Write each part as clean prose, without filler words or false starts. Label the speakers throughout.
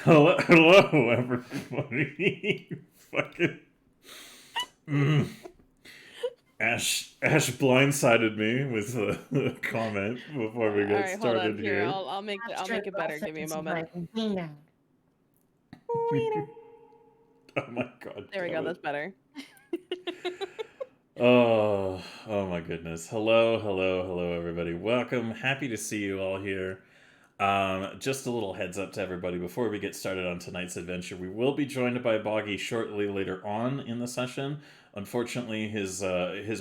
Speaker 1: Hello, everybody. Fucking Ash blindsided me with a comment before we
Speaker 2: All
Speaker 1: get
Speaker 2: right, hold on.
Speaker 1: started
Speaker 2: Here,
Speaker 1: here.
Speaker 2: I'll make it better. Give me a moment.
Speaker 3: Wiener.
Speaker 2: Wiener.
Speaker 1: Oh my god,
Speaker 2: There we
Speaker 1: damn
Speaker 2: go.
Speaker 1: it.
Speaker 2: That's better.
Speaker 1: Oh my goodness. Hello, everybody. Welcome. Happy to see you all here. Just a little heads up to everybody before we get started on tonight's adventure. We will be joined by Boggy shortly later on in the session. Unfortunately, his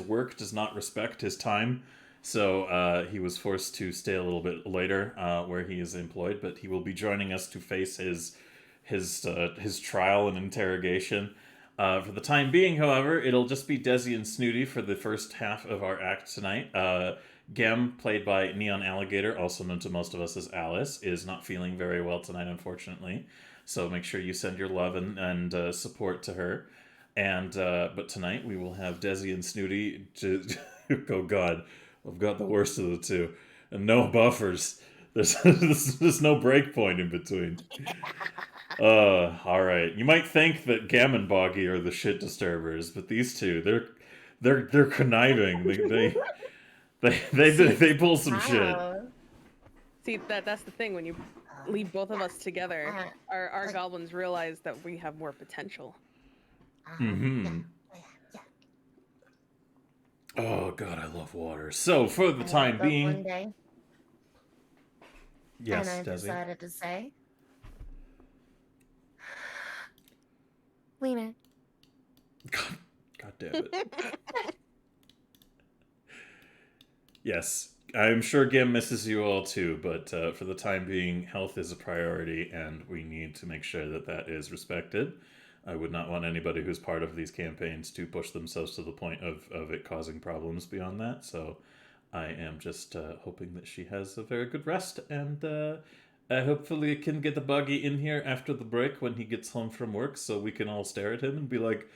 Speaker 1: work does not respect his time, so he was forced to stay a little bit later where he is employed. But he will be joining us to face his trial and interrogation. For the time being, however, it'll just be Desi and Snooty for the first half of our act tonight. Gem, played by Neon Alligator, also known to most of us as Alice, is not feeling very well tonight, unfortunately. So make sure you send your love and support to her. And but tonight we will have Desi and Snooty. Oh God, I've got the worst of the two, and no buffers. There's no break point in between. All right. You might think that Gam and Boggy are the shit disturbers, but these two, they're conniving. They pull some shit.
Speaker 2: See, that's the thing. When you leave both of us together, our goblins realize that we have more potential.
Speaker 1: Mm-hmm. Oh God, I love water. So for the time being,
Speaker 3: one day,
Speaker 1: yes,
Speaker 3: and I
Speaker 1: Desi.
Speaker 3: decided to say, Wiener.
Speaker 1: God damn it. Yes, I'm sure Gim misses you all too, but for the time being, health is a priority, and we need to make sure that that is respected. I would not want anybody who's part of these campaigns to push themselves to the point of it causing problems beyond that, so I am just hoping that she has a very good rest, and I hopefully can get the Buggy in here after the break when he gets home from work, so we can all stare at him and be like,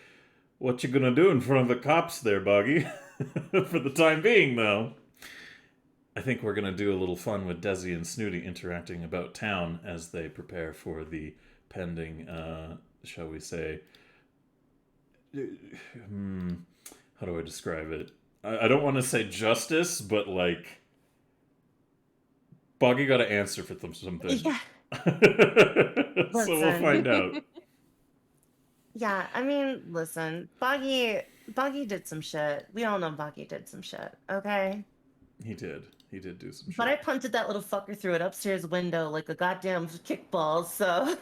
Speaker 1: what you gonna do in front of the cops there, Buggy? For the time being, though. I think we're going to do a little fun with Desi and Snooty interacting about town as they prepare for the pending, shall we say, how do I describe it? I don't want to say justice, but like, Boggy got to answer for something.
Speaker 3: Yeah.
Speaker 1: So we'll find out.
Speaker 3: Yeah, I mean, listen, Boggy did some shit. We all know Boggy did some shit, okay?
Speaker 1: He did do some shit.
Speaker 3: But I punted that little fucker through an upstairs window like a goddamn kickball, so...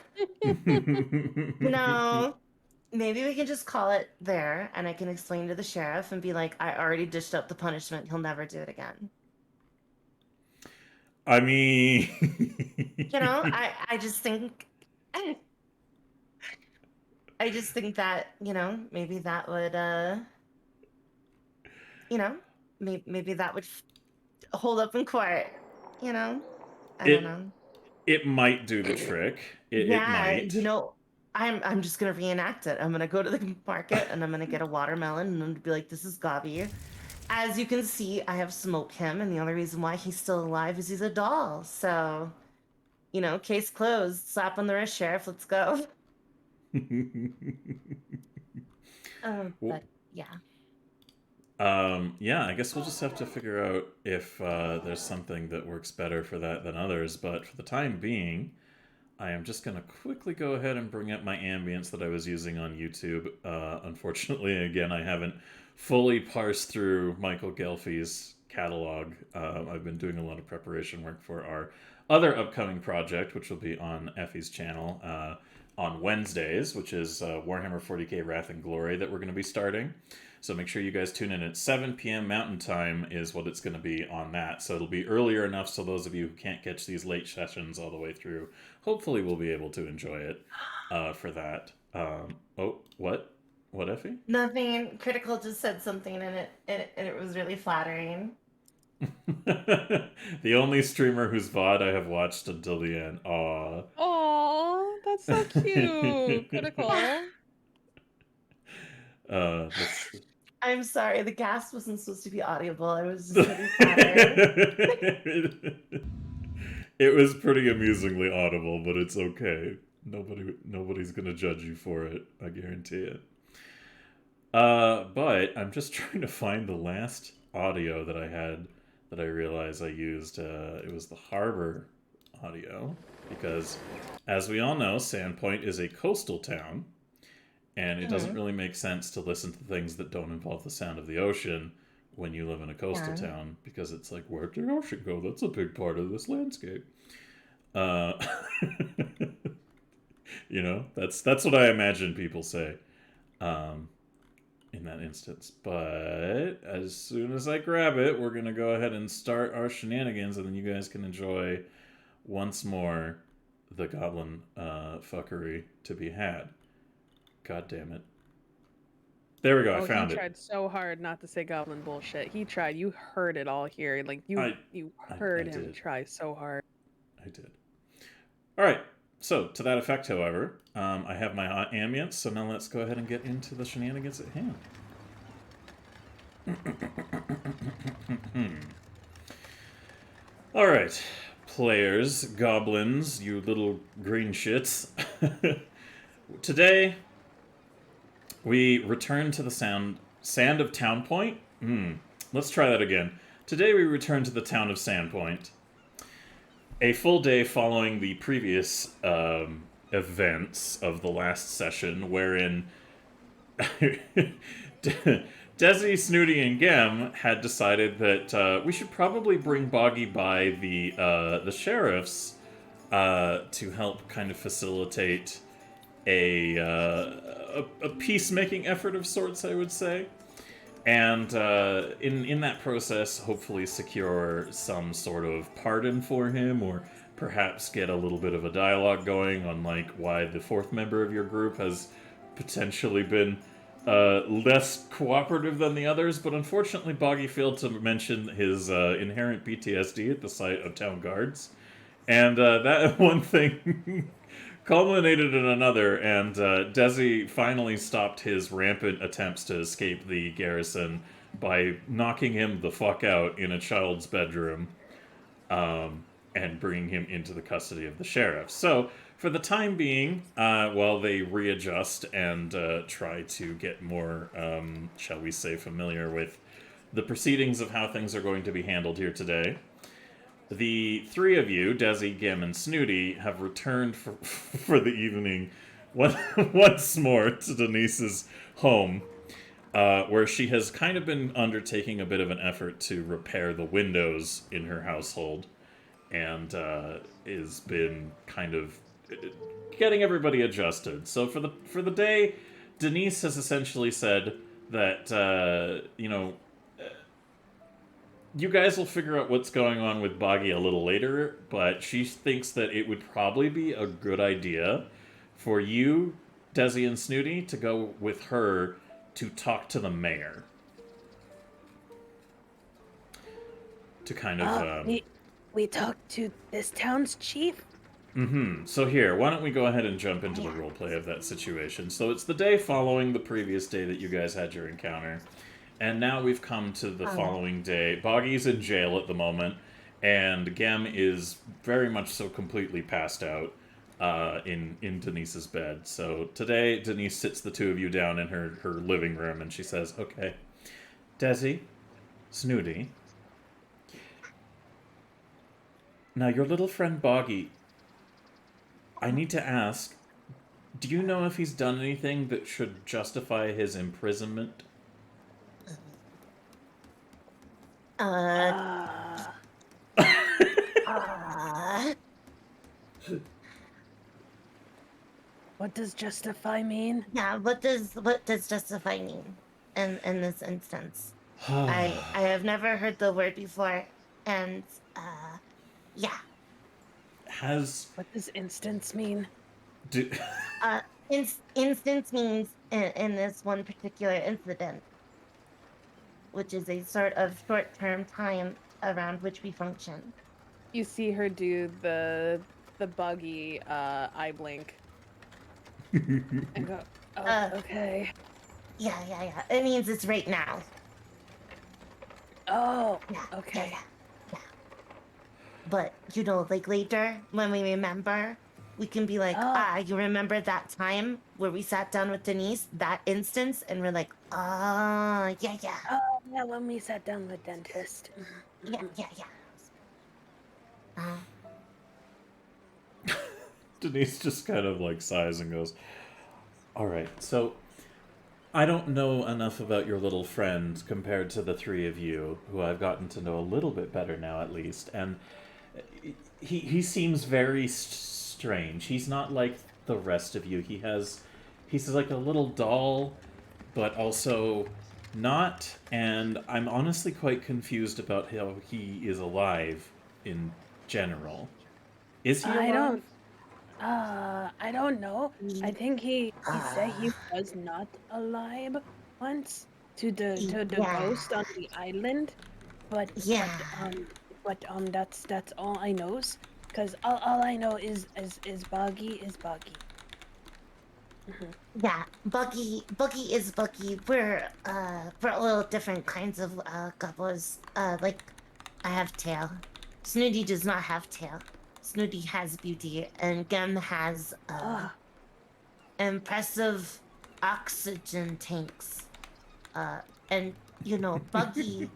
Speaker 3: No, maybe we can just call it there, and I can explain to the sheriff and be like, I already dished up the punishment, he'll never do it again.
Speaker 1: I mean...
Speaker 3: You know, I just think... I just think that, you know, maybe that would, you know, maybe that would hold up in court, you know? I don't know.
Speaker 1: It might do the trick. It might.
Speaker 3: You know, I'm just gonna reenact it. I'm gonna go to the market and I'm gonna get a watermelon and I'm gonna be like, this is Gobby. As you can see, I have smoked him, and the only reason why he's still alive is he's a doll. So, you know, case closed. Slap on the wrist, sheriff. Let's go. But yeah.
Speaker 1: Yeah, I guess we'll just have to figure out if there's something that works better for that than others. But for the time being, I am just going to quickly go ahead and bring up my ambience that I was using on YouTube. Unfortunately, again, I haven't fully parsed through Michael Gelfie's catalog. I've been doing a lot of preparation work for our other upcoming project, which will be on Effie's channel on Wednesdays, which is Warhammer 40k Wrath and Glory that we're going to be starting. So make sure you guys tune in at 7 p.m. Mountain Time is what it's going to be on that. So it'll be earlier enough so those of you who can't catch these late sessions all the way through, hopefully will be able to enjoy it for that. Oh, what? What, Effie?
Speaker 3: Nothing. Critical just said something and it was really flattering.
Speaker 1: The only streamer whose VOD I have watched until the end. Aww.
Speaker 2: Aww, that's so cute. Critical.
Speaker 3: I'm sorry, the gas wasn't supposed to be audible. I was just really flattered.
Speaker 1: It was pretty amusingly audible, but it's okay. Nobody's gonna judge you for it. I guarantee it. But I'm just trying to find the last audio that I had that I realized I used. It was the harbor audio because, as we all know, Sandpoint is a coastal town, and it doesn't really make sense to listen to things that don't involve the sound of the ocean when you live in a coastal town, because it's like, where'd the ocean go? That's a big part of this landscape. Uh, that's what I imagine people say in that instance. But as soon as I grab it, we're going to go ahead and start our shenanigans, and then you guys can enjoy once more the goblin fuckery to be had. God damn it. There we go. I found it.
Speaker 2: He tried so hard not to say goblin bullshit. He tried. You heard it all here. Like you heard him try so hard.
Speaker 1: I did. All right. So to that effect, however, I have my ambience. So now let's go ahead and get into the shenanigans at hand. All right, players, goblins, you little green shits. Today, we return to the sand of Town Point. Let's try that again. Today we return to the town of Sandpoint. A full day following the previous events of the last session, wherein Desi, Snooty, and Gem had decided that we should probably bring Boggy by the sheriffs to help kind of facilitate a peacemaking effort of sorts, I would say. And in that process, hopefully secure some sort of pardon for him, or perhaps get a little bit of a dialogue going on like why the fourth member of your group has potentially been less cooperative than the others. But unfortunately, Boggy failed to mention his inherent PTSD at the sight of town guards. And that one thing culminated in another, and Desi finally stopped his rampant attempts to escape the garrison by knocking him the fuck out in a child's bedroom and bringing him into the custody of the sheriff. So, for the time being, while they readjust and try to get more, shall we say, familiar with the proceedings of how things are going to be handled here today, the three of you, Desi, Gem, and Snooty, have returned for the evening once more to Denise's home, where she has kind of been undertaking a bit of an effort to repair the windows in her household, and has been kind of getting everybody adjusted. So for the day, Denise has essentially said that, you guys will figure out what's going on with Boggy a little later, but she thinks that it would probably be a good idea for you, Desi and Snooty, to go with her to talk to the mayor. To kind of...
Speaker 2: we talked to this town's chief?
Speaker 1: So here, why don't we go ahead and jump into the roleplay of that situation. So it's the day following the previous day that you guys had your encounter. And now we've come to the following day. Boggy's in jail at the moment, and Gem is very much so completely passed out in Denise's bed. So today, Denise sits the two of you down in her living room, and she says, okay, Desi, Snooty, now your little friend Boggy, I need to ask, do you know if he's done anything that should justify his imprisonment?
Speaker 2: What does justify mean?
Speaker 3: Yeah, what does justify mean in this instance? I have never heard the word before, and yeah.
Speaker 2: What does instance mean?
Speaker 3: Instance means in this one particular incident, which is a sort of short-term time around which we function.
Speaker 2: You see her do the buggy eye blink. And go, okay.
Speaker 3: Yeah. It means it's right now.
Speaker 2: Oh,
Speaker 3: Yeah,
Speaker 2: okay.
Speaker 3: Yeah. But, like later, when we remember, We can be like,
Speaker 2: Oh,
Speaker 3: you remember that time where we sat down with Denise, that instance, and we're like, ah, yeah, yeah,
Speaker 2: oh, yeah, when we sat down with dentist.
Speaker 3: yeah, yeah, yeah. Uh,
Speaker 1: Denise just kind of like sighs and goes, "All right, so I don't know enough about your little friend compared to the three of you, who I've gotten to know a little bit better now, at least. And he seems very strange. He's not like the rest of you. He's like a little doll, but also not. And I'm honestly quite confused about how he is alive in general. Is he
Speaker 2: I
Speaker 1: alive?
Speaker 2: don't, I don't know. I think he said
Speaker 3: uh,
Speaker 2: he was not alive once to the
Speaker 3: yeah,
Speaker 2: ghost on the island, but
Speaker 3: yeah,
Speaker 2: that's all I knows. Cause all I know is Buggy. Mhm.
Speaker 3: yeah. Buggy is Buggy. We're all different kinds of goblins. Like I have tail. Snooty does not have tail. Snooty has beauty, and Gem has
Speaker 2: Ah,
Speaker 3: impressive oxygen tanks. And you know, Buggy,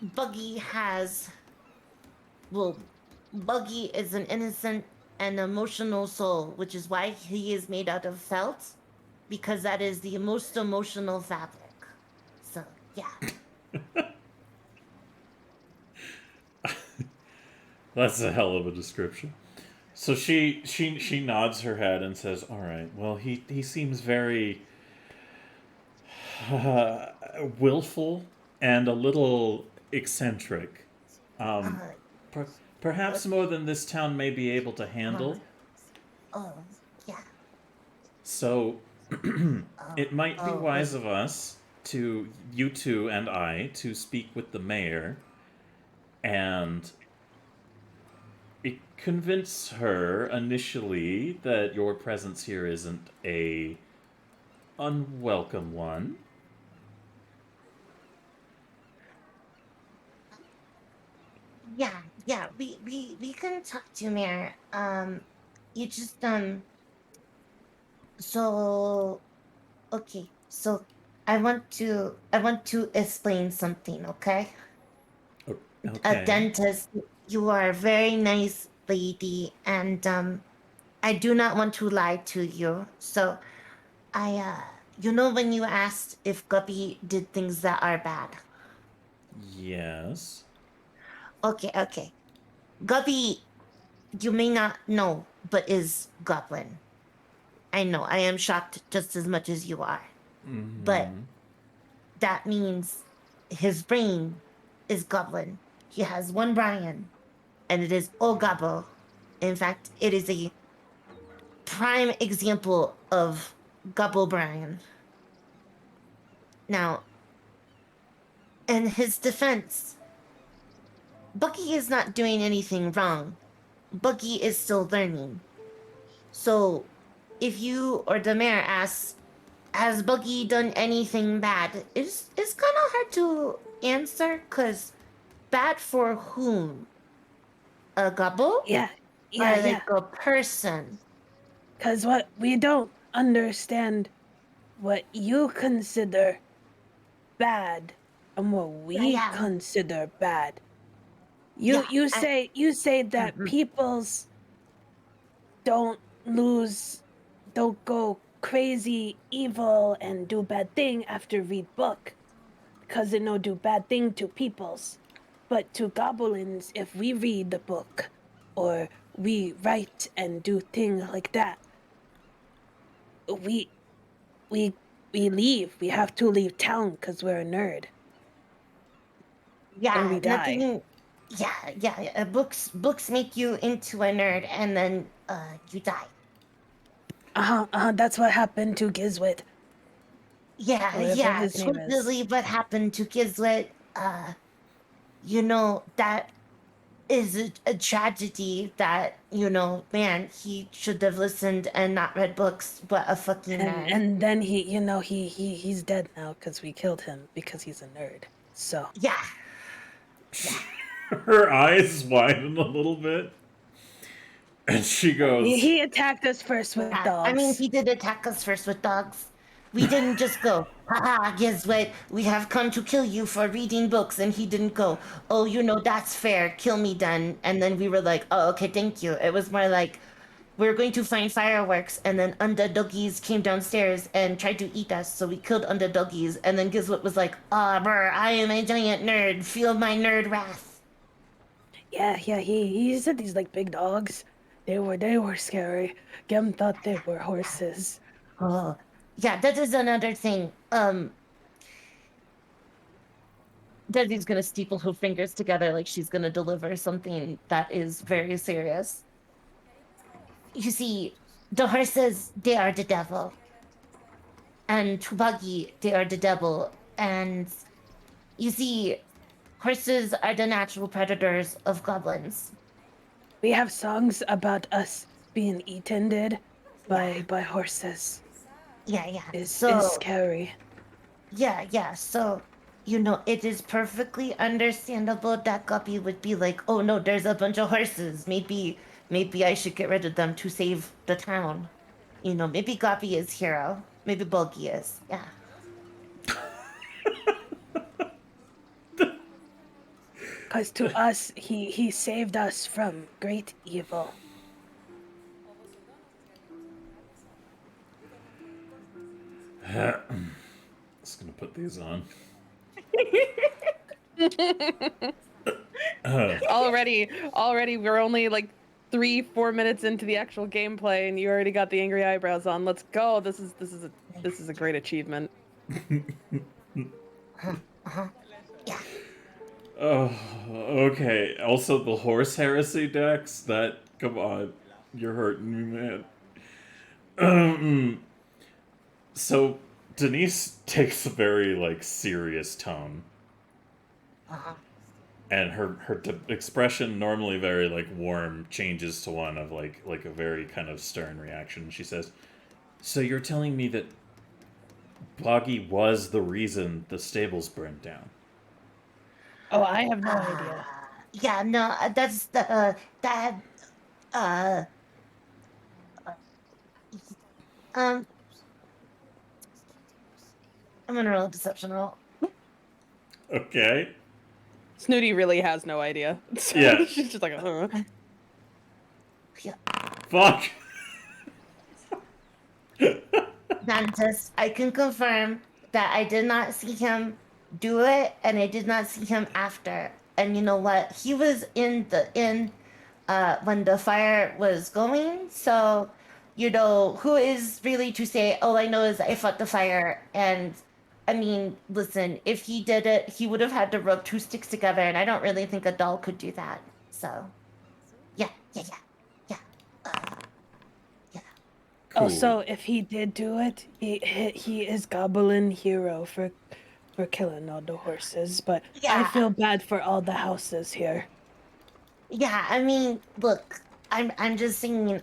Speaker 3: Buggy has well, Buggy is an innocent and emotional soul, which is why he is made out of felt, because that is the most emotional fabric. So yeah,
Speaker 1: That's a hell of a description. So she nods her head and says, "All right. Well, he seems very uh, willful and a little eccentric. Um,
Speaker 3: uh,
Speaker 1: per-
Speaker 3: what?
Speaker 1: Perhaps more than this town may be able to
Speaker 3: Uh,
Speaker 1: handle.
Speaker 3: oh, yeah.
Speaker 1: So it might be
Speaker 3: Wait.
Speaker 1: wise of us to you two and I to speak with the mayor and convince her initially that your presence here isn't a unwelcome one.
Speaker 3: Yeah, yeah. We can talk to Mayor. You just So okay. So I want to explain something. Okay. A
Speaker 1: Okay.
Speaker 3: dentist, you are a very nice lady, and I do not want to lie to you. So you know when you asked if Guppy did things that are bad.
Speaker 1: Yes.
Speaker 3: Okay, okay. Guppy, you may not know, but is Goblin. I know, I am shocked just as much as you are. But
Speaker 1: Mm-hmm.
Speaker 3: that means his brain is Goblin. He has one Brian, and it is Ogabo. In fact, it is a prime example of Gobble Brian. Now, in his defense, Bucky is not doing anything wrong. Bucky is still learning. So, if you or the mayor asks, has Bucky done anything bad? It's kind of hard to answer, because bad for whom? A Gobble?
Speaker 2: yeah,
Speaker 3: Or
Speaker 2: yeah.
Speaker 3: like a person?
Speaker 2: Cause what we don't understand what you consider bad and what
Speaker 3: Yeah,
Speaker 2: we
Speaker 3: yeah,
Speaker 2: consider bad.
Speaker 3: yeah.
Speaker 2: You say that
Speaker 3: Mhm.
Speaker 2: people's don't lose, don't go crazy evil and do bad thing after read book, because it no do bad thing to peoples. But to goblins, if we read the book or we write and do things like that, we we we leave. We have to leave town because we're a nerd or
Speaker 3: Yeah,
Speaker 2: we die.
Speaker 3: nothing. Yeah, yeah. Books make you into a nerd, and then you die.
Speaker 2: That's what happened to Gizwit,
Speaker 3: Yeah,
Speaker 2: whatever
Speaker 3: yeah.
Speaker 2: his name is.
Speaker 3: Supposedly, what happened to Kislet? You know that is a tragedy. That man, he should have listened and not read books. What a fucking nerd.
Speaker 2: And then he, he's dead now because we killed him because he's a nerd. So
Speaker 3: Yeah, yeah.
Speaker 1: Her eyes widen a little bit. And she goes,
Speaker 2: He attacked us first with
Speaker 3: Yeah,
Speaker 2: dogs.
Speaker 3: I mean, he did attack us first with dogs. We didn't just go, haha, guess what? We have come to kill you for reading books. And he didn't go, oh, that's fair. Kill me then. And then we were like, oh, okay, thank you. It was more like, we're going to find fireworks. And then underdoggies came downstairs and tried to eat us. So we killed underdoggies. And then Gizwit was like, ah, brr, I am a giant nerd. Feel my nerd wrath.
Speaker 2: Yeah, he said these like big dogs. They were scary. Gem thought they were horses.
Speaker 3: Oh, yeah, that is another thing. Desi's gonna steeple her fingers together like she's gonna deliver something that is very serious. You see, the horses, they are the devil. And Tubagi, they are the devil. And you see, horses are the natural predators of goblins.
Speaker 2: We have songs about us being eaten by horses.
Speaker 3: Yeah.
Speaker 2: Is
Speaker 3: So,
Speaker 2: scary.
Speaker 3: yeah. So, it is perfectly understandable that Guppy would be like, oh no, there's a bunch of horses. Maybe I should get rid of them to save the town. Maybe Guppy is hero. Maybe Bulky is. Yeah.
Speaker 2: Because to us, he saved us from great evil.
Speaker 1: just gonna put these on.
Speaker 4: Already, we're only like 3-4 minutes into the actual gameplay, and you already got the angry eyebrows on. Let's go. This is a great achievement.
Speaker 3: Yeah.
Speaker 1: Oh, okay. Also, the horse heresy decks. Come on, you're hurting me, man. So Denise takes a very serious tone, and her expression, normally very warm, changes to one of like a very kind of stern reaction. She says, "So you're telling me that Boggy was the reason the stables burned down?"
Speaker 2: Oh, I have no idea.
Speaker 3: Yeah, no, that's the that um I'm gonna roll a deception roll.
Speaker 1: Okay.
Speaker 4: Snooty really has no idea.
Speaker 1: Yeah.
Speaker 4: She's just like,
Speaker 3: Yeah.
Speaker 1: Fuck.
Speaker 3: Mantis, I can confirm that I did not see him do it, and I did not see him after. And you know what? He was in the inn when the fire was going. So, who is really to say? All I know is I fought the fire, and I mean, listen, if he did it, he would have had to rub two sticks together, and I don't really think a doll could do that. So, yeah.
Speaker 1: Cool.
Speaker 2: Oh, so if he did do it, he is Goblin hero for killing all the horses. But I
Speaker 3: Yeah.
Speaker 2: feel bad for all the houses here.
Speaker 3: Yeah, I mean, look, I'm just saying.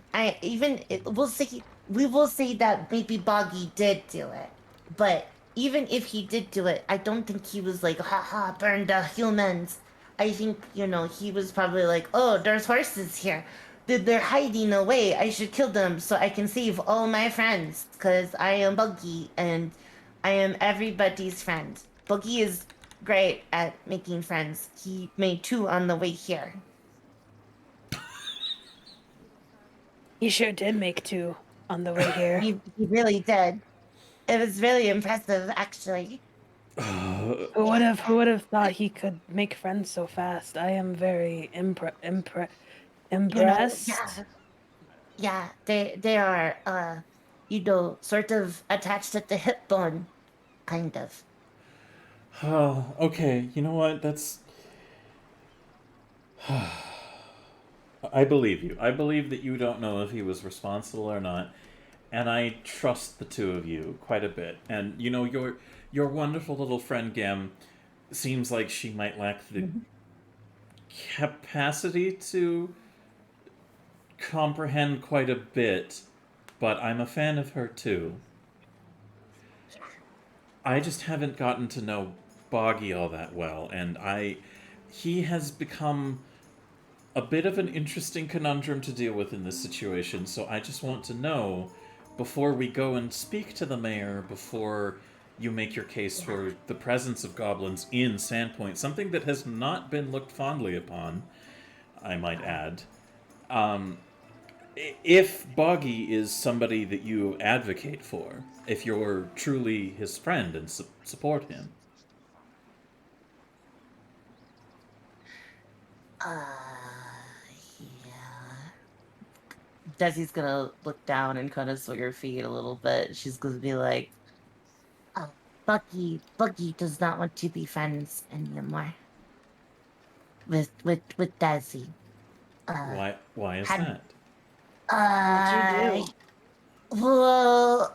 Speaker 3: We will say that maybe Boggy did do it, but even if he did do it, I don't think he was like, haha, burn the humans. I think he was probably like, oh, there's horses here. They're hiding away. I should kill them so I can save all my friends, because I am Buggy and I am everybody's friend. Buggy is great at making friends. He made 2 on the way here.
Speaker 2: He sure did make 2 on the way here.
Speaker 3: He really did. It was really impressive, actually.
Speaker 2: Who would have thought he could make friends so fast? I am very impressed.
Speaker 3: Yeah, they are sort of attached at the hip bone, kind of.
Speaker 1: Oh, okay. You know what? That's. I believe you. I believe that you don't know if he was responsible or not, and I trust the two of you quite a bit. And your wonderful little friend Gem seems like she might lack the capacity to comprehend quite a bit, but I'm a fan of her too. I just haven't gotten to know Boggy all that well, and he has become a bit of an interesting conundrum to deal with in this situation, so I just want to know, before we go and speak to the mayor, before you make your case for the presence of goblins in Sandpoint, something that has not been looked fondly upon, I might add. If Boggy is somebody that you advocate for, if you're truly his friend and support him.
Speaker 3: Yeah. Desi's gonna look down and kind of swing her feet a little bit. She's gonna be like, "Oh, Buggy does not want to be friends anymore with Desi.
Speaker 1: Why is
Speaker 3: Had
Speaker 1: that?
Speaker 2: What'd you do?
Speaker 3: well,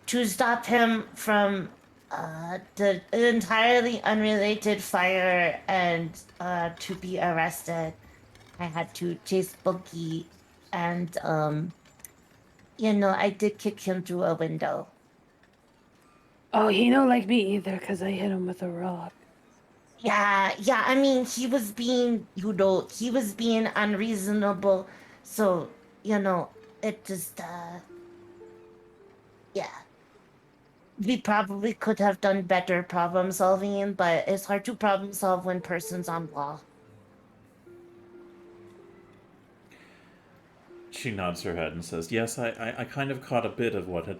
Speaker 3: to stop him from the entirely unrelated fire and to be arrested, I had to chase Boogie, and I did kick him through a window.
Speaker 2: Oh, he don't like me either, 'cause I hit him with a rock.
Speaker 3: Yeah, I mean, he was being, he was being unreasonable, so, it just, yeah. We probably could have done better problem solving, but it's hard to problem solve when person's on wall.
Speaker 1: She nods her head and says, "Yes, I kind of caught a bit of what had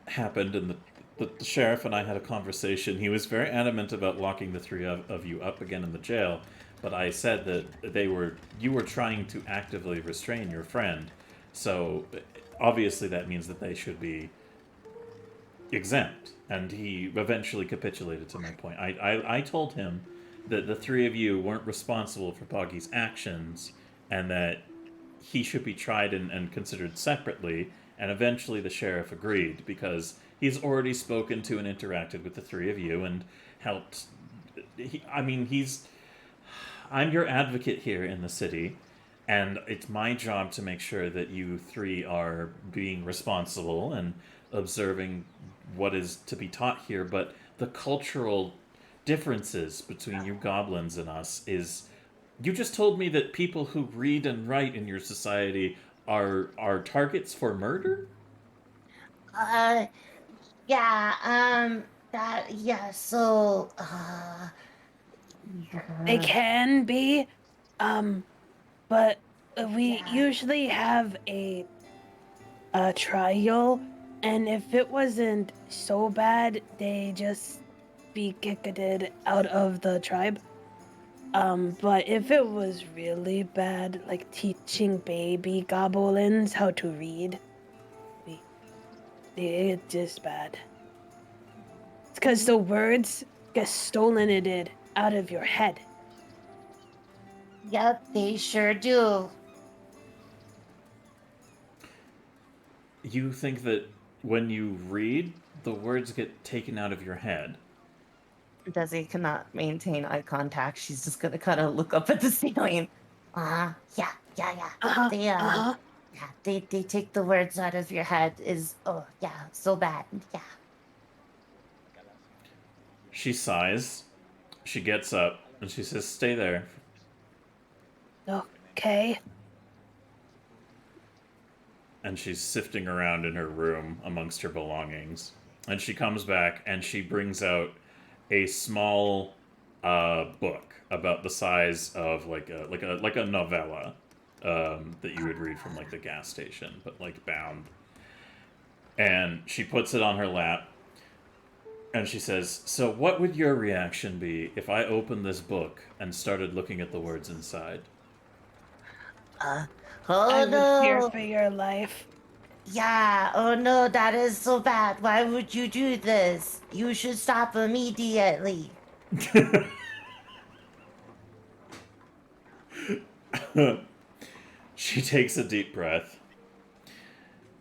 Speaker 1: happened, and the sheriff and I had a conversation. He was very adamant about locking the three of you up again in the jail, but I said that you were trying to actively restrain your friend, so obviously that means that they should be exempt." And he eventually capitulated to my point. I told him that the three of you weren't responsible for Boggy's actions, and that he should be tried and considered separately, and eventually the sheriff agreed, because he's already spoken to and interacted with the three of you and helped. I'm your advocate here in the city, and it's my job to make sure that you three are being responsible and observing what is to be taught here, but the cultural differences between you goblins and us is. You just told me that people who read and write in your society are targets for murder?
Speaker 3: Uh, yeah, so,
Speaker 2: They can be, but we
Speaker 3: Yeah.
Speaker 2: usually have a trial, and if it wasn't so bad, they just be kicked out of the tribe. But if it was really bad, like teaching baby goblins how to read, it's just bad. It's because the words get stolen it out of your head.
Speaker 3: Yep, they sure do.
Speaker 1: You think that when you read, the words get taken out of your head?
Speaker 3: Desi cannot maintain eye contact. She's just gonna kind of look up at the ceiling. Yeah.
Speaker 2: Uh-huh.
Speaker 3: They,
Speaker 2: Uh-huh.
Speaker 3: yeah, they take the words out of your head. So bad. Yeah.
Speaker 1: She sighs, she gets up, and she says, "Stay there."
Speaker 2: Okay.
Speaker 1: And she's sifting around in her room amongst her belongings. And she comes back and she brings out a small book about the size of like a novella that you would read from like the gas station, but like bound. And she puts it on her lap and she says, "So what would your reaction be if I opened this book and started looking at the words inside?"
Speaker 3: Oh
Speaker 2: I would fear
Speaker 3: no.
Speaker 2: for your life.
Speaker 3: Yeah. Oh no, that is so bad. Why would you do this? You should stop immediately.
Speaker 1: She takes a deep breath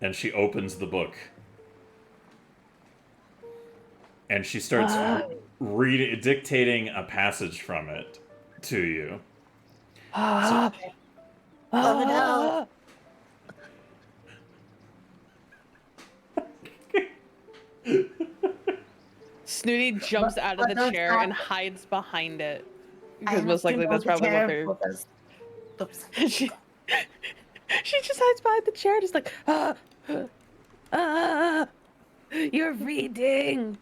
Speaker 1: and she opens the book and she starts reading, dictating a passage from it to you.
Speaker 2: Ah,
Speaker 3: Oh no.
Speaker 4: Snooty jumps out of the
Speaker 3: don't
Speaker 4: chair
Speaker 3: stop.
Speaker 4: and hides behind it. Because most likely that's probably what they're.
Speaker 3: Oops.
Speaker 4: she, she just hides behind the chair, just like,
Speaker 2: You're reading.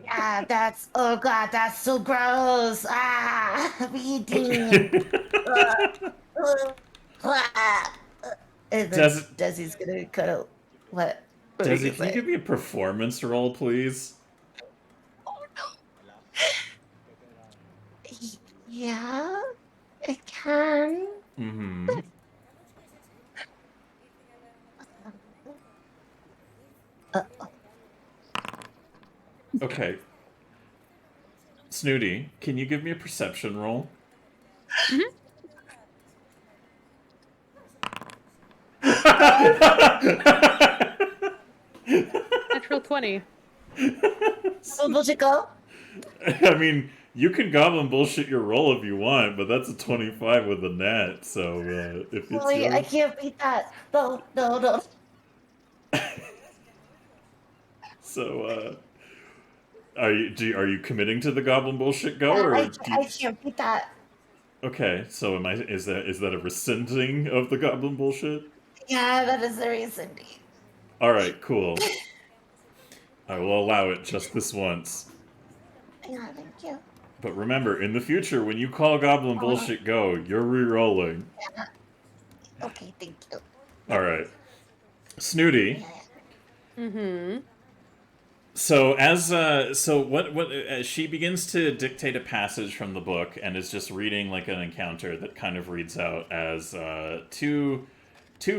Speaker 3: Yeah, oh god, that's so gross. Reading. And then Desi's gonna cut out. What?
Speaker 1: Desi, can you give me a performance roll, please?
Speaker 3: Oh no. Yeah, I can.
Speaker 1: Mm-hmm. Okay. Snooty, can you give me a perception roll?
Speaker 4: natural 20.
Speaker 3: So bullshit go.
Speaker 1: I mean, you can goblin bullshit your roll if you want, but that's a 25 with a nat, so if it's
Speaker 3: Wait, I
Speaker 1: yours...
Speaker 3: can't beat that. No.
Speaker 1: So, are you committing to the goblin bullshit go, or
Speaker 3: I can't beat that.
Speaker 1: Okay, so is that a rescinding of the goblin bullshit?
Speaker 3: Yeah, that is the reason.
Speaker 1: All right, cool. I will allow it just this once.
Speaker 3: Yeah, thank you.
Speaker 1: But remember, in the future, when you call goblin bullshit go, you're re-rolling.
Speaker 3: Yeah. Okay, thank you.
Speaker 1: All right, Snooty.
Speaker 4: Mm-hmm.
Speaker 1: So as she begins to dictate a passage from the book and is just reading like an encounter that kind of reads out as two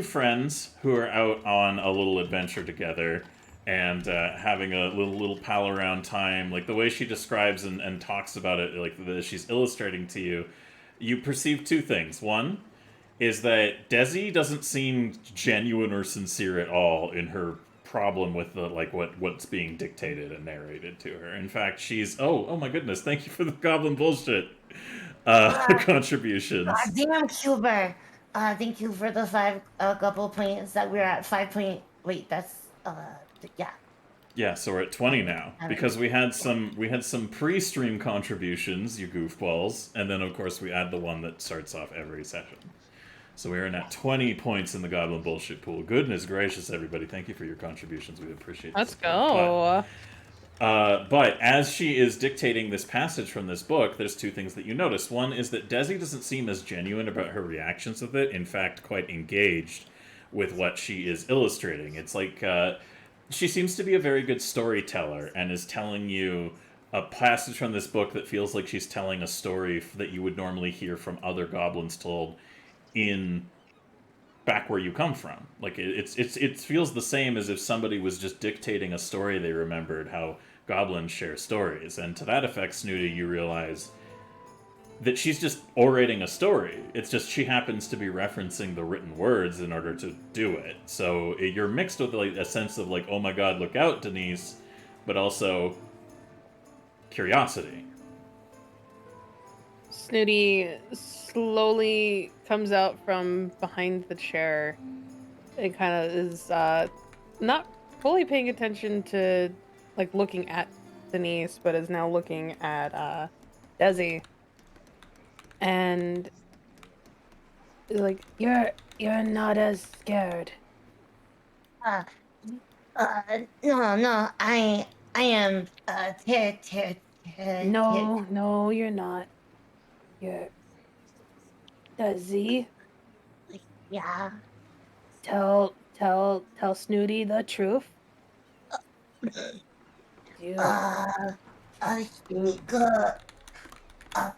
Speaker 1: friends who are out on a little adventure together and having a little pal around time. Like the way she describes and talks about it, like she's illustrating to you, you perceive two things. One is that Desi doesn't seem genuine or sincere at all in her problem with the what's being dictated and narrated to her. In fact, she's oh my goodness, thank you for the goblin bullshit contributions.
Speaker 3: God damn, Cuber. Thank you for the 5 couple points that we're at 5 point. Wait, that's yeah.
Speaker 1: Yeah, so we're at 20 now because we had some pre-stream contributions, you goofballs, and then of course we add the one that starts off every session. So we're in at 20 points in the goblin bullshit pool. Goodness gracious, everybody! Thank you for your contributions. We appreciate it.
Speaker 4: Let's go.
Speaker 1: But as she is dictating this passage from this book, there's two things that you notice. One is that Desi doesn't seem as genuine about her reactions with it. In fact, quite engaged with what she is illustrating. It's like she seems to be a very good storyteller and is telling you a passage from this book that feels like she's telling a story that you would normally hear from other goblins told in back where you come from. Like it feels the same as if somebody was just dictating a story they remembered, how goblins share stories. And to that effect, Snooty, you realize that she's just orating a story. It's just she happens to be referencing the written words in order to do it. So you're mixed with like a sense of like, oh my god, look out, Denise, but also curiosity.
Speaker 4: Snooty slowly comes out from behind the chair and kind of is not fully paying attention to like looking at Denise, but is now looking at Desi and is like,
Speaker 2: You're not as scared.
Speaker 3: No, I am
Speaker 2: No, you're not. You're Desi.
Speaker 3: Yeah.
Speaker 2: Tell Snooty the truth.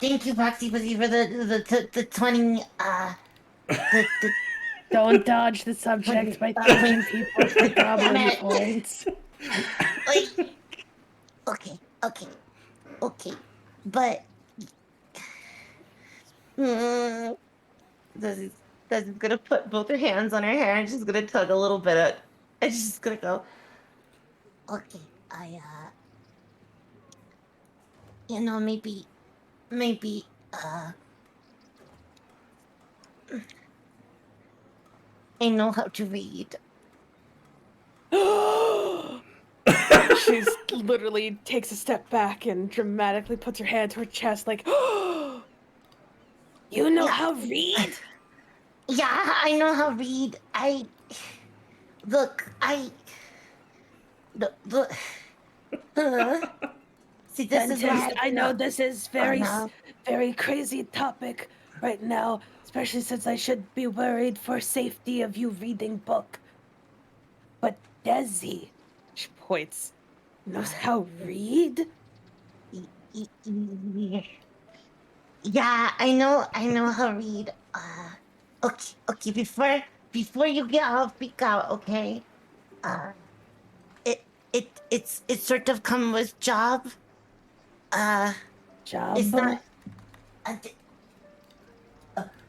Speaker 3: Thank you, Proxy Pussy, for the 20
Speaker 2: Don't dodge the subject by thanking people for goblin points.
Speaker 3: Okay, but Desi's gonna put both her hands on her hair and she's gonna tug a little bit at, and she's gonna go, okay, maybe, I know how to read.
Speaker 4: she's literally takes a step back and dramatically puts her hand to her chest like,
Speaker 2: how to read?
Speaker 3: Yeah, I know how to read. Look, look. See, this is
Speaker 2: Dentist,
Speaker 3: why
Speaker 2: I know this is
Speaker 3: no.
Speaker 2: very crazy topic right now, especially since I should be worried for safety of you reading book. But Desi, she points, knows how to read?
Speaker 3: Yeah, I know how to read. Okay, before you get all freak out, okay? Uh, it's sort of come with job. Uh, it's
Speaker 2: Job?
Speaker 3: not. Uh, th-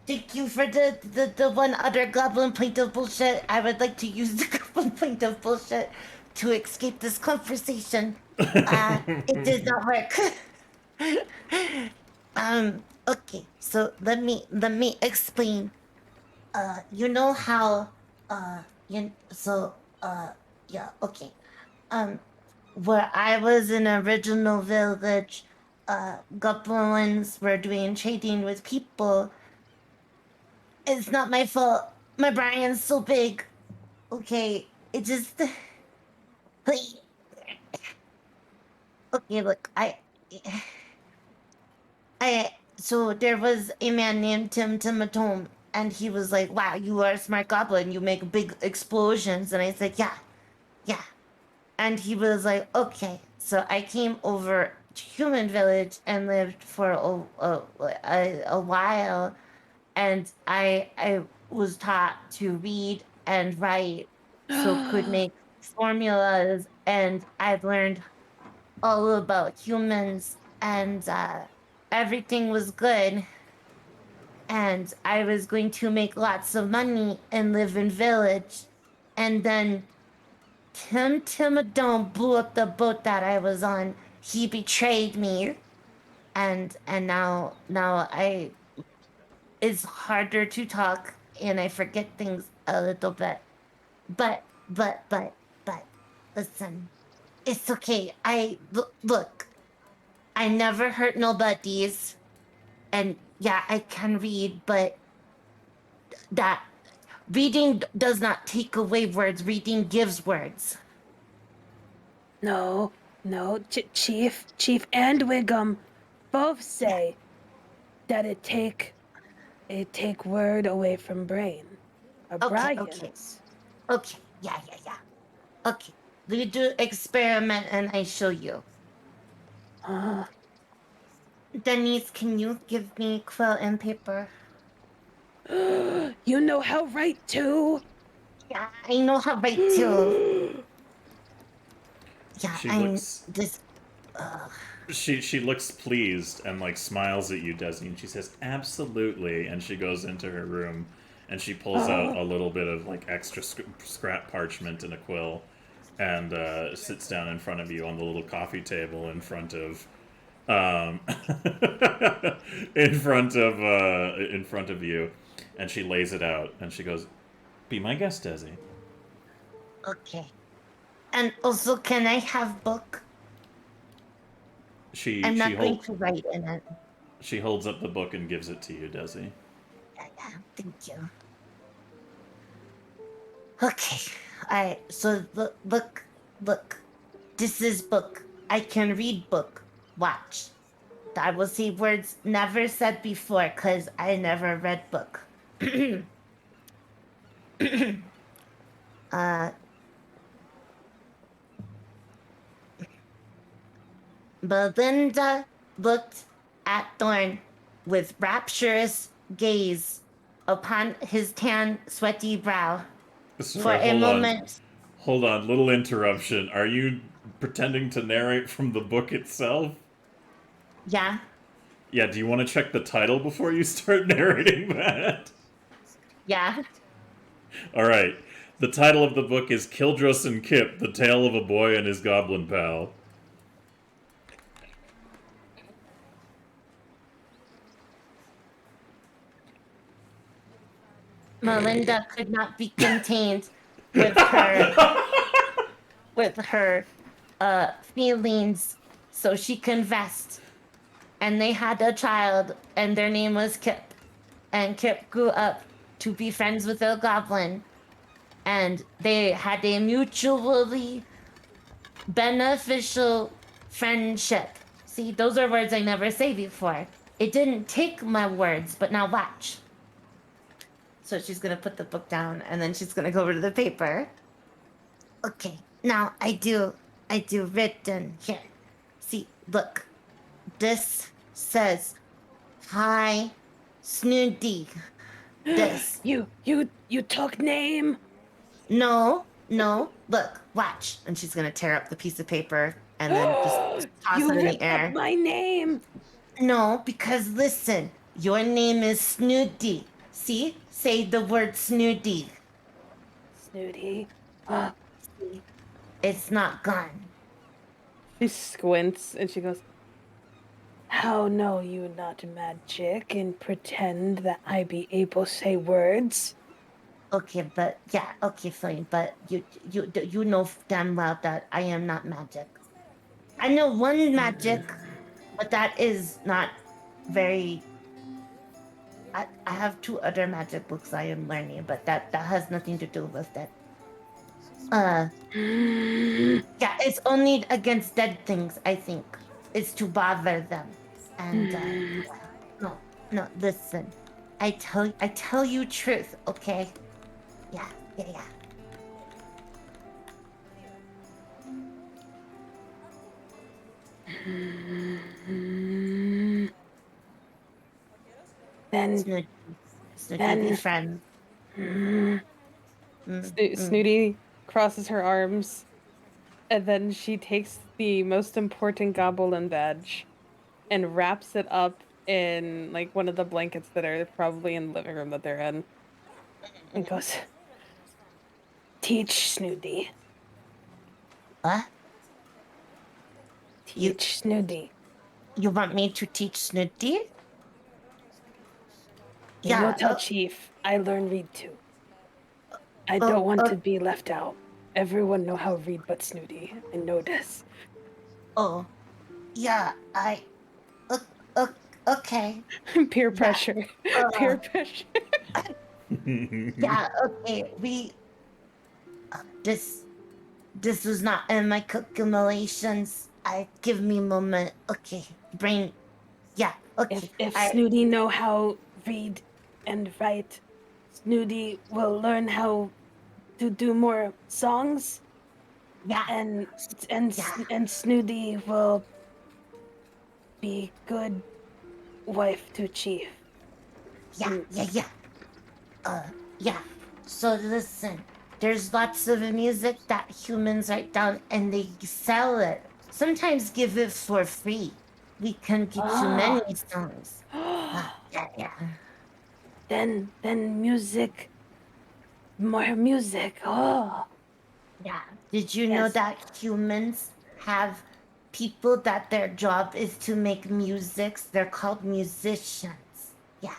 Speaker 3: Thank you for the one other goblin point of bullshit. I would like to use the goblin point of bullshit to escape this conversation. It did not work. Okay, so let me explain. You know how you so yeah, okay. Um, where I was in original village, goblins were doing trading with people. It's not my fault. My Brian's so big. Okay, it just okay. Look, I so there was a man named Tim Timatome, and he was like, "Wow, you are a smart goblin. You make big explosions." And I said, "Yeah, yeah." And he was like, "Okay." So I came over to Human Village and lived for a while, and I was taught to read and write, so could make formulas, and I've learned all about humans, and everything was good, and I was going to make lots of money and live in village, and then Tim Timadome blew up the boat that I was on. He betrayed me, and now I it's harder to talk and I forget things a little bit. But listen, it's okay. Look. I never hurt nobody's, and yeah, I can read, but that reading does not take away words. Reading gives words.
Speaker 2: No, Chief and Wiggum both
Speaker 3: Yeah.
Speaker 2: say that it take word away from brain.
Speaker 3: Okay.
Speaker 2: Brian's.
Speaker 3: Okay. Yeah. Okay. We do experiment, and I show you.
Speaker 2: Uh,
Speaker 3: Denise, can you give me quill and paper?
Speaker 2: you know how right too?
Speaker 3: Yeah, I know how to write too. Yeah,
Speaker 1: She
Speaker 3: I'm
Speaker 1: looks
Speaker 3: this.
Speaker 1: she looks pleased and like smiles at you, Desi, and she says, "Absolutely." And she goes into her room and she pulls out a little bit of like extra scrap parchment and a quill, and sits down in front of you on the little coffee table in front of um, in front of you, and she lays it out and she goes, "Be my guest, Desi."
Speaker 3: Okay. And also, can I have book?
Speaker 1: She
Speaker 3: I'm
Speaker 1: she
Speaker 3: not going
Speaker 1: hold
Speaker 3: to write in it.
Speaker 1: she holds up the book and gives it to you, Desi.
Speaker 3: Yeah, thank you. Okay. Alright, so look. This is book. I can read book. Watch. I will say words never said before because I never read book. uh, Belinda looked at Thorn with rapturous gaze upon his tan, sweaty brow. For
Speaker 1: Sorry,
Speaker 3: a
Speaker 1: hold on.
Speaker 3: moment,
Speaker 1: Hold on, little interruption. Are you pretending to narrate from the book itself?
Speaker 3: yeah.
Speaker 1: Yeah, do you want to check the title before you start narrating that?
Speaker 3: Yeah.
Speaker 1: Alright. The title of the book is Kildros and Kip, The Tale of a Boy and His Goblin Pal.
Speaker 3: Melinda could not be contained with her feelings, so she confessed, and they had a child, and their name was Kip. and Kip grew up to be friends with a goblin, and they had a mutually beneficial friendship. See, those are words I never say before. It didn't take my words, but now watch. So she's gonna put the book down and then she's gonna go over to the paper. Okay, now I do written here. See, look, this says, "Hi, Snooty." This.
Speaker 2: You took name?
Speaker 3: No, look, watch. And she's gonna tear up the piece of paper and then just toss
Speaker 2: You
Speaker 3: it in the
Speaker 2: ripped
Speaker 3: air.
Speaker 2: up my name.
Speaker 3: No, because listen, your name is Snooty. See? Say the word Snooty.
Speaker 2: Snooty.
Speaker 3: See? It's not gone.
Speaker 4: She squints and she goes,
Speaker 2: How know you not magic and pretend that I be able say words?
Speaker 3: Okay, but yeah, okay, fine. But you know damn well that I am not magic. I know one magic, but that is not very. I have 2 other magic books I am learning, but that has nothing to do with it. Yeah, it's only against dead things. I think it's to bother them, and yeah. No, listen. I tell you truth, okay? Yeah.
Speaker 2: Then
Speaker 3: Snooty
Speaker 2: Then-
Speaker 3: be friends.
Speaker 4: Snooty crosses her arms, and then she takes the most important goblin badge and wraps it up in like one of the blankets that are probably in the living room that they're in.
Speaker 2: and goes, Teach Snooty.
Speaker 3: What?
Speaker 2: Teach Snooty.
Speaker 3: You want me to teach Snooty?
Speaker 2: You know,
Speaker 3: Yeah.
Speaker 2: tell Chief, I learn read too. I don't want to be left out. Everyone know how to read but Snooty. I know this.
Speaker 3: Oh. Yeah. Okay.
Speaker 4: Peer pressure. Peer pressure.
Speaker 3: Yeah. Okay. This was not in my calculations. Give me a moment. Okay. Brain. Yeah. Okay.
Speaker 2: If Snooty know how read and write, Snooty will learn how to do more songs,
Speaker 3: Yeah.
Speaker 2: and
Speaker 3: Yeah.
Speaker 2: Snooty will be good wife to Chief.
Speaker 3: Yeah. Yeah. So listen, there's lots of music that humans write down and they sell it. Sometimes give it for free. We can get you many songs. Yeah.
Speaker 2: Then music, more music. Oh,
Speaker 3: Yeah. Did you know
Speaker 2: Yes.
Speaker 3: that humans have people that their job is to make musics? They're called musicians. Yeah.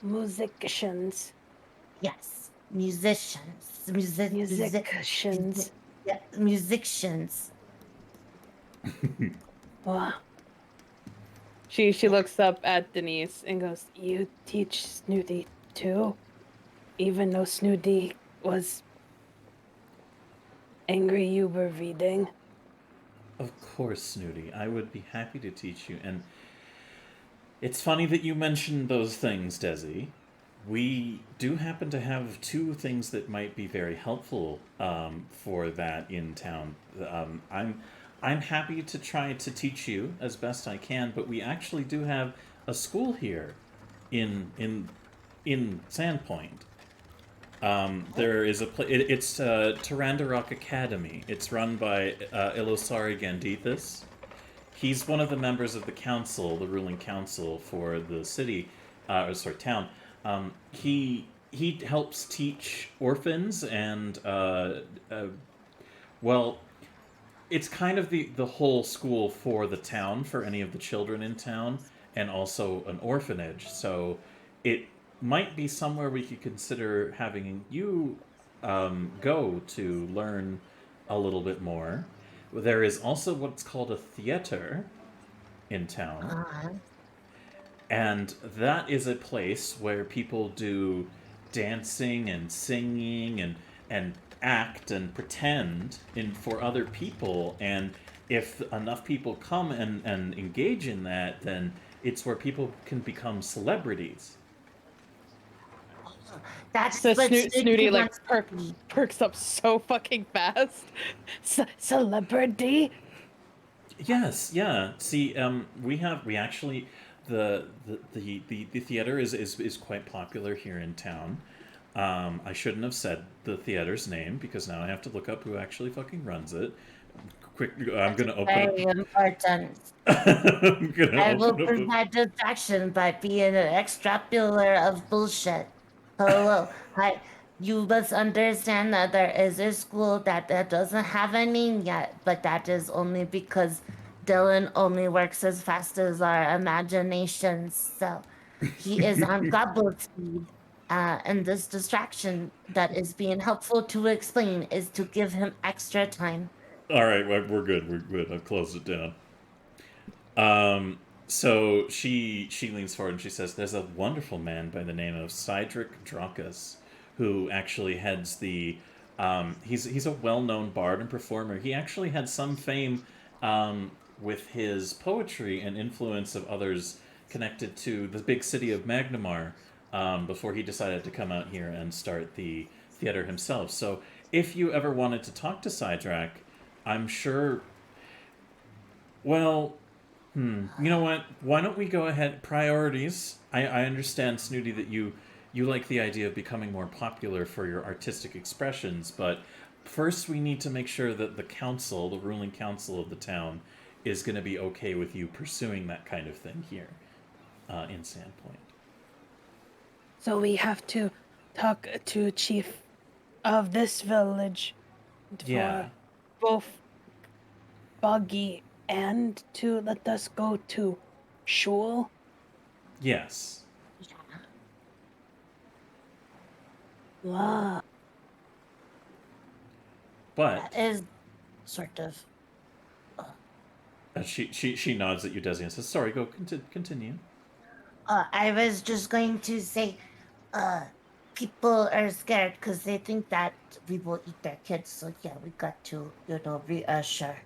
Speaker 2: musicians.
Speaker 3: Yes. Musicians.
Speaker 2: Musicians.
Speaker 3: Yeah. Musicians.
Speaker 2: Oh,
Speaker 4: She looks up at Denise and goes,
Speaker 2: you teach Snooty too, even though Snooty was angry you were reading.
Speaker 1: Of course, Snooty. I would be happy to teach you. And it's funny that you mentioned those things, Desi. We do happen to have 2 things that might be very helpful for that in town. I'm happy to try to teach you as best I can, but we actually do have a school here in Sandpoint. There is it's Tarandarok Academy. It's run by Ilosari Gandithis. He's one of the members of the council, the ruling council for the city, town. He helps teach orphans and it's kind of the whole school for the town, for any of the children in town, and also an orphanage. So it might be somewhere we could consider having you go to learn a little bit more. There is also what's called a theater in town. And that is a place where people do dancing and singing and act and pretend for other people. And if enough people come and engage in that, then it's where people can become celebrities.
Speaker 3: That's
Speaker 4: So
Speaker 3: what
Speaker 4: Snooty like
Speaker 3: wants to be.
Speaker 4: perks up so fucking fast.
Speaker 2: Celebrity?
Speaker 1: Yes, yeah. See, we actually the theater is quite popular here in town. I shouldn't have said the theater's name because now I have to look up who actually fucking runs it. Quick, I'm gonna open
Speaker 3: Very
Speaker 1: up.
Speaker 3: important.
Speaker 1: I'm gonna
Speaker 3: I will
Speaker 1: open up.
Speaker 3: provide distraction by being an extra pillar of bullshit. Hello, hi. You must understand that there is a school that doesn't have a name yet, but that is only because Dylan only works as fast as our imaginations. So he is on gobble speed. And this distraction that is being helpful to explain is to give him extra time.
Speaker 1: All right, we're good. We're good. I've closed it down. So she leans forward and she says, "There's a wonderful man by the name of Cydric Dracus, who actually heads the. He's a well-known bard and performer. He actually had some fame with his poetry and influence of others connected to the big city of Magnamar before he decided to come out here and start the theater himself. So if you ever wanted to talk to Cydric, I'm sure. Well, you know what? Why don't we go ahead? Priorities. I understand, Snooty, that you like the idea of becoming more popular for your artistic expressions, but first we need to make sure that the council, the ruling council of the town, is going to be okay with you pursuing that kind of thing here in Sandpoint.
Speaker 2: So we have to talk to chief of this village
Speaker 1: Yeah.
Speaker 2: for both Buggy and to let us go to Shul.
Speaker 1: Yes.
Speaker 2: Wow.
Speaker 1: But
Speaker 3: That is sort of.
Speaker 1: she nods at you, Desi, and says, "Sorry, go continue."
Speaker 3: I was just going to say, people are scared because they think that we will eat their kids. So yeah, we got to, reassure.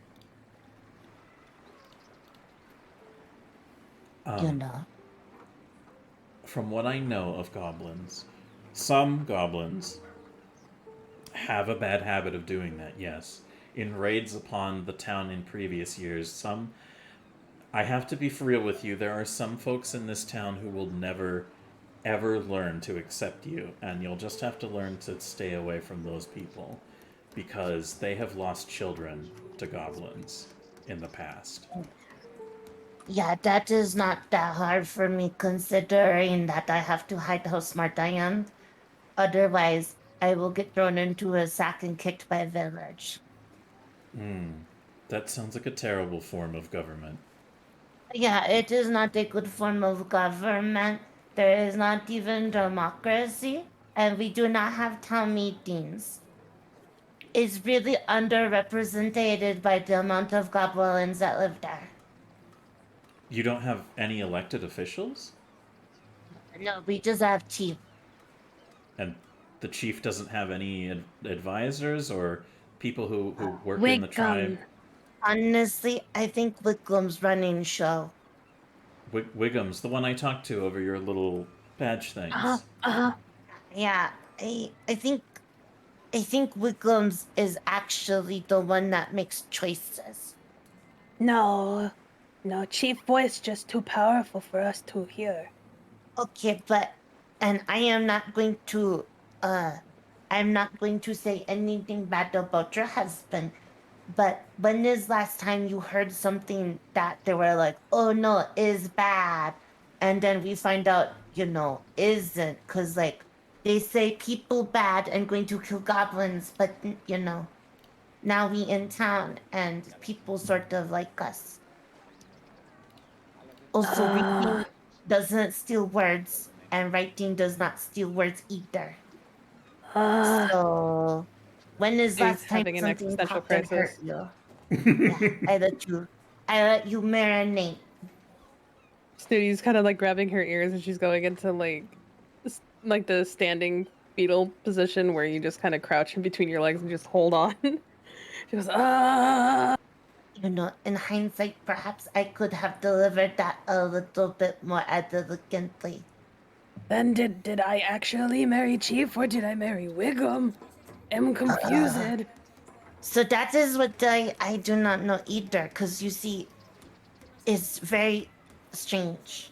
Speaker 1: From what I know of goblins, some goblins have a bad habit of doing that, yes. In raids upon the town in previous years, I have to be for real with you, there are some folks in this town who will never, ever learn to accept you, and you'll just have to learn to stay away from those people, because they have lost children to goblins in the past.
Speaker 3: Yeah, that is not that hard for me considering that I have to hide how smart I am. Otherwise, I will get thrown into a sack and kicked by a village.
Speaker 1: That sounds like a terrible form of government.
Speaker 3: Yeah, it is not a good form of government. There is not even democracy, and we do not have town meetings. It's really underrepresented by the amount of goblins that live there.
Speaker 1: You don't have any elected officials?
Speaker 3: No, we just have chief.
Speaker 1: And the chief doesn't have any advisors or people who work in the tribe?
Speaker 3: Honestly, I think Wickham's running show.
Speaker 1: Wiggum's, the one I talked to over your little badge things.
Speaker 3: Yeah, I think Wickham's is actually the one that makes choices.
Speaker 2: No, Chief Voice just too powerful for us to hear.
Speaker 3: Okay, and I am not going to I'm not going to say anything bad about your husband. But when is last time you heard something that they were like, oh no, is bad, and then we find out, isn't, because they say people bad and going to kill goblins, but now we in town and people sort of like us. Also, reading doesn't steal words, and writing does not steal words either. So, when is last time
Speaker 4: having an
Speaker 3: something
Speaker 4: existential
Speaker 3: popped and hurt
Speaker 4: crisis.
Speaker 3: you? Yeah, I let you marinate.
Speaker 4: Snooty's kind of like grabbing her ears, and she's going into like the standing fetal position where you just kind of crouch in between your legs and just hold on. She goes, ah.
Speaker 3: You know, in hindsight, perhaps I could have delivered that a little bit more elegantly.
Speaker 2: Then did I actually marry Chief or did I marry Wiggum? I'm confused.
Speaker 3: So that is what I do not know either, because you see, it's very strange.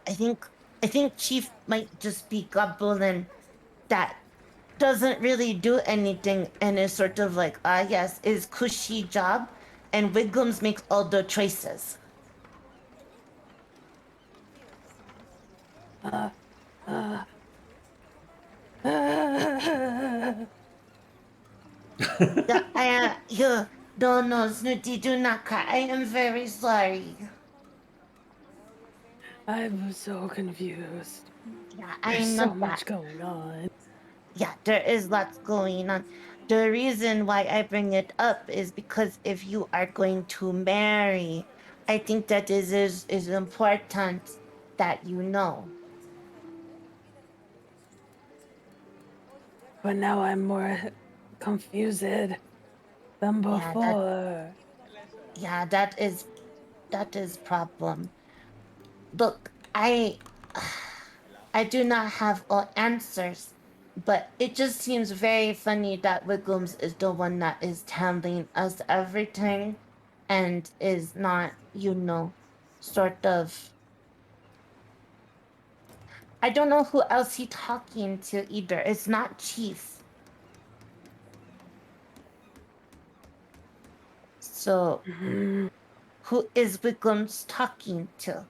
Speaker 3: I think Chief might just be Goblin that doesn't really do anything and is sort of like, yes, is cushy job, and Wiggums makes all the choices. You don't know, Snooty, do not cry. I am very sorry.
Speaker 2: I'm so confused.
Speaker 3: Yeah, I
Speaker 2: There's
Speaker 3: know
Speaker 2: so much going on.
Speaker 3: Yeah, there is lots going on. The reason why I bring it up is because if you are going to marry, I think that is important that you know.
Speaker 2: But now I'm more confused than
Speaker 3: Yeah,
Speaker 2: before.
Speaker 3: that is problem. Look, I do not have all answers, but it just seems very funny that Wiggums is the one that is telling us everything and is not, sort of. I don't know who else he talking to either. It's not Chief. So who is Wiggums talking to?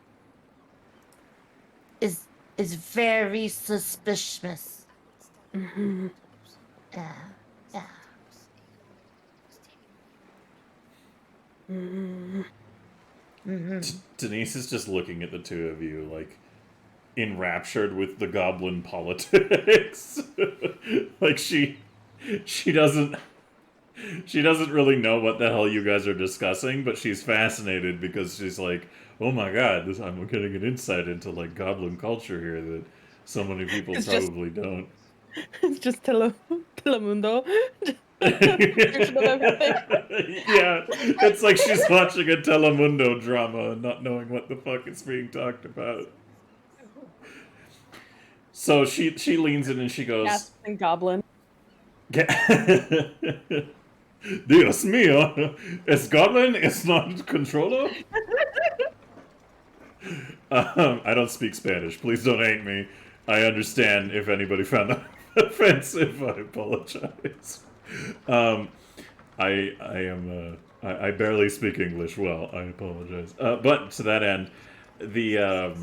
Speaker 3: Is very suspicious.
Speaker 2: Mm-hmm.
Speaker 3: Yeah, yeah.
Speaker 1: Denise is just looking at the two of you, like, enraptured with the goblin politics. Like, she doesn't really know what the hell you guys are discussing, but she's fascinated because she's like, oh my god, I'm getting an insight into, like, goblin culture here that so many people probably don't.
Speaker 4: It's just Telemundo.
Speaker 1: Yeah, it's like she's watching a Telemundo drama and not knowing what the fuck is being talked about. So she leans in and she goes,
Speaker 4: Yes, and Goblin.
Speaker 1: Dios mío, es goblin, it's not controller? I don't speak Spanish. Please don't hate me. I understand if anybody found that offensive. I apologize. I barely speak English well. I apologize. But to that end, the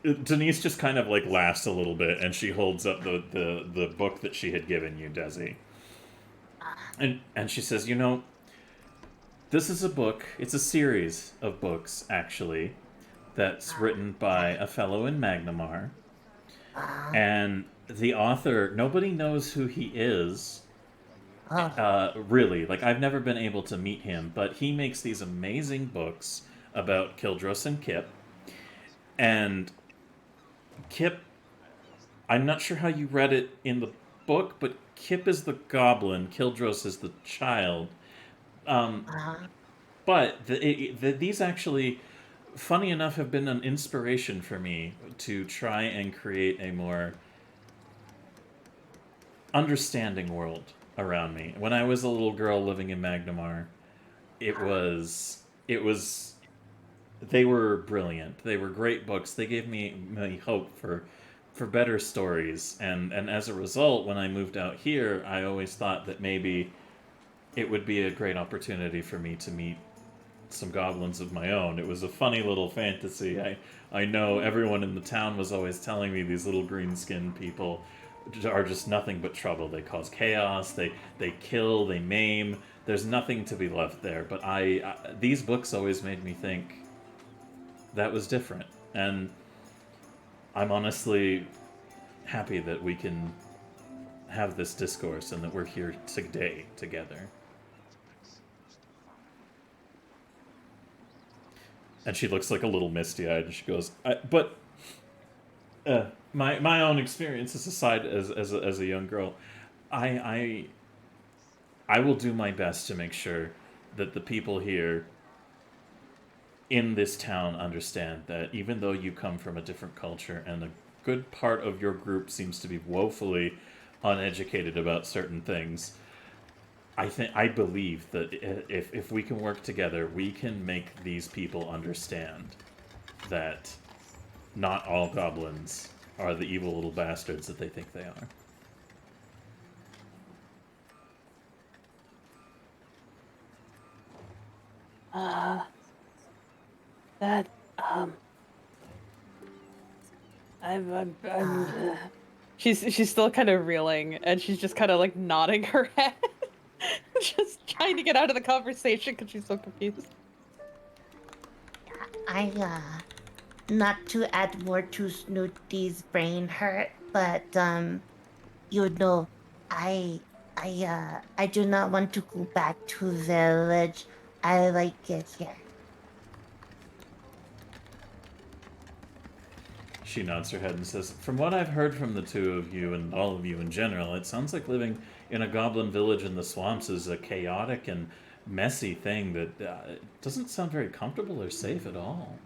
Speaker 1: Denise just kind of like laughs a little bit, and she holds up the book that she had given you, Desi, and she says, this is a book. It's a series of books, actually, that's written by a fellow in Magnamar, and the author, nobody knows who he is. Really, like, I've never been able to meet him, but he makes these amazing books about Kildros and Kip. And Kip, I'm not sure how you read it in the book, but Kip is the goblin, Kildros is the child. But these actually, funny enough, have been an inspiration for me to try and create a more understanding world around me. When I was a little girl living in Magnamar, it was they were brilliant. They were great books. They gave me hope for better stories. And as a result, when I moved out here, I always thought that maybe it would be a great opportunity for me to meet some goblins of my own. It was a funny little fantasy. I know everyone in the town was always telling me these little green-skinned people are just nothing but trouble. They cause chaos, they kill, they maim. There's nothing to be left there. But these books always made me think that was different. And I'm honestly happy that we can have this discourse and that we're here today together. And she looks like a little misty-eyed, and she goes, my own experiences aside, as a young girl, I will do my best to make sure that the people here in this town understand that even though you come from a different culture and a good part of your group seems to be woefully uneducated about certain things, I believe that if we can work together, we can make these people understand that not all goblins are the evil little bastards that they think they are.
Speaker 2: That, I'm
Speaker 4: She's still kind of reeling, and she's just kind of like nodding her head, just trying to get out of the conversation because she's so confused.
Speaker 3: I, not to add more to Snooty's brain hurt, but, you know, I do not want to go back to village. I like it here.
Speaker 1: She nods her head and says, "From what I've heard from the two of you and all of you in general, it sounds like living in a goblin village in the swamps is a chaotic and messy thing that doesn't sound very comfortable or safe at all."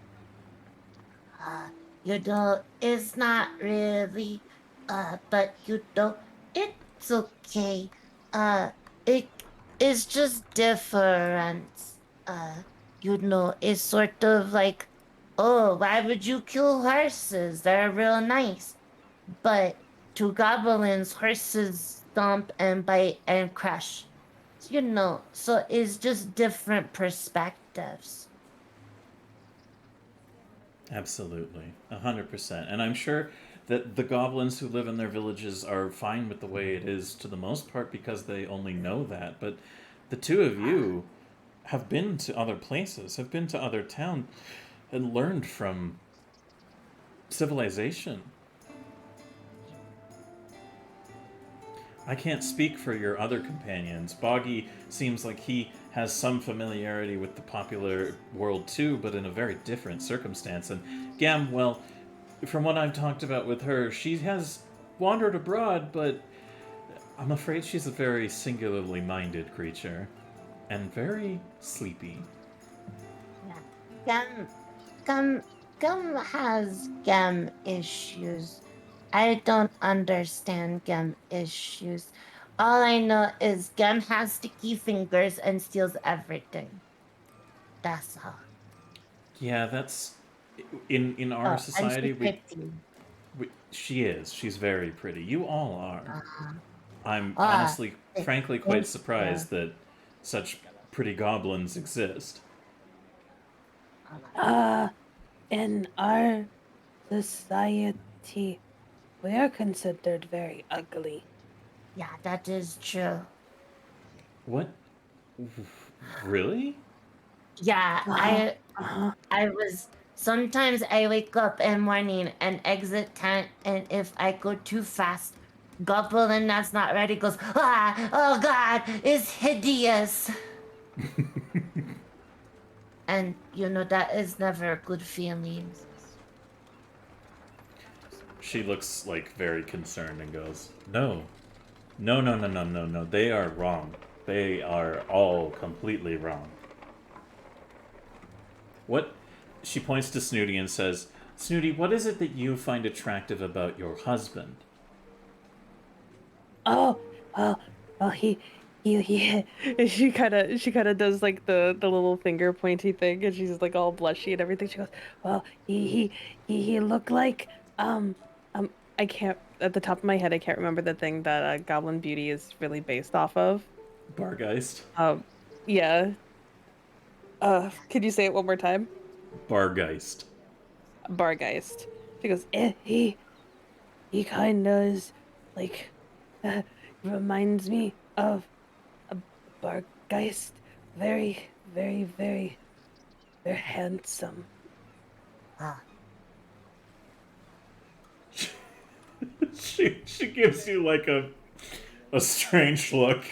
Speaker 3: You know, it's not really, but you know, it's okay. It is just different. You know, it's sort of like, oh, why would you kill horses? They're real nice. But to goblins, horses stomp and bite and crush. You know, so it's just different perspectives.
Speaker 1: Absolutely, 100%. And I'm sure that the goblins who live in their villages are fine with the way it is to the most part because they only know that. But the two of you have been to other places, have been to other towns, and learned from civilization. I can't speak for your other companions. Boggy seems like he has some familiarity with the popular world too, but in a very different circumstance. And Gam, well, from what I've talked about with her, she has wandered abroad, but I'm afraid she's a very singularly minded creature. And very sleepy.
Speaker 3: Yeah. Gum has Gum issues. I don't understand Gum issues. All I know is Gum has sticky fingers and steals everything. That's all.
Speaker 1: Yeah, that's in our
Speaker 3: Oh, and
Speaker 1: society.
Speaker 3: she's pretty.
Speaker 1: She is. She's very pretty. You all are.
Speaker 3: Uh-huh.
Speaker 1: I'm
Speaker 3: Ah,
Speaker 1: honestly,
Speaker 3: th-
Speaker 1: frankly, quite
Speaker 3: thank you.
Speaker 1: surprised that such pretty goblins exist.
Speaker 2: in our society, we are considered very ugly.
Speaker 3: Yeah, that is true.
Speaker 1: What? Really?
Speaker 3: Yeah,
Speaker 2: Uh-huh.
Speaker 3: I was sometimes I wake up in morning and exit tent, and if I go too fast, goblin that's not ready goes, ah, oh god, it's hideous. And you know that is never a good feeling.
Speaker 1: She looks like very concerned and goes, "No. No, no, no, no, no, no. They are wrong. They are all completely wrong." What? She points to Snooty and says, "Snooty, what is it that you find attractive about your husband?"
Speaker 2: Oh, he.
Speaker 4: She kind of does like the little finger pointy thing, and she's like all blushy and everything. She goes,
Speaker 2: Well, he looked like
Speaker 4: I can't, at the top of my head, I can't remember the thing that Goblin Beauty is really based off of.
Speaker 1: Bargeist.
Speaker 4: Yeah. Could you say it one more time?
Speaker 1: Bargeist.
Speaker 4: Bargeist. She goes,
Speaker 2: he kind of is like reminds me of a Bargeist. Very, very, very, very handsome.
Speaker 3: Ah,
Speaker 1: She gives you like a strange look,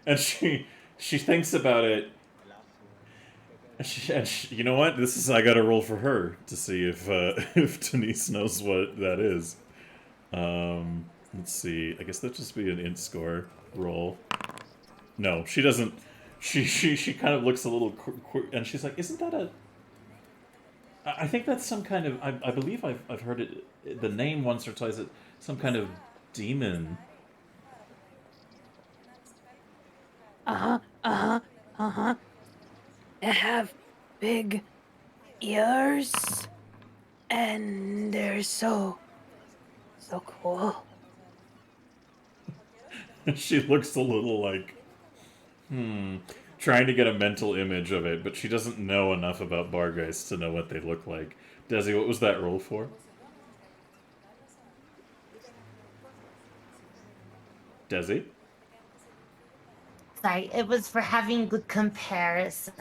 Speaker 1: and she thinks about it, You know what? I got to roll for her to see if if Denise knows what that is. Let's see. I guess that'd just be an int score roll. No, she doesn't. She kind of looks a little and she's like, "Isn't that a?" I think that's some kind of. I believe I've heard it the name once or twice. Some kind of demon.
Speaker 2: Uh-huh, uh-huh, uh-huh. They have big ears, and they're so cool.
Speaker 1: She looks a little like, trying to get a mental image of it, but she doesn't know enough about Bargeist to know what they look like. Desi, what was that roll for? Desi?
Speaker 3: Sorry, it was for having good comparison.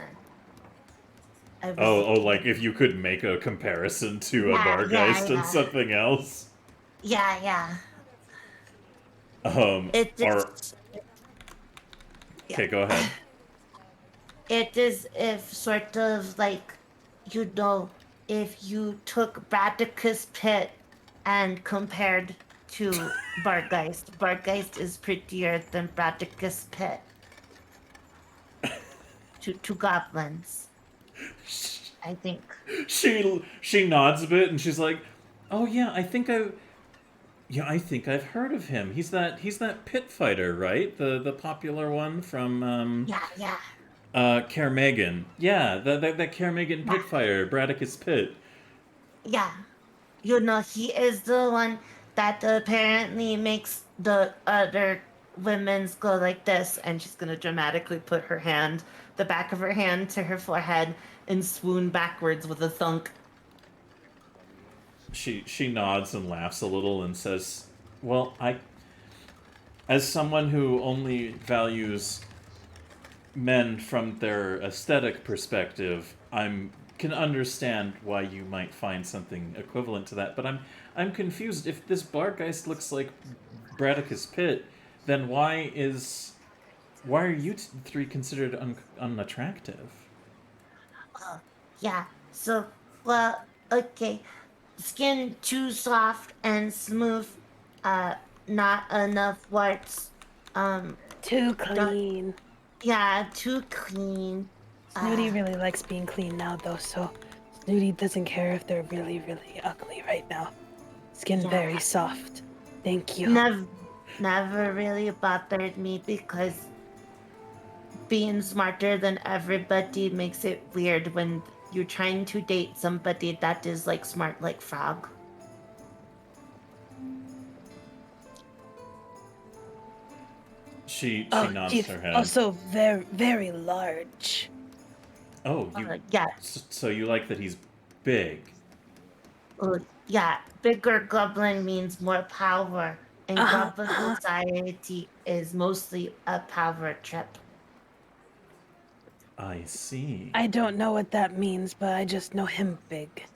Speaker 1: Oh, like if you could make a comparison to a Bargeist and something else?
Speaker 3: Yeah.
Speaker 1: It just... Okay, go ahead.
Speaker 3: It is if sort of like, if you took Bradicus Pit and compared to Bargeist. Bargeist is prettier than Bradicus Pit. to goblins, I think.
Speaker 1: She nods a bit and she's like, "Oh yeah, I think I've heard of him. He's that pit fighter, right? The popular one from
Speaker 3: Yeah.
Speaker 1: Kermegan. Yeah, that Kermegan pit fighter, Bradicus Pit.
Speaker 3: Yeah. He is the one that apparently makes the other women's go like this, and she's gonna dramatically put the back of her hand to her forehead and swoon backwards with a thunk.
Speaker 1: She nods and laughs a little and says, "Well, as someone who only values men from their aesthetic perspective, can understand why you might find something equivalent to that. But I'm confused. If this Bargeist looks like Bradicus Pit, then why are you three considered unattractive?"
Speaker 3: Yeah. So, well, okay. Skin too soft and smooth. Not enough warts.
Speaker 2: Too clean.
Speaker 3: Yeah, too clean.
Speaker 2: Snooty really likes being clean now, though, so Snooty doesn't care if they're really, really ugly right now. Skin very soft. Thank you.
Speaker 3: Never really bothered me because being smarter than everybody makes it weird when you're trying to date somebody that is like smart like Frog.
Speaker 1: She nods her head.
Speaker 2: Also very, very large.
Speaker 1: Oh,
Speaker 3: yeah.
Speaker 1: So you like that he's big?
Speaker 3: Yeah, bigger goblin means more power, and goblin society is mostly a power trip.
Speaker 1: I see.
Speaker 2: I don't know what that means, but I just know him big.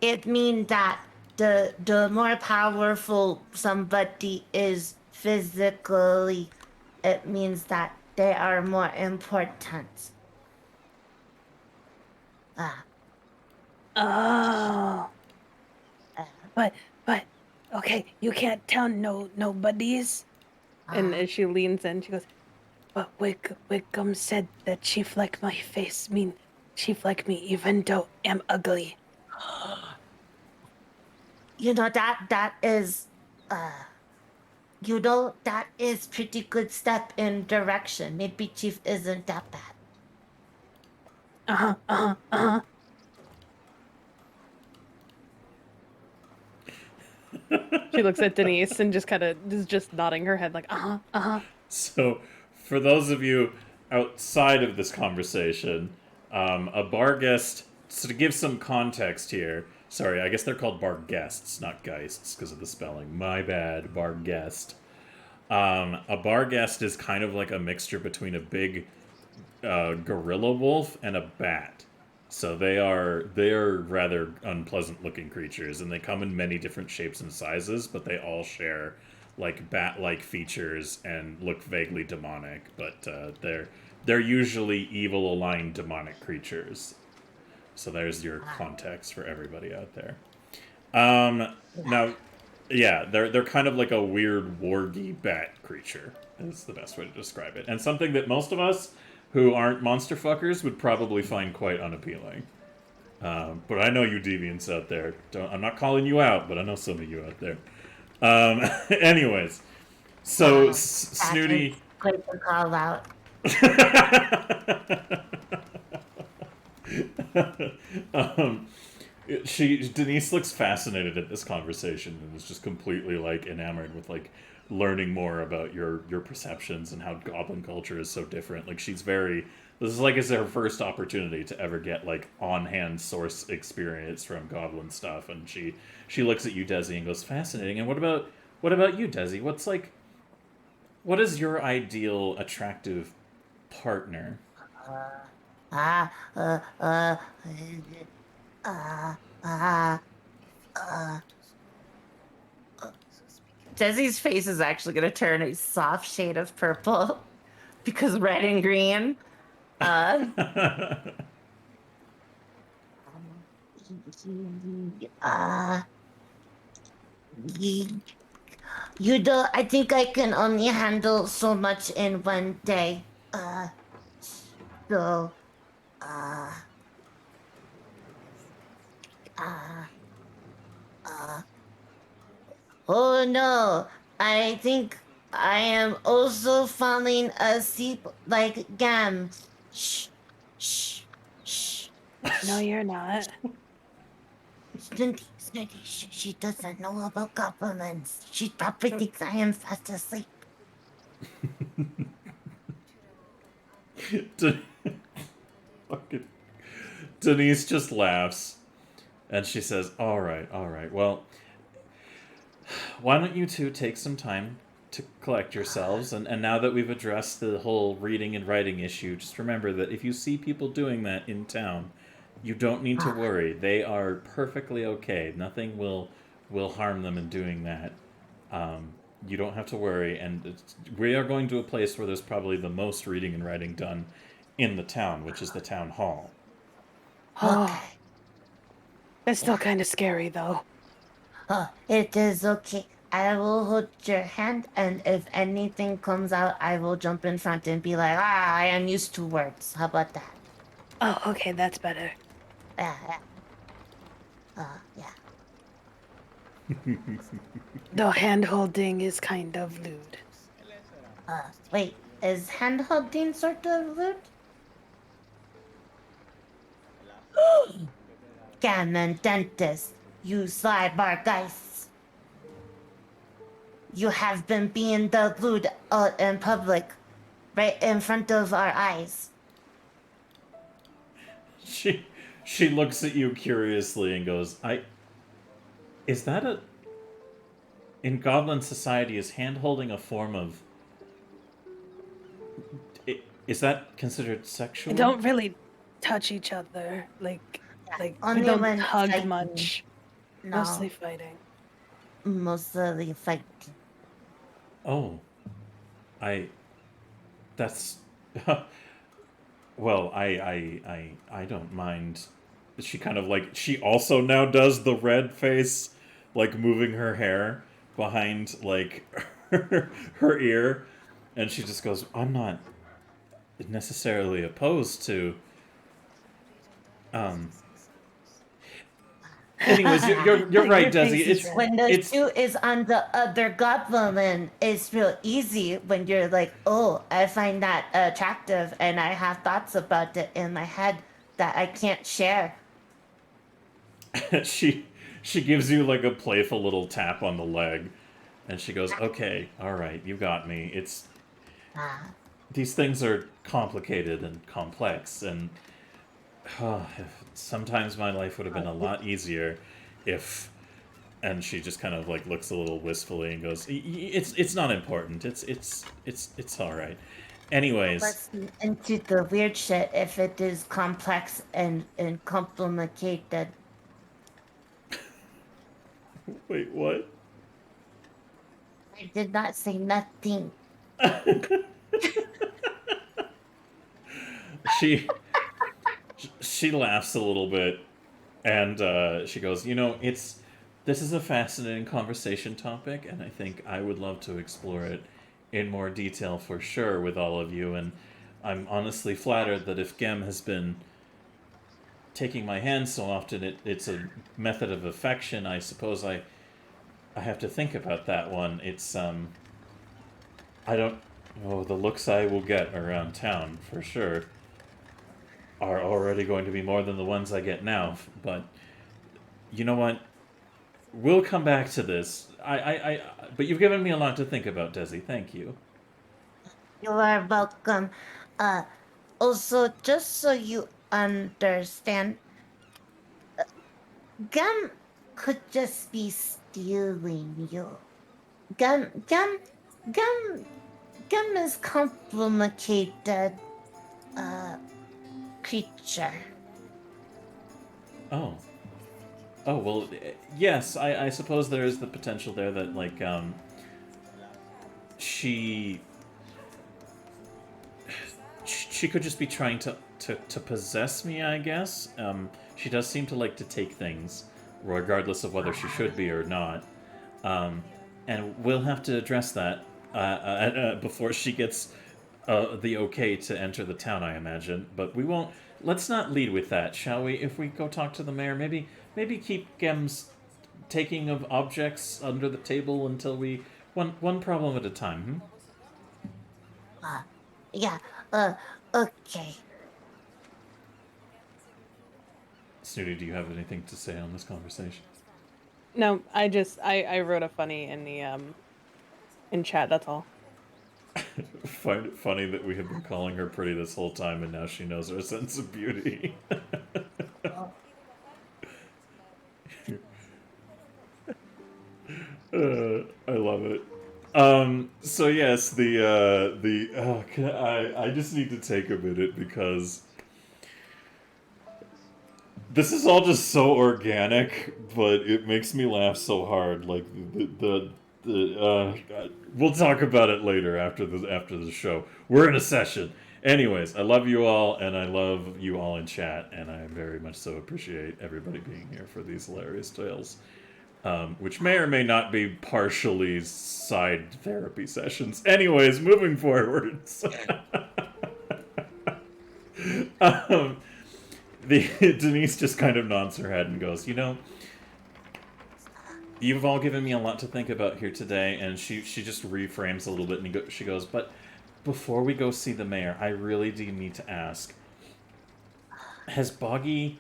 Speaker 3: It means that the more powerful somebody is physically, it means that they are more important.
Speaker 2: Oh. But okay, you can't tell nobodies.
Speaker 4: And as she leans in, she goes,
Speaker 2: But Wickham said that Chief like my face mean Chief like me even though I'm ugly.
Speaker 3: That is that is pretty good step in direction. Maybe Chief isn't that bad.
Speaker 4: she looks at Denise and just kind of is just nodding her head like,
Speaker 1: So, for those of you outside of this conversation, a bar guest, so to give some context here, sorry, I guess they're called bar guests, not geists, because of the spelling. My bad, bar guest. A bar guest is kind of like a mixture between a big gorilla wolf and a bat. So they are rather unpleasant looking creatures, and they come in many different shapes and sizes, but they all share like bat-like features and look vaguely demonic, but they're usually evil-aligned demonic creatures. So there's your context for everybody out there. Now, yeah, they're kind of like a weird wargy bat creature. Is the best way to describe it, and something that most of us who aren't monster fuckers would probably find quite unappealing. But I know you deviants out there. I'm not calling you out, but I know some of you out there. Anyways, so Snooty.
Speaker 3: Great to call out.
Speaker 1: Denise looks fascinated at this conversation and is just completely like enamored with like learning more about your perceptions and how goblin culture is so different. Like this is like is her first opportunity to ever get like on-hand source experience from goblin stuff, and she looks at you, Desi, and goes, fascinating. And what about you, Desi? What is your ideal attractive partner?
Speaker 3: Desi's face is actually going to turn a soft shade of purple because red and green. You know, I think I can only handle so much in one day. So, oh no, I think I am also falling asleep like Gam. Shh, shh, shh.
Speaker 2: No, you're not.
Speaker 3: Snooty, she doesn't know about goblins. She probably thinks I am fast asleep.
Speaker 1: Fucking Denise just laughs, and she says, all right, well, why don't you two take some time to collect yourselves, and now that we've addressed the whole reading and writing issue, just remember that if you see people doing that in town, you don't need to worry. They are perfectly okay. Nothing will harm them in doing that. You don't have to worry, and we are going to a place where there's probably the most reading and writing done in the town, which is the town hall.
Speaker 2: Oh, that's still kind of scary, though.
Speaker 3: Oh, it is okay. I will hold your hand, and if anything comes out, I will jump in front and be like, I am used to words. How about that?
Speaker 2: Oh, okay, that's better.
Speaker 3: Yeah.
Speaker 2: Though hand-holding is kind of lewd.
Speaker 3: Wait, is hand holding sort of rude? Gammon dentist, you sly bargeist. You have been being the rude in public, right in front of our eyes.
Speaker 1: She looks at you curiously and goes, is that in Goblin Society, is hand-holding a form of... Is that considered sexual?
Speaker 2: We don't really touch each other. Like we
Speaker 3: only
Speaker 2: don't
Speaker 3: when
Speaker 2: hug
Speaker 3: fighting.
Speaker 2: much.
Speaker 3: No,
Speaker 2: Mostly fighting.
Speaker 3: mostly fighting.
Speaker 1: Oh. That's... Well, I don't mind. She kind of like... She also now does the red face, like moving her hair behind, like, her ear. And she just goes, I'm not necessarily opposed to... Anyways, you're right, Desi. It's
Speaker 3: When the shoe is on the other goblin, it's real easy when you're like, oh, I find that attractive, and I have thoughts about it in my head that I can't share.
Speaker 1: she gives you like a playful little tap on the leg, and she goes, okay, all right, you got me. It's these things are complicated and complex, and sometimes my life would have been a lot easier if... And she just kind of like looks a little wistfully and goes, it's not important. It's all right. Anyways,
Speaker 3: Let's get into the weird shit if it is complex and complicated.
Speaker 1: wait, what?
Speaker 3: I did not say nothing.
Speaker 1: she she laughs a little bit, and she goes, this is a fascinating conversation topic, and I think I would love to explore it in more detail for sure with all of you. And I'm honestly flattered that if Gem has been taking my hand so often, it's a method of affection. I suppose I have to think about that one. It's I don't know, the looks I will get around town for sure are already going to be more than the ones I get now. But you know what? We'll come back to this. But you've given me a lot to think about, Desi. Thank you.
Speaker 3: You are welcome. Uh, Also, just so you understand, Gum could just be stealing you. Gum, Gum, Gum, Gum is complicated, uh, creature.
Speaker 1: Oh. Oh, well, yes, I suppose there is the potential there that, like, she could just be trying to possess me, I guess. She does seem to like to take things, regardless of whether she should be or not. And we'll have to address that before she gets the okay to enter the town, I imagine. But we won't. Let's not lead with that, shall we? If we go talk to the mayor, maybe keep Gem's taking of objects under the table until we one problem at a time.
Speaker 3: Yeah, okay.
Speaker 1: Snooty, do you have anything to say on this conversation?
Speaker 4: No, I wrote a funny in the in chat. That's all.
Speaker 1: Find it funny that we have been calling her pretty this whole time, and now she knows our sense of beauty. I love it. So yes, I just need to take a minute because this is all just so organic, but it makes me laugh so hard. Like we'll talk about it later after the show. We're in a session. Anyways, I love you all, and I love you all in chat, and I very much so appreciate everybody being here for these hilarious tales. Which may or may not be partially side therapy sessions. Anyways, moving forwards. Denise just kind of nods her head and goes, you've all given me a lot to think about here today, and she just reframes a little bit, and she goes, but before we go see the mayor, I really do need to ask, has Boggy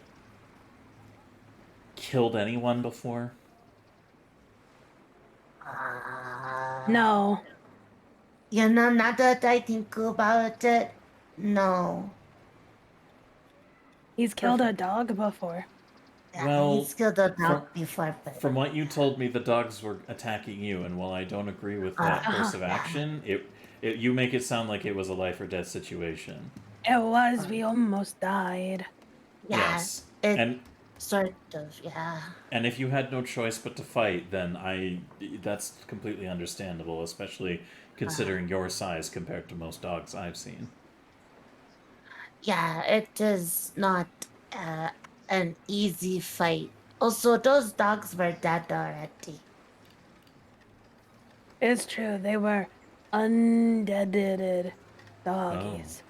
Speaker 1: killed anyone before?
Speaker 2: No.
Speaker 3: Now that I think about it, no.
Speaker 2: He's killed a dog before.
Speaker 3: Yeah,
Speaker 1: Well,
Speaker 3: he's killed a dog before, but
Speaker 1: From what you told me, the dogs were attacking you, and while I don't agree with that course of action, you make it sound like it was a life or death situation.
Speaker 2: It was. We almost died.
Speaker 3: yeah,
Speaker 1: Yes.
Speaker 3: it
Speaker 1: And
Speaker 3: sort of, yeah.
Speaker 1: and if you had no choice but to fight, then that's completely understandable, especially considering your size compared to most dogs I've seen.
Speaker 3: Yeah, it is not an easy fight. Also, those dogs were dead already.
Speaker 2: It's true. They were undeaded doggies.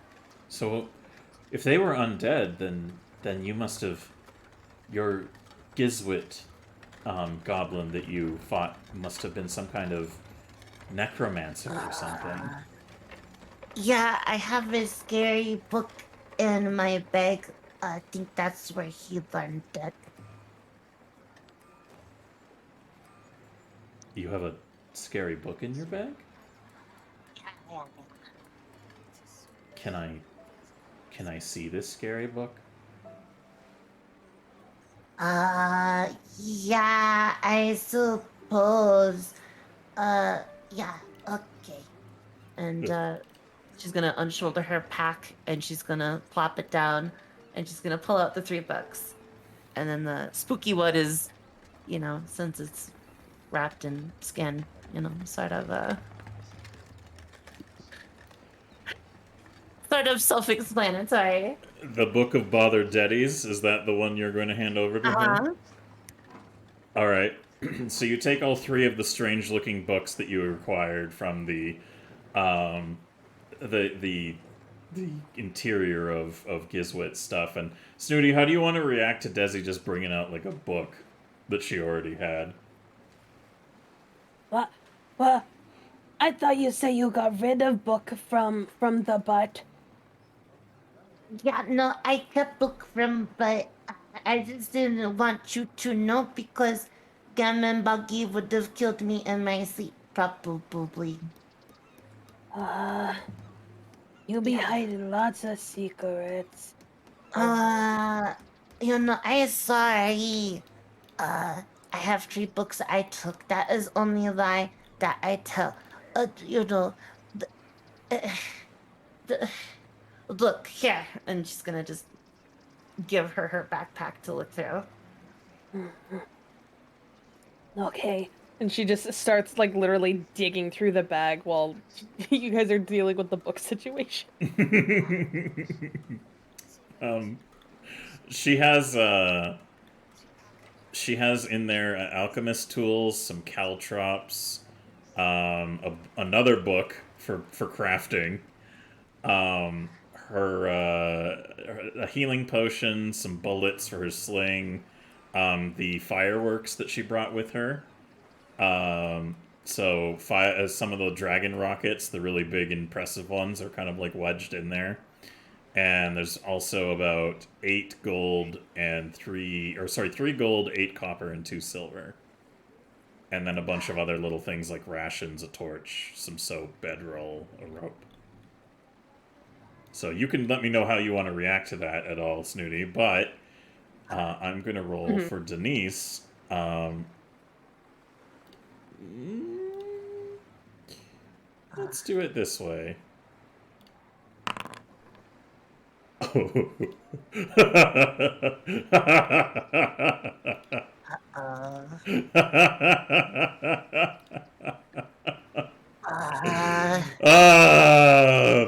Speaker 1: So, if they were undead, then you must have your Gizwit goblin that you fought must have been some kind of necromancer or something.
Speaker 3: Yeah, I have a scary book in my bag. I think that's where he learned it.
Speaker 1: You have a scary book in your bag? Can I see this scary book?
Speaker 3: Yeah, I suppose. Yeah, okay. And, she's gonna unshoulder her pack, and she's gonna plop it down, and she's gonna pull out the $3. And then the spooky one is, since it's wrapped in skin, sort of self-explanatory.
Speaker 1: The Book of Bothered Daddies, is that the one you're going to hand over to her?
Speaker 3: Uh-huh.
Speaker 1: All right. So you take all three of the strange-looking books that you acquired from the the interior of Gizwit's stuff. And Snooty, how do you want to react to Desi just bringing out like a book that she already had?
Speaker 2: What? Well, I thought you said you got rid of book from the butt.
Speaker 3: Yeah, no, I kept book from, but I just didn't want you to know because Gammon Buggy would have killed me in my sleep, probably.
Speaker 2: You be hiding lots of secrets.
Speaker 3: I'm sorry. I have 3 books I took. That is only a lie that I tell. Look, here. And she's gonna just give her backpack to look through.
Speaker 2: Okay.
Speaker 4: And she just starts like literally digging through the bag while you guys are dealing with the book situation.
Speaker 1: She has in there alchemist tools, some caltrops, another book for crafting, a healing potion, some bullets for her sling, the fireworks that she brought with her. So some of the dragon rockets, the really big, impressive ones, are kind of like wedged in there. And there's also about 3 gold, 8 copper, and 2 silver. And then a bunch of other little things like rations, a torch, some soap, bedroll, a rope. So you can let me know how you want to react to that at all, Snooty. But I'm going to roll for Denise. Let's do it this way.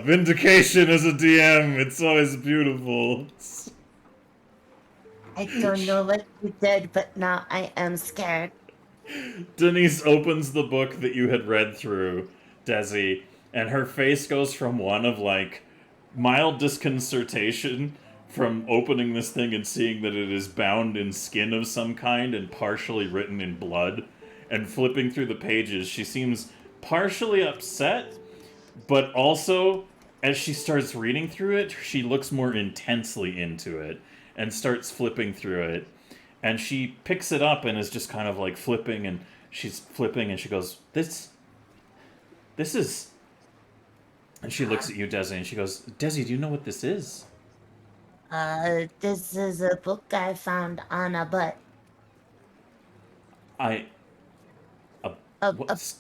Speaker 1: Vindication as a DM. It's always beautiful.
Speaker 3: I don't know what you did, but now I am scared.
Speaker 1: Denise opens the book that you had read through, Desi, and her face goes from one of like mild disconcertation from opening this thing and seeing that it is bound in skin of some kind and partially written in blood, and flipping through the pages, she seems partially upset, but also, as she starts reading through it, she looks more intensely into it and starts flipping through it. And she picks it up and is just kind of like flipping, and she's flipping, and she goes, This is... And she looks at you, Desi, and she goes, Desi, do you know what this is?
Speaker 3: This is a book I found on a butt.
Speaker 1: What's...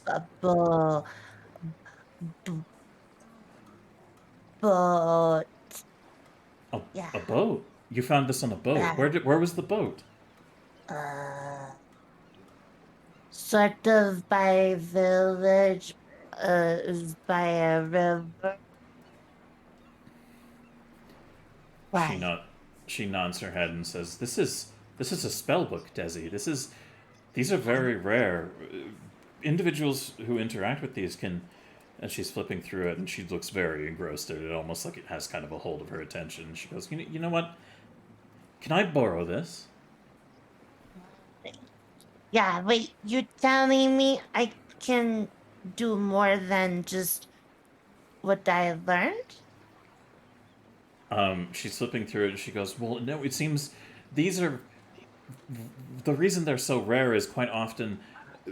Speaker 3: Boat. Yeah.
Speaker 1: A boat? You found this on a boat.
Speaker 3: Yeah.
Speaker 1: Where was the boat?
Speaker 3: Sort of by a village, by a river. Why?
Speaker 1: She nods her head and says, This is a spell book, Desi. These are very rare. Individuals who interact with these can... And she's flipping through it, and she looks very engrossed in it, almost like it has kind of a hold of her attention. She goes, you know what? Can I borrow this?
Speaker 3: Yeah, wait, you telling me I can do more than just what I learned?
Speaker 1: She's flipping through it, and she goes, well, no, it seems these are... The reason they're so rare is quite often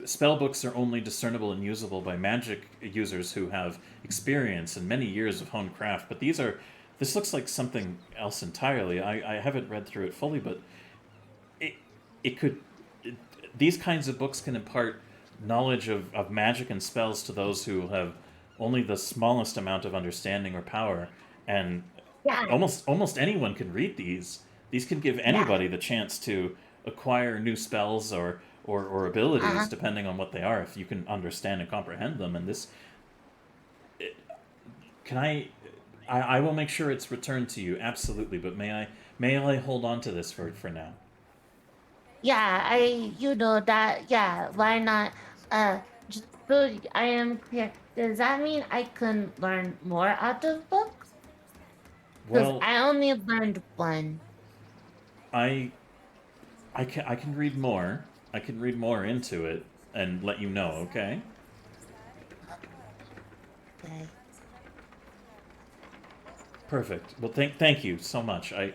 Speaker 1: spellbooks are only discernible and usable by magic users who have experience and many years of honed craft, but this looks like something else entirely. I haven't read through it fully, but these kinds of books can impart knowledge of magic and spells to those who have only the smallest amount of understanding or power, and almost anyone can read these. These can give anybody the chance to acquire new spells or or abilities,
Speaker 3: Uh-huh.
Speaker 1: depending on what they are, if you can understand and comprehend them. And this, can I will make sure it's returned to you, absolutely. But may I hold on to this for now?
Speaker 3: Yeah, that, yeah, why not? Just so I am clear, does that mean I can learn more out of books? Because
Speaker 1: Well,
Speaker 3: I only learned one.
Speaker 1: I I can read more. I can read more into it and let you know. Okay.
Speaker 3: Okay.
Speaker 1: Perfect. Well, thank you so much. And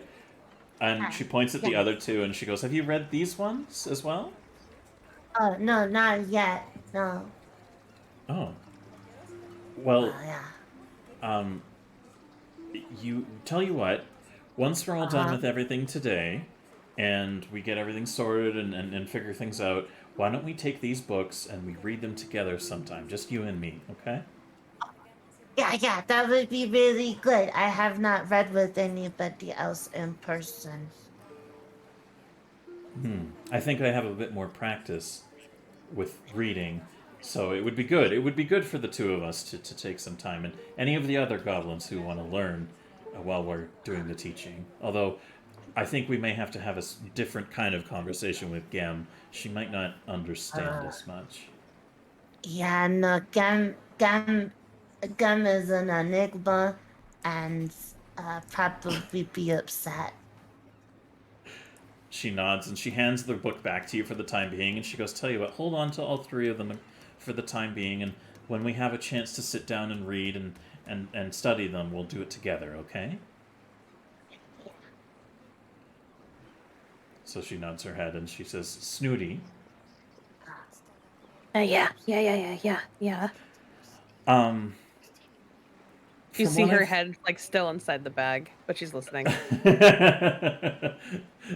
Speaker 3: Yeah,
Speaker 1: she points at
Speaker 3: yeah.
Speaker 1: the other two and she goes, "Have you read these ones as well?"
Speaker 3: Oh, no, not yet. No.
Speaker 1: Oh. Well,
Speaker 3: Yeah.
Speaker 1: um, you tell you what. Once we're all done
Speaker 3: Uh-huh.
Speaker 1: with everything today, and we get everything sorted and figure things out, why don't we take these books and we read them together sometime, just you and me, okay?
Speaker 3: Yeah, yeah, that would be really good. I have not read with anybody else in person.
Speaker 1: I think I have a bit more practice with reading, so it would be good. It would be good for the two of us to take some time, and any of the other goblins who want to learn while we're doing the teaching. Although, I think we may have to have a different kind of conversation with Gem. She might not understand
Speaker 3: Uh,
Speaker 1: as much.
Speaker 3: yeah, no, Gam is an enigma and probably be upset.
Speaker 1: She nods and she hands the book back to you for the time being, and she goes, "Tell you what, hold on to all three of them for the time being, and when we have a chance to sit down and read and study them, we'll do it together, okay?" So she nods her head and she says, "Snooty,
Speaker 2: Yeah.
Speaker 1: um,
Speaker 4: You
Speaker 1: from
Speaker 4: see
Speaker 1: what
Speaker 4: her
Speaker 1: I've..."
Speaker 4: head like still inside the bag, but she's listening.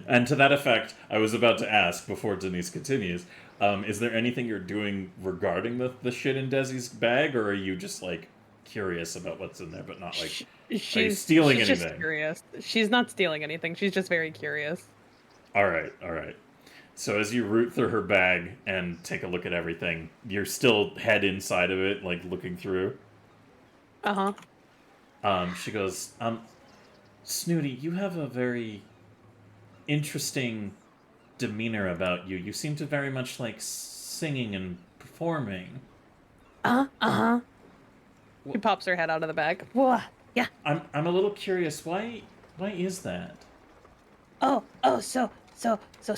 Speaker 1: And to that effect, I was about to ask before Denise continues, is there anything you're doing regarding the shit in Desi's bag, or are you just like curious about what's in there, but not like,
Speaker 4: Sh-
Speaker 1: are you
Speaker 4: she's
Speaker 1: stealing
Speaker 4: she's just
Speaker 1: anything?
Speaker 4: curious. She's not stealing anything. She's just very curious.
Speaker 1: All right, all right. So as you root through her bag and take a look at everything, you're still head inside of it, like looking through.
Speaker 4: Uh-huh.
Speaker 1: She goes, Snooty, you have a very interesting demeanor about you. You seem to very much like singing and performing.
Speaker 2: Uh-huh.
Speaker 4: She pops her head out of the bag.
Speaker 2: Whoa. Yeah.
Speaker 1: I'm a little curious. Why is that?
Speaker 2: So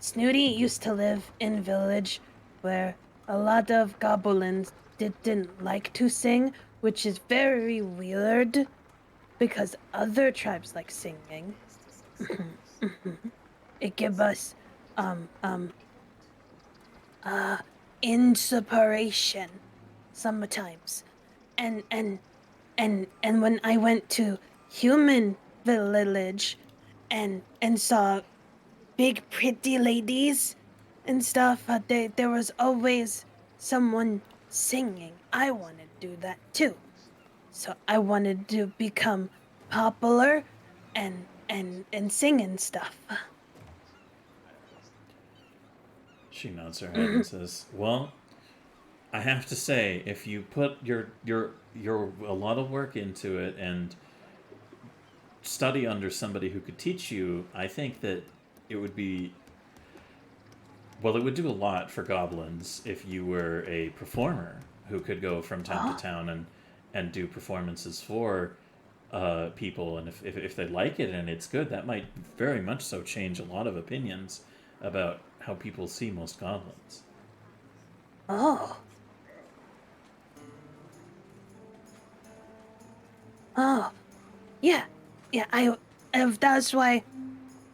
Speaker 2: Snooty used to live in a village where a lot of goblins didn't like to sing, which is very weird because other tribes like singing. It gives us um um uh inspiration sometimes. And when I went to human village and saw big pretty ladies and stuff, there was always someone singing. I wanted to do that too. So I wanted to become popular and sing and stuff.
Speaker 1: She nods her head and says, "Well, I have to say, if you put your a lot of work into it and study under somebody who could teach you, I think that it would be, well, it would do a lot for goblins if you were a performer who could go from town to
Speaker 2: Oh,
Speaker 1: town and do performances for people, and if they like it and it's good, that might very much so change a lot of opinions about how people see most goblins."
Speaker 2: oh, oh, yeah, yeah. That's why.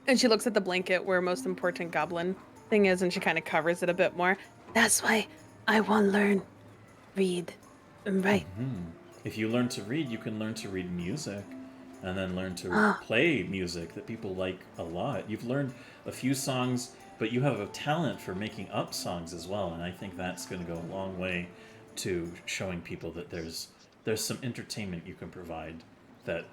Speaker 4: And she looks at the blanket where most important goblin thing is, and she kind of covers it a bit more.
Speaker 2: That's why I want to learn, read, and write.
Speaker 1: If you learn to read, you can learn to read music and then learn to
Speaker 2: Oh,
Speaker 1: play music that people like a lot. You've learned a few songs, but you have a talent for making up songs as well, and I think that's going to go a long way to showing people that there's some entertainment you can provide. That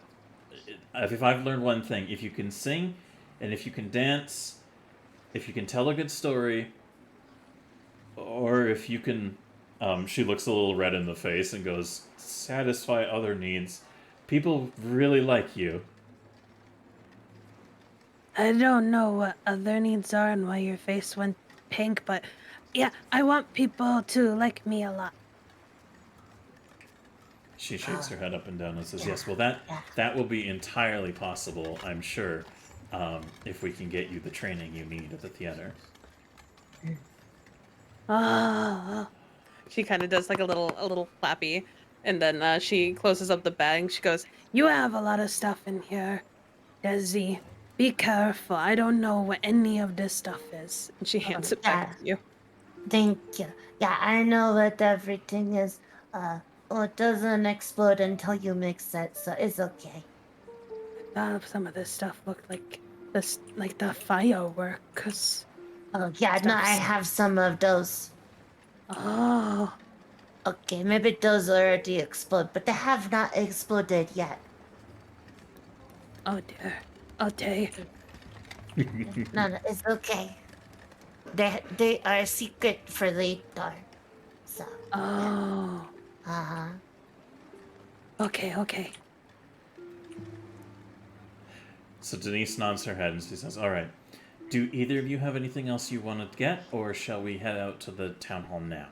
Speaker 1: if I've learned one thing, if you can sing and if you can dance, if you can tell a good story, or if you can, she looks a little red in the face and goes, satisfy other needs. People really like you.
Speaker 2: I don't know what other needs are and why your face went pink, but yeah, I want people to like me a lot.
Speaker 1: She shakes her head up and down and says,
Speaker 3: Yeah,
Speaker 1: yes, well,
Speaker 3: yeah.
Speaker 1: that will be entirely possible, I'm sure, if we can get you the training you need at the theater.
Speaker 2: Oh,
Speaker 4: She kind of does like a little clappy, and then she closes up the bag. She goes,
Speaker 2: you have a lot of stuff in here, Desi. Be careful. I don't know what any of this stuff is.
Speaker 4: and she hands it
Speaker 3: Yeah.
Speaker 4: back to you.
Speaker 3: Thank you. Yeah, I know what everything is. Well, it doesn't explode until you mix it, so it's okay.
Speaker 2: Some of this stuff looked like this, like the fireworks.
Speaker 3: Oh, yeah, no, I have some of those.
Speaker 2: Oh,
Speaker 3: Okay, maybe those already explode, but they have not exploded yet.
Speaker 2: oh dear. Okay.
Speaker 3: No, it's okay. They are secret for later. So,
Speaker 2: Oh.
Speaker 3: uh-huh.
Speaker 2: Okay.
Speaker 1: So Denise nods her head and she says, all right, do either of you have anything else you want to get, or shall we head out to the town hall now?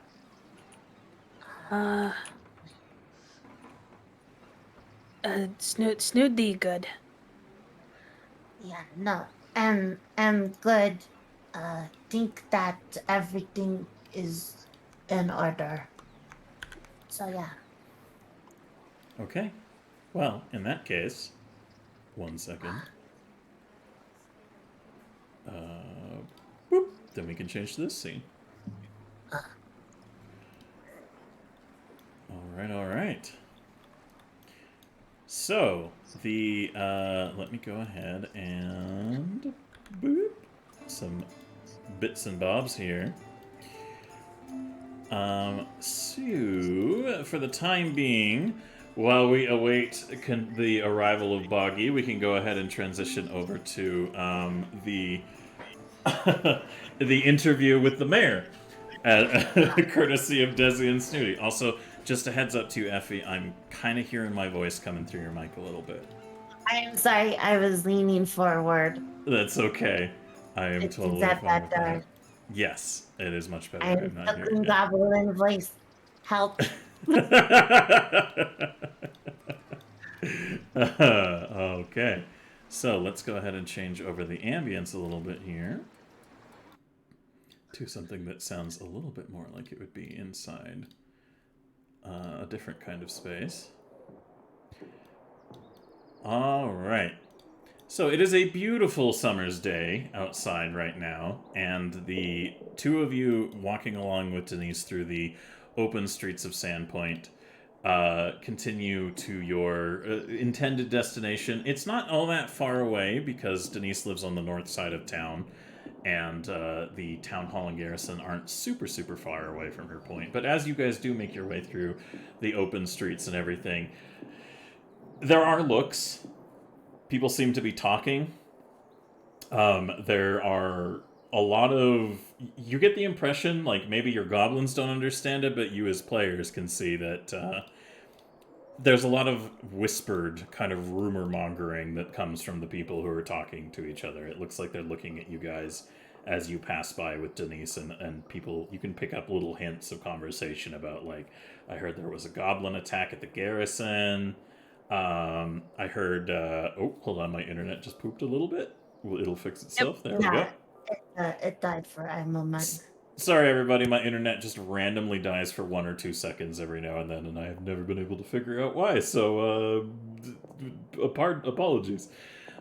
Speaker 2: Snooty good.
Speaker 3: Yeah, no. I'm good. Think that everything is in order. So, yeah.
Speaker 1: Okay. Well, in that case, 1 second. Whoop, then we can change to this scene. All right. So, let me go ahead and boop some bits and bobs here. So, for the time being, while we await the arrival of Boggy, we can go ahead and transition over to the the interview with the mayor, courtesy of Desi and Snooty. Also, just a heads up to you, Effie, I'm kind of hearing my voice coming through your mic a little bit.
Speaker 3: I am sorry, I was leaning forward.
Speaker 1: That's okay. I am
Speaker 3: Is
Speaker 1: totally
Speaker 3: that
Speaker 1: fine with
Speaker 3: better?
Speaker 1: that. Yes, it is much better.
Speaker 3: I'm
Speaker 1: I'm not
Speaker 3: stuck in
Speaker 1: hearing it.
Speaker 3: goblin voice. Help.
Speaker 1: Okay, so let's go ahead and change over the ambience a little bit here to something that sounds a little bit more like it would be inside a different kind of space. All right. So it is a beautiful summer's day outside right now, and the two of you walking along with Denise through the open streets of Sandpoint continue to your intended destination. It's not all that far away because Denise lives on the north side of town, and the town hall and garrison aren't super far away from her point. But as you guys do make your way through the open streets and everything, there are looks. People seem to be talking. There are a lot of... You get the impression, like, maybe your goblins don't understand it, but you as players can see that there's a lot of whispered kind of rumor-mongering that comes from the people who are talking to each other. It looks like they're looking at you guys as you pass by with Denise, and people... You can pick up little hints of conversation about, like, I heard there was a goblin attack at the garrison... I heard, oh, hold on, my internet just pooped a little bit. Well, it'll fix itself. There we go.
Speaker 3: It died for a moment.
Speaker 1: Sorry, everybody, my internet just randomly dies for 1 or 2 seconds every now and then, and I have never been able to figure out why, so, apologies.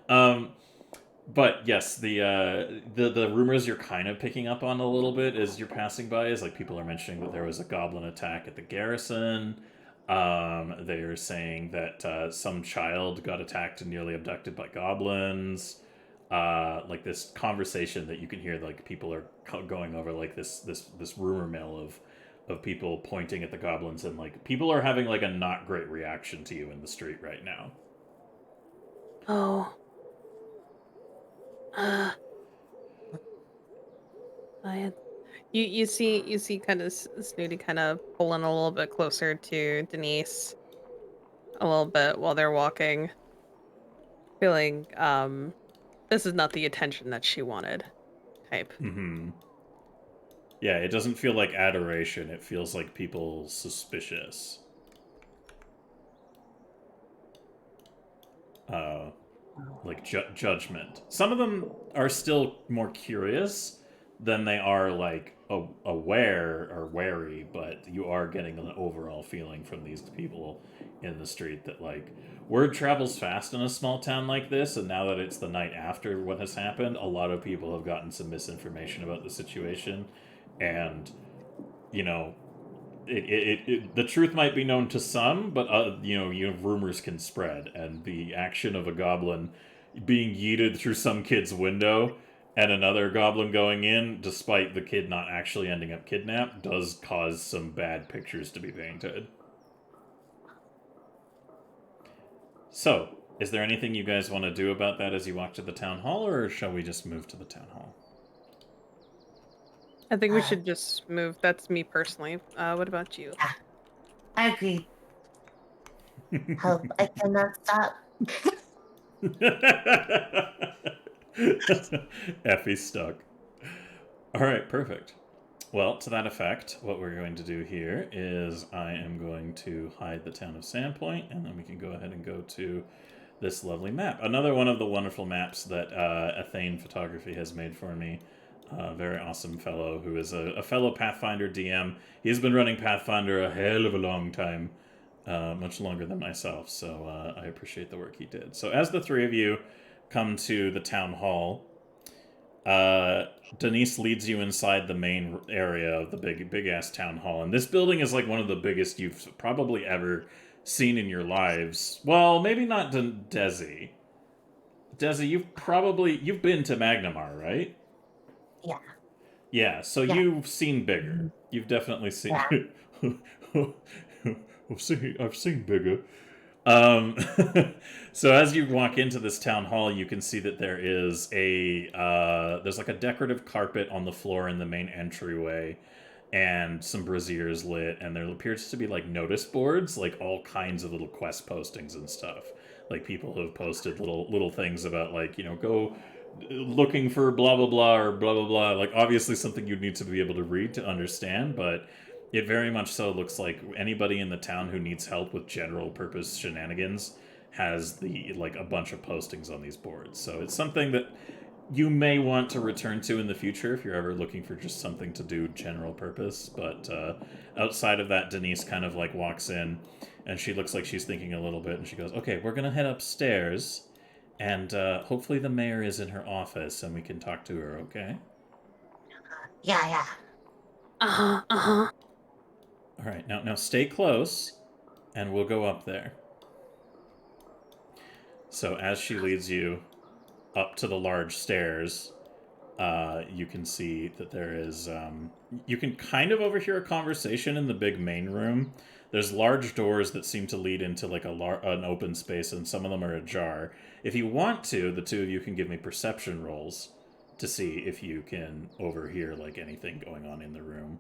Speaker 1: But yes, the rumors you're kind of picking up on a little bit as you're passing by is, like, people are mentioning that there was a goblin attack at the garrison. They're saying that some child got attacked and nearly abducted by goblins. Like this conversation that you can hear, like people are going over, like this rumor mill of people pointing at the goblins, and like people are having like a not great reaction to you in the street right now.
Speaker 2: Oh. quiet.
Speaker 4: You see kind of Snooty kind of pulling a little bit closer to Denise a little bit while they're walking, feeling this is not the attention that she wanted type.
Speaker 1: Mm-hmm. Yeah, it doesn't feel like adoration. It feels like people suspicious. Like judgment. Some of them are still more curious than they are like aware or wary, but you are getting an overall feeling from these people in the street that like word travels fast in a small town like this, and now that it's the night after what has happened, a lot of people have gotten some misinformation about the situation, and you know the truth might be known to some, but rumors can spread, and the action of a goblin being yeeted through some kid's window and another goblin going in, despite the kid not actually ending up kidnapped, does cause some bad pictures to be painted. So, is there anything you guys want to do about that as you walk to the town hall, or shall we just move to the town hall?
Speaker 4: I think we should just move. That's me personally. What about you?
Speaker 3: Yeah, I agree. Help, I cannot stop.
Speaker 1: Effie's stuck. Alright, perfect. Well, to that effect, what we're going to do here is I am going to hide the town of Sandpoint, and then we can go ahead and go to this lovely map. Another one of the wonderful maps that Athane Photography has made for me. A very awesome fellow who is a fellow Pathfinder DM. He's been running Pathfinder a hell of a long time, much longer than myself, so I appreciate the work he did. So as the three of you come to the town hall, Denise leads you inside the main area of the big ass town hall, and this building is like one of the biggest you've probably ever seen in your lives. Well, maybe not Desi. Desi, you've been to Magnamar, right?
Speaker 3: Yeah.
Speaker 1: Yeah, so
Speaker 3: Yeah.
Speaker 1: you've seen bigger. You've definitely seen.
Speaker 3: Yeah.
Speaker 1: I've seen bigger. So as you walk into this town hall, you can see that there is there's like a decorative carpet on the floor in the main entryway, and some braziers lit, and there appears to be like notice boards, like all kinds of little quest postings and stuff. Like people who have posted little things about like, go looking for blah blah blah or blah blah blah. Like obviously something you'd need to be able to read to understand, but it very much so looks like anybody in the town who needs help with general purpose shenanigans has a bunch of postings on these boards. So it's something that you may want to return to in the future if you're ever looking for just something to do general purpose. But outside of that, Denise kind of like walks in, and she looks like she's thinking a little bit, and she goes, "Okay, we're gonna head upstairs, and hopefully the mayor is in her office and we can talk to her, okay?"
Speaker 3: Yeah.
Speaker 2: Uh-huh.
Speaker 1: All right, now stay close, and we'll go up there. So as she leads you up to the large stairs, you can see that there is... you can kind of overhear a conversation in the big main room. There's large doors that seem to lead into like an open space, and some of them are ajar. If you want to, the two of you can give me perception rolls to see if you can overhear like anything going on in the room.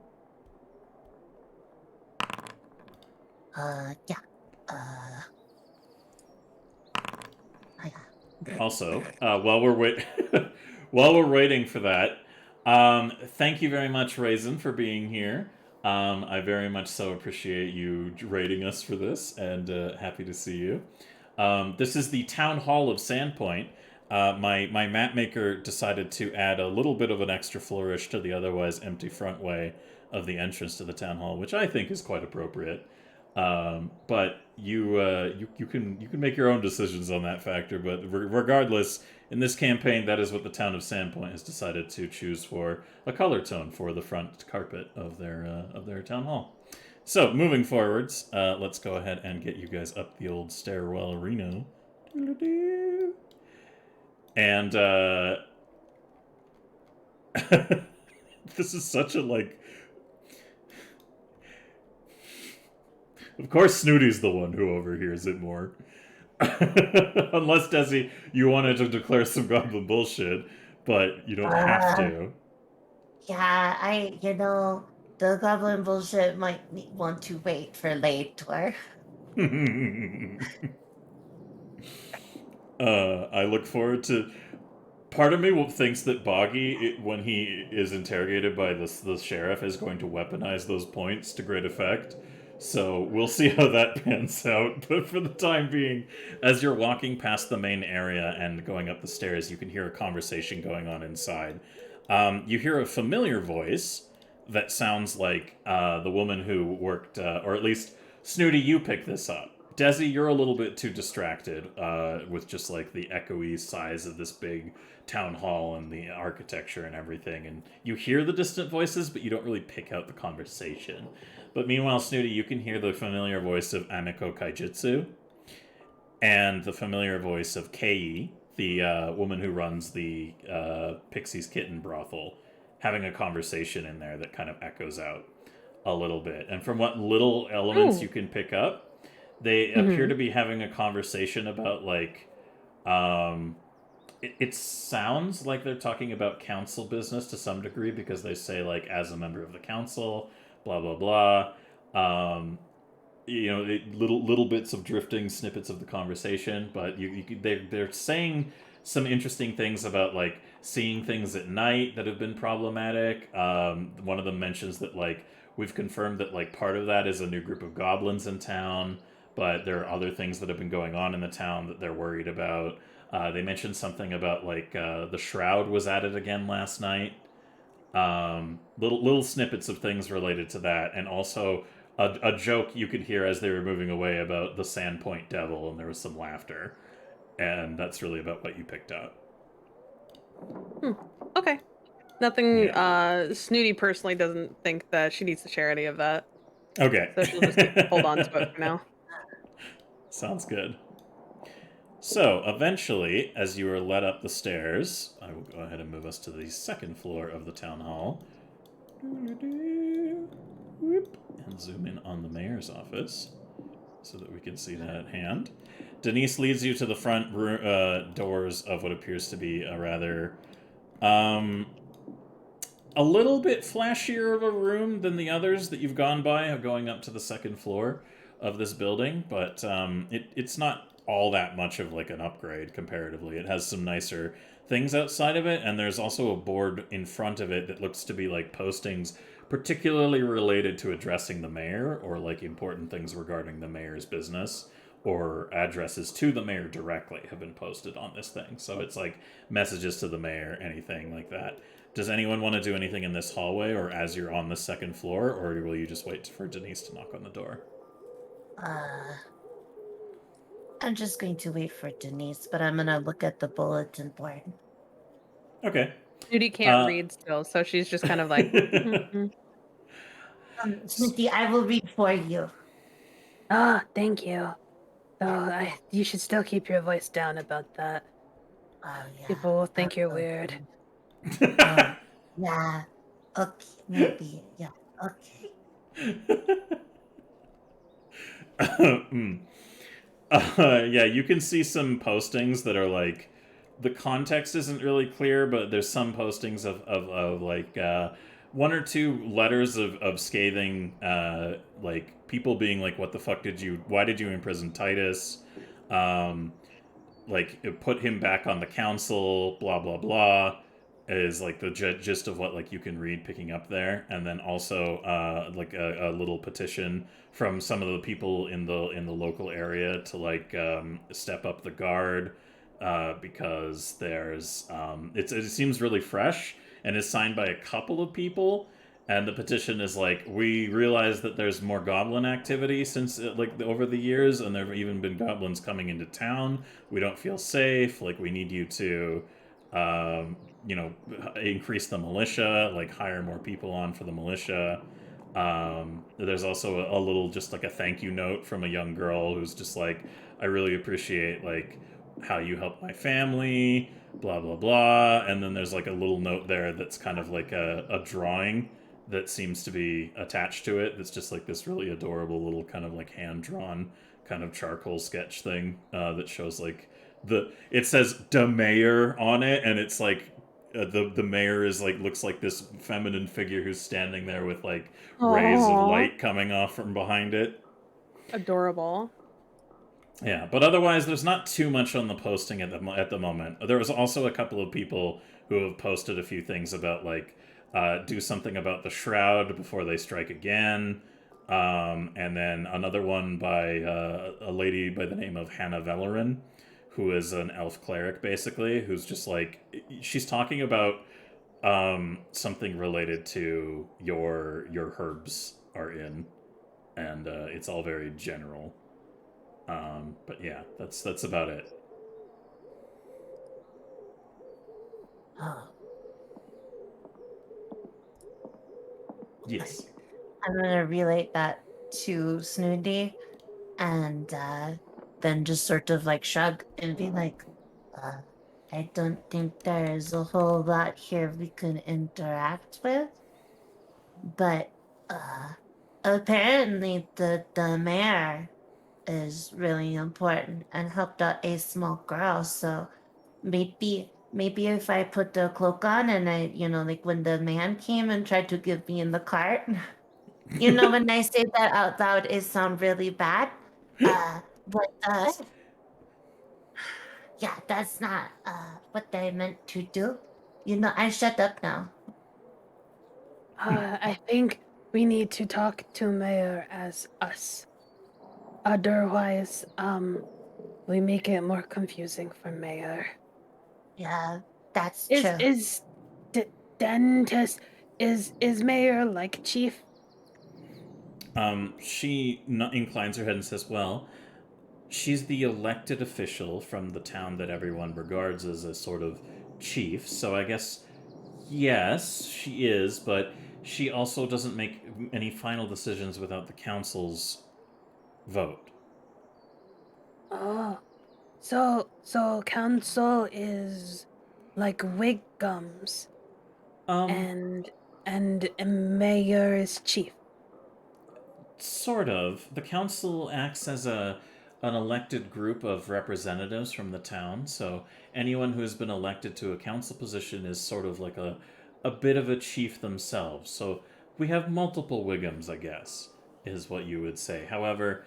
Speaker 3: Yeah.
Speaker 1: Also, while we're waiting for that, thank you very much, Raisin, for being here. I very much so appreciate you rating us for this, and happy to see you. This is the Town Hall of Sandpoint. My map maker decided to add a little bit of an extra flourish to the otherwise empty front way of the entrance to the town hall, which I think is quite appropriate. But you can make your own decisions on that factor. But regardless, in this campaign, that is what the town of Sandpoint has decided to choose for a color tone for the front carpet of their town hall. So moving forwards, let's go ahead and get you guys up the old stairwell arena. And this is such a like. Of course, Snooty's the one who overhears it more. Unless, Desi, you wanted to declare some goblin bullshit, but you don't have to.
Speaker 3: the goblin bullshit might want to wait for later.
Speaker 1: I look forward to. Part of me thinks that Boggy, when he is interrogated by the sheriff, is going to weaponize those points to great effect. So we'll see how that pans out. But for the time being, as you're walking past the main area and going up the stairs, you can hear a conversation going on inside. You hear a familiar voice that sounds like the woman who worked, or at least Snooty, you pick this up. Desi, you're a little bit too distracted with just like the echoey size of this big town hall and the architecture and everything. And you hear the distant voices, but you don't really pick out the conversation. But meanwhile, Snooty, you can hear the familiar voice of Amiko Kaijitsu and the familiar voice of Kei, the woman who runs the Pixie's Kitten brothel, having a conversation in there that kind of echoes out a little bit. And from what little elements you can pick up, they appear to be having a conversation about like it sounds like they're talking about council business to some degree, because they say like, as a member of the council, blah blah blah. Little bits of drifting snippets of the conversation, but they're saying some interesting things about like seeing things at night that have been problematic. One of them mentions that like we've confirmed that like part of that is a new group of goblins in town, but there are other things that have been going on in the town that they're worried about. They mentioned something about like the shroud was added again last night. Little snippets of things related to that, and also a joke you could hear as they were moving away about the Sandpoint Devil, and there was some laughter, and that's really about what you picked up.
Speaker 4: Okay. Nothing. Snooty personally doesn't think that she needs to share any of that.
Speaker 1: Okay.
Speaker 4: So she'll just hold on to it for now.
Speaker 1: Sounds good. So, eventually, as you are led up the stairs, I will go ahead and move us to the second floor of the town hall. And zoom in on the mayor's office so that we can see that at hand. Denise leads you to the front doors of what appears to be a rather... a little bit flashier of a room than the others that you've gone by, going up to the second floor of this building, but it's not all that much of like an upgrade comparatively. It has some nicer things outside of it, and there's also a board in front of it that looks to be like postings particularly related to addressing the mayor, or like important things regarding the mayor's business, or addresses to the mayor directly have been posted on this thing. So it's like messages to the mayor, anything like that. Does anyone want to do anything in this hallway, or as you're on the second floor, or will you just wait for Denise to knock on the door?
Speaker 3: I'm just going to wait for Denise, but I'm gonna look at the bulletin board.
Speaker 1: Okay.
Speaker 4: Snooty can't read still, so she's just kind of like...
Speaker 3: Snooty, I will read for you.
Speaker 2: Oh, thank you. You should still keep your voice down about that.
Speaker 3: Oh, yeah.
Speaker 2: People will think you're weird.
Speaker 3: Yeah. Okay. Maybe. Yeah. Okay.
Speaker 1: Yeah, you can see some postings that are like, the context isn't really clear, but there's some postings of like one or two letters of scathing, like people being like, what the fuck why did you imprison Titus? Like, put him back on the council, blah, blah, blah, is like the gist of what like you can read picking up there. And then also like a little petition from some of the people in the local area to like step up the guard, because there's it seems really fresh and is signed by a couple of people. And the petition is like, we realize that there's more goblin activity since like over the years, and there have even been goblins coming into town. We don't feel safe. Like, we need you to increase the militia, like hire more people on for the militia. There's also a little, just like a thank you note from a young girl who's just like, I really appreciate like how you helped my family, blah blah blah. And then there's like a little note there that's kind of like a drawing that seems to be attached to it, that's just like this really adorable little kind of like hand-drawn kind of charcoal sketch thing that shows like it says "de Mayor" on it, and it's like the mayor is like looks like this feminine figure who's standing there with like rays of
Speaker 4: Aw.
Speaker 1: light coming off from behind it.
Speaker 4: Adorable.
Speaker 1: Yeah, but otherwise, there's not too much on the posting at the moment. There was also a couple of people who have posted a few things about like do something about the shroud before they strike again, and then another one by a lady by the name of Hannah Vellerin, who is an elf cleric basically, who's just like she's talking about something related to your herbs are in, and it's all very general. But yeah, that's about it.
Speaker 3: Oh,
Speaker 1: Yes.
Speaker 3: I'm gonna relate that to Snooty and then just sort of like shrug and be like, uh, I don't think there's a whole lot here we can interact with, but apparently the mayor is really important and helped out a small girl, so maybe if I put the cloak on and I, like when the man came and tried to give me in the cart, when I say that out loud, it sound really bad. But yeah, that's not what I meant to do. I shut up now.
Speaker 2: I think we need to talk to Mayor as us. Otherwise, we make it more confusing for Mayor.
Speaker 3: Yeah, that's
Speaker 2: Is
Speaker 3: true.
Speaker 2: dentist is Mayor like chief?
Speaker 1: She inclines her head and says, "Well, she's the elected official from the town that everyone regards as a sort of chief. So I guess yes, she is, but she also doesn't make any final decisions without the council's vote."
Speaker 2: Oh, so council is like Wiggums
Speaker 1: Um,
Speaker 2: and Mayor is chief.
Speaker 1: Sort of. The council acts as an elected group of representatives from the town, so anyone who has been elected to a council position is sort of like a bit of a chief themselves. So we have multiple Wiggums, I guess, is what you would say. However,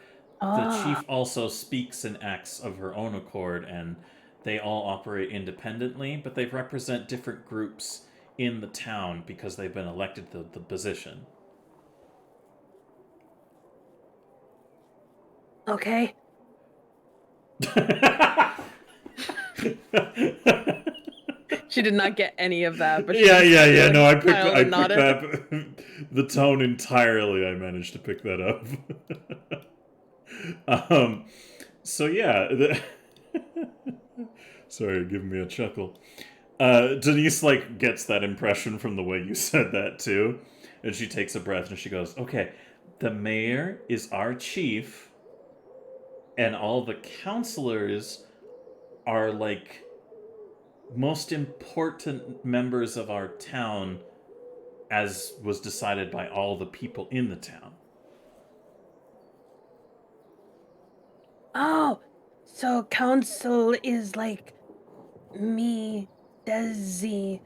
Speaker 1: the
Speaker 2: Ah,
Speaker 1: chief also speaks and acts of her own accord, and they all operate independently, but they represent different groups in the town because they've been elected to the position.
Speaker 2: okay.
Speaker 4: She did not get any of that, but she
Speaker 1: Yeah,
Speaker 4: just
Speaker 1: yeah, yeah.
Speaker 4: like,
Speaker 1: No,
Speaker 4: smiled
Speaker 1: I
Speaker 4: and
Speaker 1: picked
Speaker 4: nodded.
Speaker 1: that the tone entirely. I managed to pick that up. So yeah. Sorry, giving me a chuckle. Denise like gets that impression from the way you said that too, and she takes a breath and she goes, "Okay, the mayor is our chief, and all the counselors are like most important members of our town, as was decided by all the people in the town."
Speaker 2: Oh, so council is like me, Desi,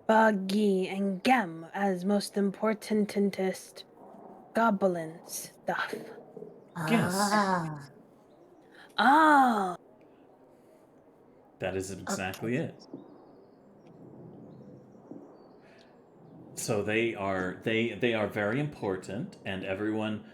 Speaker 2: Buggy, and Gem as most importantest goblin stuff.
Speaker 1: Yes,
Speaker 3: Ah,
Speaker 2: Oh,
Speaker 1: that is
Speaker 3: okay.
Speaker 1: exactly it. So they are very important, and everyone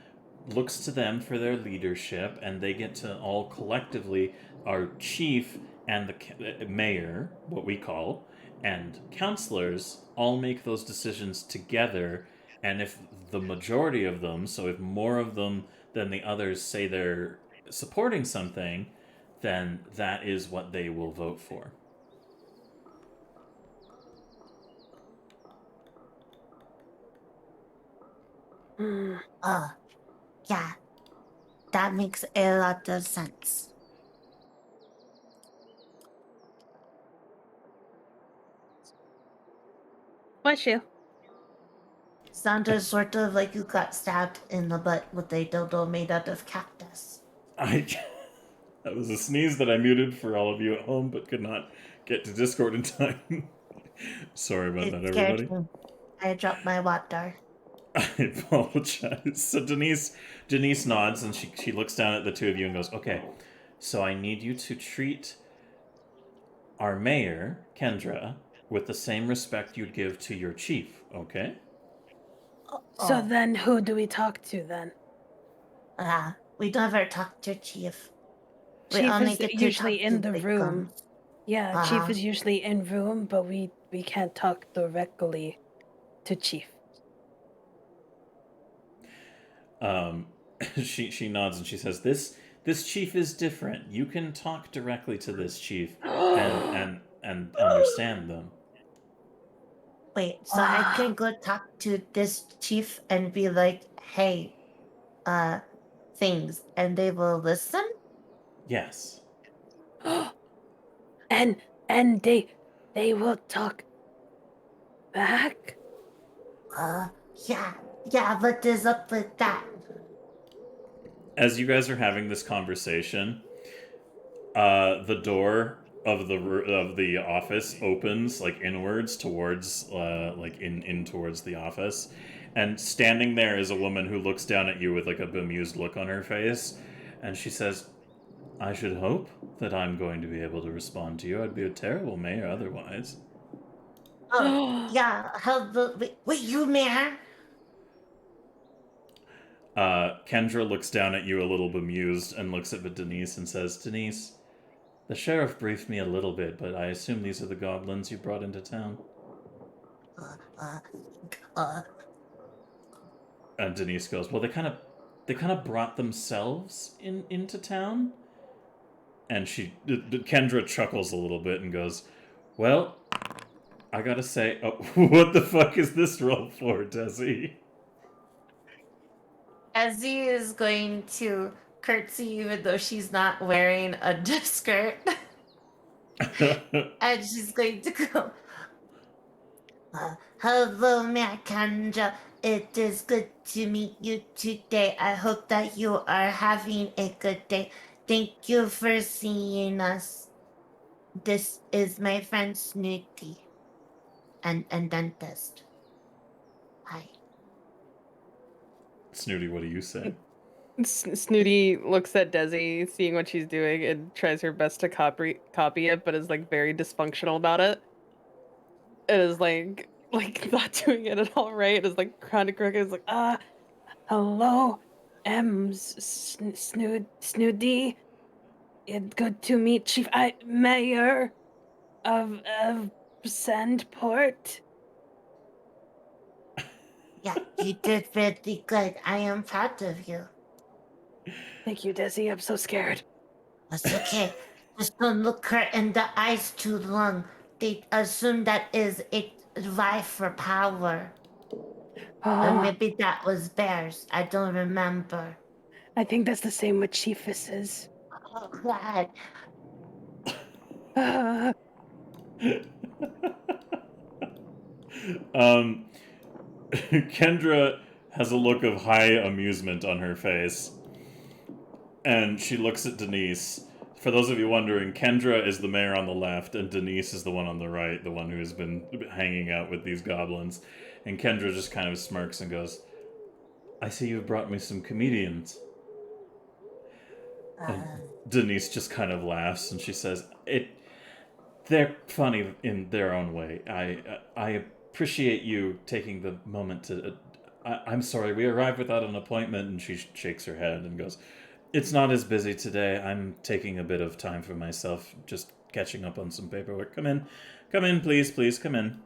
Speaker 1: looks to them for their leadership, and they get to all collectively, our chief and the mayor, what we call, and counselors all make those decisions together. And if the majority of them, so if more of them than the others say they're supporting something, then that is what they will vote for.
Speaker 2: hmm.
Speaker 3: Oh, yeah, that makes a lot of sense.
Speaker 2: Bless you.
Speaker 3: Sounded sort of like you got stabbed in the butt with a dildo made out of cactus.
Speaker 1: I That was a sneeze that I muted for all of you at home, but could not get to Discord in time. Sorry about
Speaker 3: It
Speaker 1: that,
Speaker 3: scared
Speaker 1: everybody.
Speaker 3: me. I dropped my water.
Speaker 1: I apologize. So Denise nods and she looks down at the two of you and goes, "Okay, so I need you to treat our mayor, Kendra, with the same respect you'd give to your chief, okay?"
Speaker 2: So
Speaker 3: Oh.
Speaker 2: then who do we talk to then?
Speaker 3: We never talk to Chief. We
Speaker 2: Chief
Speaker 3: only
Speaker 2: is
Speaker 3: get to
Speaker 2: usually
Speaker 3: talk
Speaker 2: in
Speaker 3: to
Speaker 2: the
Speaker 3: big
Speaker 2: room.
Speaker 3: guns.
Speaker 2: Yeah, Chief is usually in room, but we can't talk directly to Chief.
Speaker 1: She nods and she says, "This chief is different. You can talk directly to this chief and understand them."
Speaker 3: Wait, so I can go talk to this chief and be like, hey, things, and they will listen?
Speaker 1: Yes.
Speaker 2: and they will talk back?
Speaker 3: Yeah, what is up with that?
Speaker 1: As you guys are having this conversation, the door of the office opens like inwards towards like in towards the office, and standing there is a woman who looks down at you with like a bemused look on her face, and she says, "I should hope that I'm going to be able to respond to you. I'd be a terrible mayor otherwise."
Speaker 3: Yeah, wait, you mayor?
Speaker 1: Kendra looks down at you a little bemused and looks at Denise and says, "Denise, the sheriff briefed me a little bit, but I assume these are the goblins you brought into town." And Denise goes, "Well, they kind of brought themselves into town." And Kendra chuckles a little bit and goes, "Well, I gotta say, oh, what the fuck is this roll for, Desi?"
Speaker 3: Ezzy is going to curtsy even though she's not wearing a skirt. And she's going to go, hello, Makanja. It is good to meet you today. I hope that you are having a good day. Thank you for seeing us. This is my friend Snooty and dentist. Hi.
Speaker 1: Snooty, what do you say?
Speaker 4: Snooty looks at Desi, seeing what she's doing, and tries her best to copy it, but is like very dysfunctional about it. It is like not doing it at all right. It's like kind of crooked. It's like
Speaker 2: Hello, Amz Snooty. It's good to meet Chief Mayor of Sandport.
Speaker 3: Yeah, you did really good. I am proud of you.
Speaker 2: Thank you, Desi. I'm so scared.
Speaker 3: That's okay. Just don't look her in the eyes too long. They assume that is a vie for power. Or maybe that was bears. I don't remember.
Speaker 2: I think that's the same with Chiefesses.
Speaker 3: Oh, God.
Speaker 1: Kendra has a look of high amusement on her face, and she looks at Denise. For those of you wondering, Kendra is the mayor on the left, and Denise is the one on the right, the one who has been hanging out with these goblins. And Kendra just kind of smirks and goes, "I see you've brought me some comedians." And Denise just kind of laughs and she says, They're funny in their own way. I appreciate you taking the moment to. I'm sorry, we arrived without an appointment." And she shakes her head and goes, "It's not as busy today. I'm taking a bit of time for myself, just catching up on some paperwork. Come in, please, come in."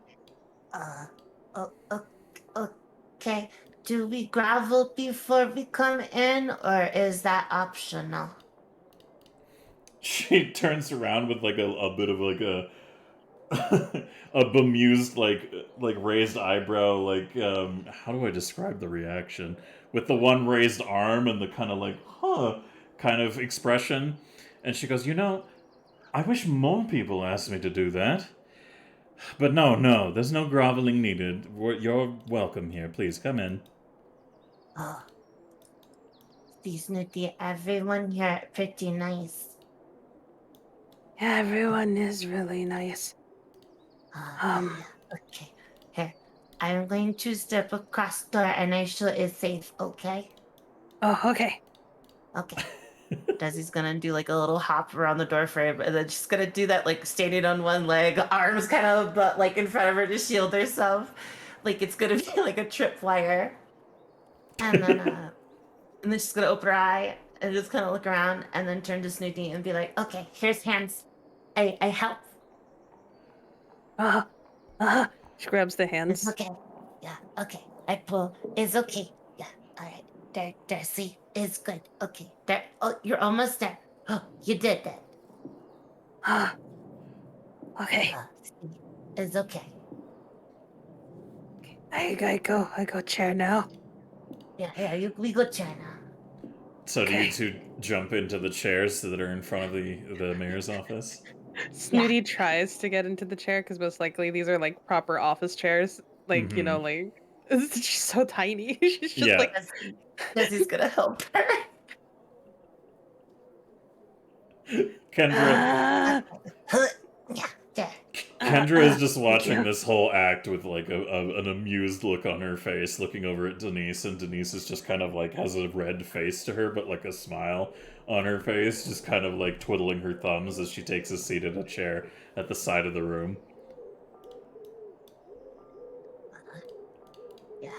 Speaker 3: Okay. Do we gravel before we come in, or is that optional?
Speaker 1: She turns around with like a bit of like a a bemused like raised eyebrow, like how do I describe the reaction, with the one raised arm and the kind of like kind of expression. And she goes, "I wish more people asked me to do that, but no, there's no groveling needed. You're welcome here. Please come in."
Speaker 3: These Snooty, everyone here pretty nice.
Speaker 2: Yeah, everyone is really nice. Um,
Speaker 3: Okay. Here. I'm going to step across the door and make sure it's safe, okay?
Speaker 2: Oh, okay.
Speaker 3: Okay. Desi's gonna do like a little hop around the door frame and then she's gonna do that like standing on one leg, arms kind of but like in front of her to shield herself. Like it's gonna be like a tripwire. And then she's gonna open her eye and just kind of look around and then turn to Snooty and be like, okay, here's hands. I help.
Speaker 2: Uh, uh,
Speaker 4: She grabs the
Speaker 3: It's
Speaker 4: hands.
Speaker 3: okay. Yeah, okay. I pull. It's okay. Yeah, all right. There, see? It's good. Okay. There. Oh, you're almost there. Oh, you did that.
Speaker 2: uh, okay.
Speaker 3: See? It's okay.
Speaker 2: I go chair now.
Speaker 3: Yeah, we go China.
Speaker 1: So do you
Speaker 2: Okay.
Speaker 1: two jump into the chairs that are in front of the mayor's office?
Speaker 4: Snooty tries to get into the chair because most likely these are like proper office chairs. Like,
Speaker 1: Mhm.
Speaker 4: like she's so tiny. She's just
Speaker 1: Yeah.
Speaker 4: like
Speaker 3: Desi's gonna help her.
Speaker 1: Kendra
Speaker 3: Yeah, there.
Speaker 1: Kendra is just
Speaker 2: thank
Speaker 1: watching
Speaker 2: you.
Speaker 1: this whole act with like an amused look on her face, looking over at Denise, and Denise is just kind of like has a red face to her, but like a smile on her face, just kind of like twiddling her thumbs as she takes a seat in a chair at the side of the room.
Speaker 3: Yeah.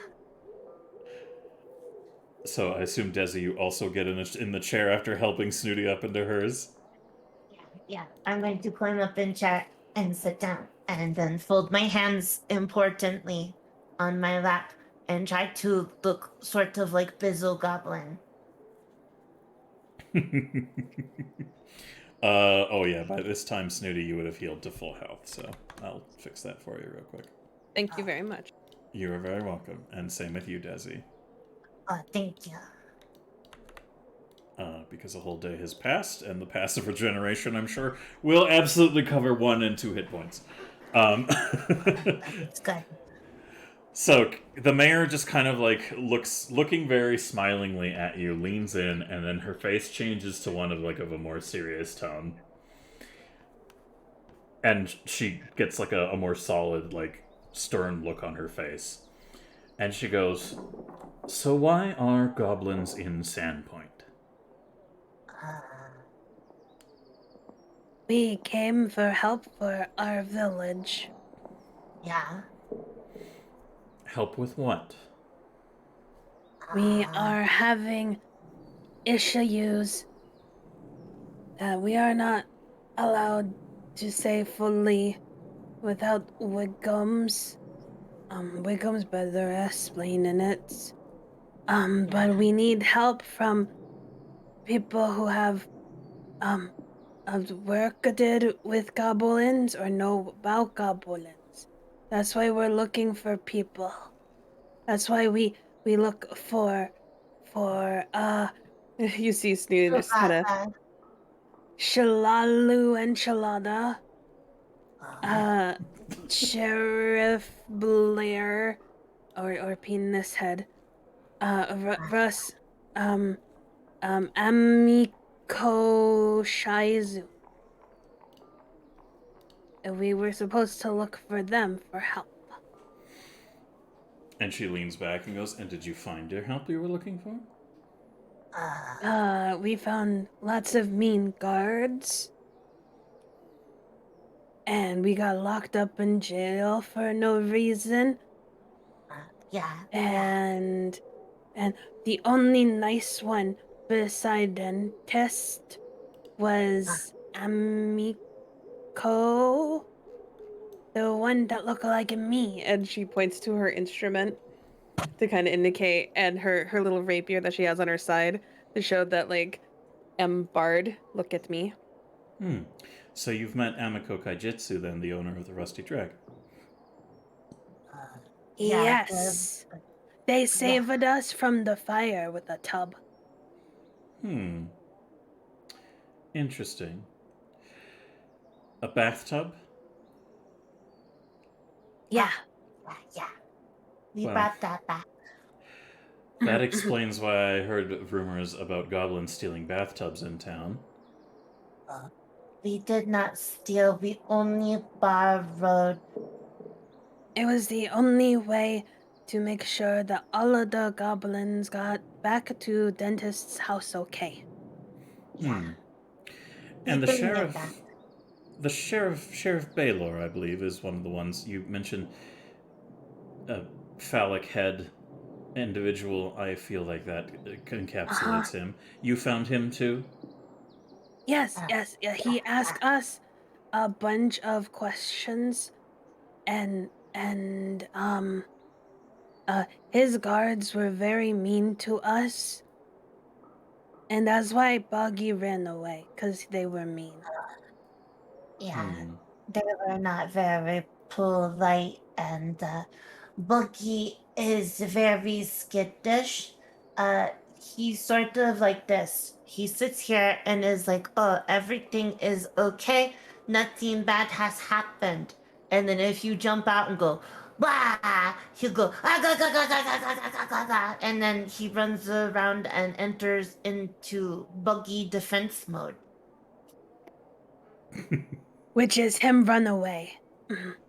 Speaker 1: So I assume, Desi, you also get in the chair after helping Snooty up into hers?
Speaker 3: Yeah. I'm going to climb up in chair and sit down and then fold my hands importantly on my lap and try to look sort of like Bizzle Goblin.
Speaker 1: Oh yeah, by this time, Snooty, you would have healed to full health, so I'll fix that for you real quick.
Speaker 4: thank you very much.
Speaker 1: You are very welcome, and same with you, Desi.
Speaker 3: Oh, thank you.
Speaker 1: Because a whole day has passed, and the passive regeneration, I'm sure, will absolutely cover 1 and 2 hit points.
Speaker 3: It's good.
Speaker 1: So the mayor just kind of like looking very smilingly at you, leans in, and then her face changes to one of a more serious tone, and she gets like a more solid, like stern look on her face, and she goes, "So why are goblins in Sandpoint?"
Speaker 2: We came for help for our village.
Speaker 3: Yeah.
Speaker 1: Help with what?
Speaker 2: We are having issues that we are not allowed to say fully without Wiggum's. Wiggum's better at explaining it. But we need help from people who have work did with goblins or know about goblins. That's why we're looking for people. That's why we look for
Speaker 4: You see Snooty just kind of
Speaker 2: Shalalu enchilada, Sheriff Blair, or Penis Head, Russ, Amiko Shizu. We were supposed to look for them for help.
Speaker 1: And she leans back and goes, "And did you find your help you were looking for?"
Speaker 2: We found lots of mean guards. And we got locked up in jail for no reason. And the only nice one beside Dentist was Amiko, the one that looked like me.
Speaker 4: and she points to her instrument to kind of indicate, and her little rapier that she has on her side to show that like Bard, look at me.
Speaker 1: So you've met Amiko Kaijitsu, then, the owner of the Rusty Dragon.
Speaker 2: Yes. They saved us from the fire with a tub.
Speaker 1: Interesting. A bathtub?
Speaker 2: Yeah.
Speaker 3: We
Speaker 1: Wow.
Speaker 3: brought that back.
Speaker 1: That explains why I heard rumors about goblins stealing bathtubs in town.
Speaker 3: We did not steal. We only borrowed.
Speaker 2: It was the only way to make sure that all of the goblins got back to dentist's house okay.
Speaker 1: Hmm.
Speaker 3: We
Speaker 1: And
Speaker 3: didn't get that.
Speaker 1: Sheriff Baylor, I believe, is one of the ones you mentioned. A phallic head individual. I feel like that encapsulates him. You found him too?
Speaker 2: Yes, yes, yeah. He asked us a bunch of questions, and his guards were very mean to us, and that's why Buggy ran away, 'cause they were mean.
Speaker 3: Yeah,
Speaker 1: Hmm.
Speaker 3: they were not very polite, and Boogie is very skittish. He's sort of like this. He sits here and is like, "Oh, everything is okay. Nothing bad has happened." And then if you jump out and go, "Bah!" he'll go, "Ah, ga, ga, ga, ga, ga, ga, ga, ga, ga, ga," and then he runs around and enters into Buggy defense mode.
Speaker 2: Which is him run away.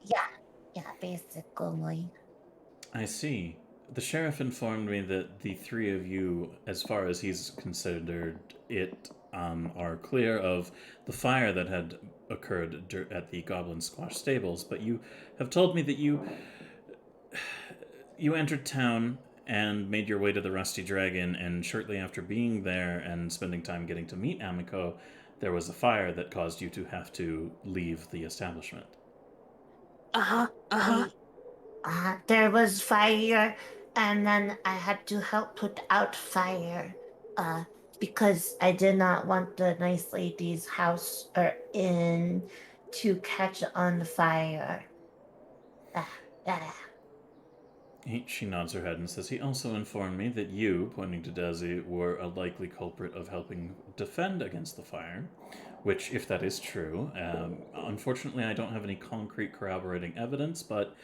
Speaker 3: Yeah, basically.
Speaker 1: I see. The sheriff informed me that the three of you, as far as he's considered it, are clear of the fire that had occurred at the Goblin Squash stables. But you have told me that you entered town and made your way to the Rusty Dragon, and shortly after being there and spending time getting to meet Amiko, there was a fire that caused you to have to leave the establishment.
Speaker 3: There was fire, and then I had to help put out fire, uh, because I did not want the nice lady's house or inn to catch on fire. Ah, ah.
Speaker 1: She nods her head and says, "He also informed me that you," pointing to Desi, "were a likely culprit of helping defend against the fire." Which, if that is true, unfortunately, I don't have any concrete corroborating evidence, but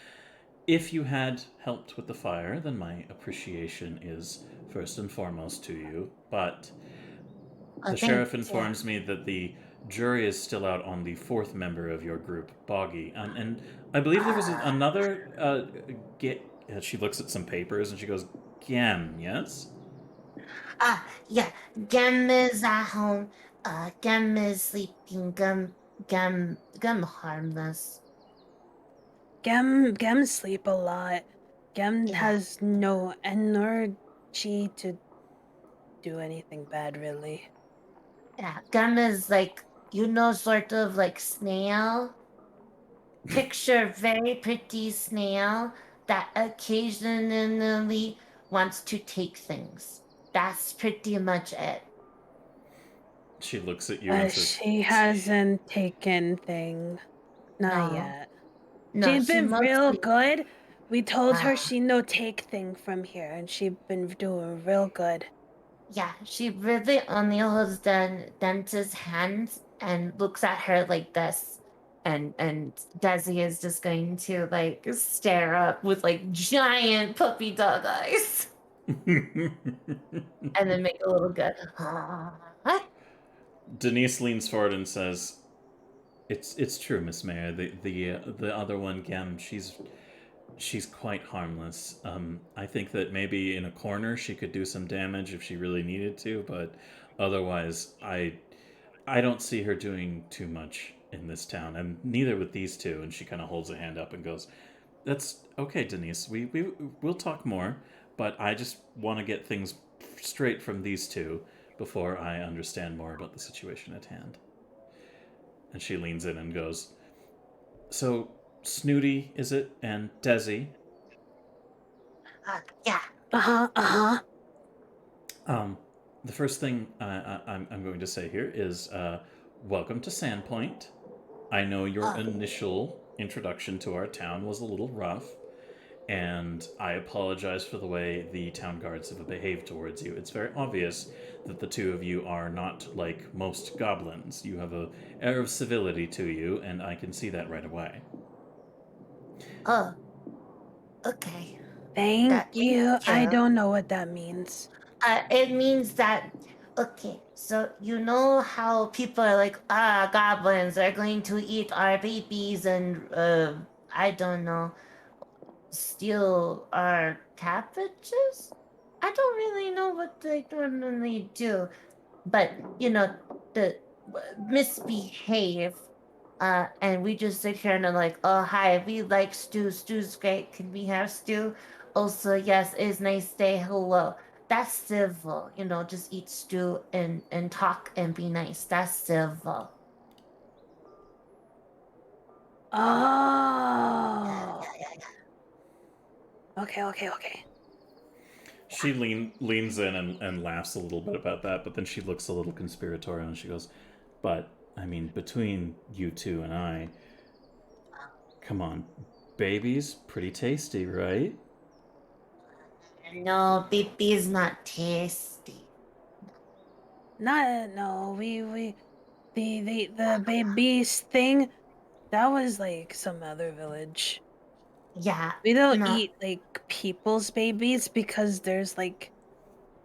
Speaker 1: if you had helped with the fire, then my appreciation is first and foremost to you. But
Speaker 3: Oh,
Speaker 1: the
Speaker 3: thank
Speaker 1: sheriff
Speaker 3: you.
Speaker 1: informs me that the jury is still out on the fourth member of your group, Boggy. And I believe there was another. She looks at some papers and she goes, Gem, yes?
Speaker 3: Yeah, Gem is at home. Gem is sleeping. Gem harmless.
Speaker 2: Gem sleep a lot. Gem
Speaker 3: Yeah.
Speaker 2: has no energy to do anything bad, really.
Speaker 3: Yeah, Gem is like, sort of like snail. Picture very pretty snail that occasionally wants to take things. That's pretty much it.
Speaker 1: She looks at you and says,
Speaker 2: She hasn't taken thing. Not
Speaker 3: No,
Speaker 2: yet.
Speaker 3: no,
Speaker 2: She's
Speaker 3: she
Speaker 2: been real
Speaker 3: mostly.
Speaker 2: good. We told her
Speaker 3: Uh,
Speaker 2: she no take thing from here, and she been doing real good.
Speaker 3: yeah, she really only holds the dentist's hands and looks at her like this. And Desi is just going to like stare up with like giant puppy dog eyes and then make a little good.
Speaker 1: Denise leans forward and says, "It's true, Miss Mayor. The other one, Gem, she's quite harmless. I think that maybe in a corner she could do some damage if she really needed to, but otherwise, I don't see her doing too much in this town, and neither with these two." And she kind of holds a hand up and goes, "That's okay, Denise. We'll talk more, but I just want to get things straight from these two before I understand more about the situation at hand." And she leans in and goes, "So, Snooty, is it? And Desi?
Speaker 3: Yeah.
Speaker 1: Um, the first thing I'm going to say here is welcome to Sandpoint. I know your initial introduction to our town was a little rough, and I apologize for the way the town guards have behaved towards you. It's very obvious that the two of you are not like most goblins. You have an air of civility to you, and I can see that right away."
Speaker 3: Oh, okay.
Speaker 2: Thank
Speaker 3: Thank
Speaker 2: you. I
Speaker 3: you.
Speaker 2: don't know what that means.
Speaker 3: It means that Okay, so you know how people are like, ah, goblins are going to eat our babies and, I don't know, steal our cabbages? I don't really know what they normally do, but you know, the misbehave. And we just sit here and are like, oh, hi, we like stew. Stew's great. Can we have stew? Also, yes, it's nice to say hello. That's civil, just eat stew and talk and be nice. That's civil.
Speaker 2: Oh.
Speaker 3: Yeah, yeah.
Speaker 2: Okay.
Speaker 1: She leans in and laughs a little bit about that, but then she looks a little conspiratorial and she goes, "But I mean, between you two and I, come on, baby's pretty tasty, right?"
Speaker 3: No, baby is not tasty.
Speaker 2: No, the babies thing, that was like some other village.
Speaker 3: Yeah,
Speaker 2: We don't
Speaker 3: no,
Speaker 2: eat like people's babies because there's like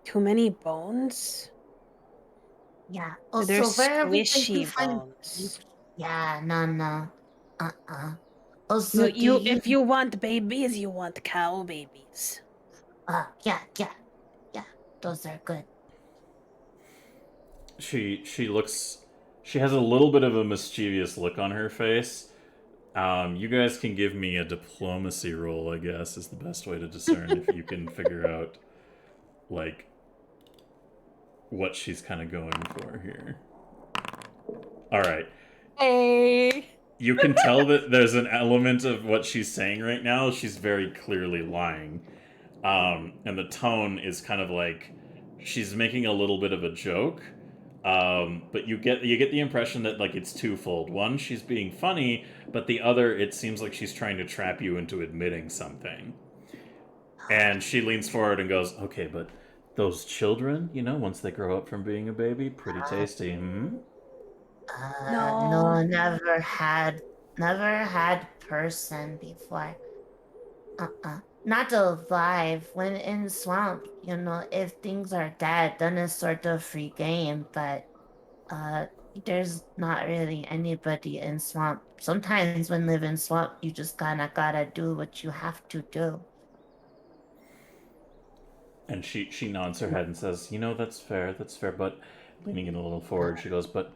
Speaker 2: too many bones.
Speaker 3: yeah.
Speaker 2: They're
Speaker 3: Also, where are we going to
Speaker 2: squishy
Speaker 3: find
Speaker 2: bones.
Speaker 3: Yeah, no. Also, do
Speaker 2: You
Speaker 3: you
Speaker 2: if you want babies, you want cow babies.
Speaker 3: yeah. Those are good.
Speaker 1: She looks. She has a little bit of a mischievous look on her face. You guys can give me a diplomacy roll, I guess, is the best way to discern if you can figure out, like, what she's kind of going for here. All right.
Speaker 4: Hey.
Speaker 1: You can tell that there's an element of what she's saying right now. She's very clearly lying. And the tone is kind of like she's making a little bit of a joke. But you get the impression that like it's twofold. One, she's being funny, but the other, it seems like she's trying to trap you into admitting something. And she leans forward and goes, "Okay, but those children, once they grow up from being a baby, pretty tasty, hmm?"
Speaker 2: No.
Speaker 3: No, never had person before. Not alive. When in swamp, if things are dead, then it's sort of free game. But uh, there's not really anybody in swamp. Sometimes when live in swamp, you just kinda gotta do what you have to do.
Speaker 1: And she nods her head and says, that's fair, but leaning in a little forward, she goes, "But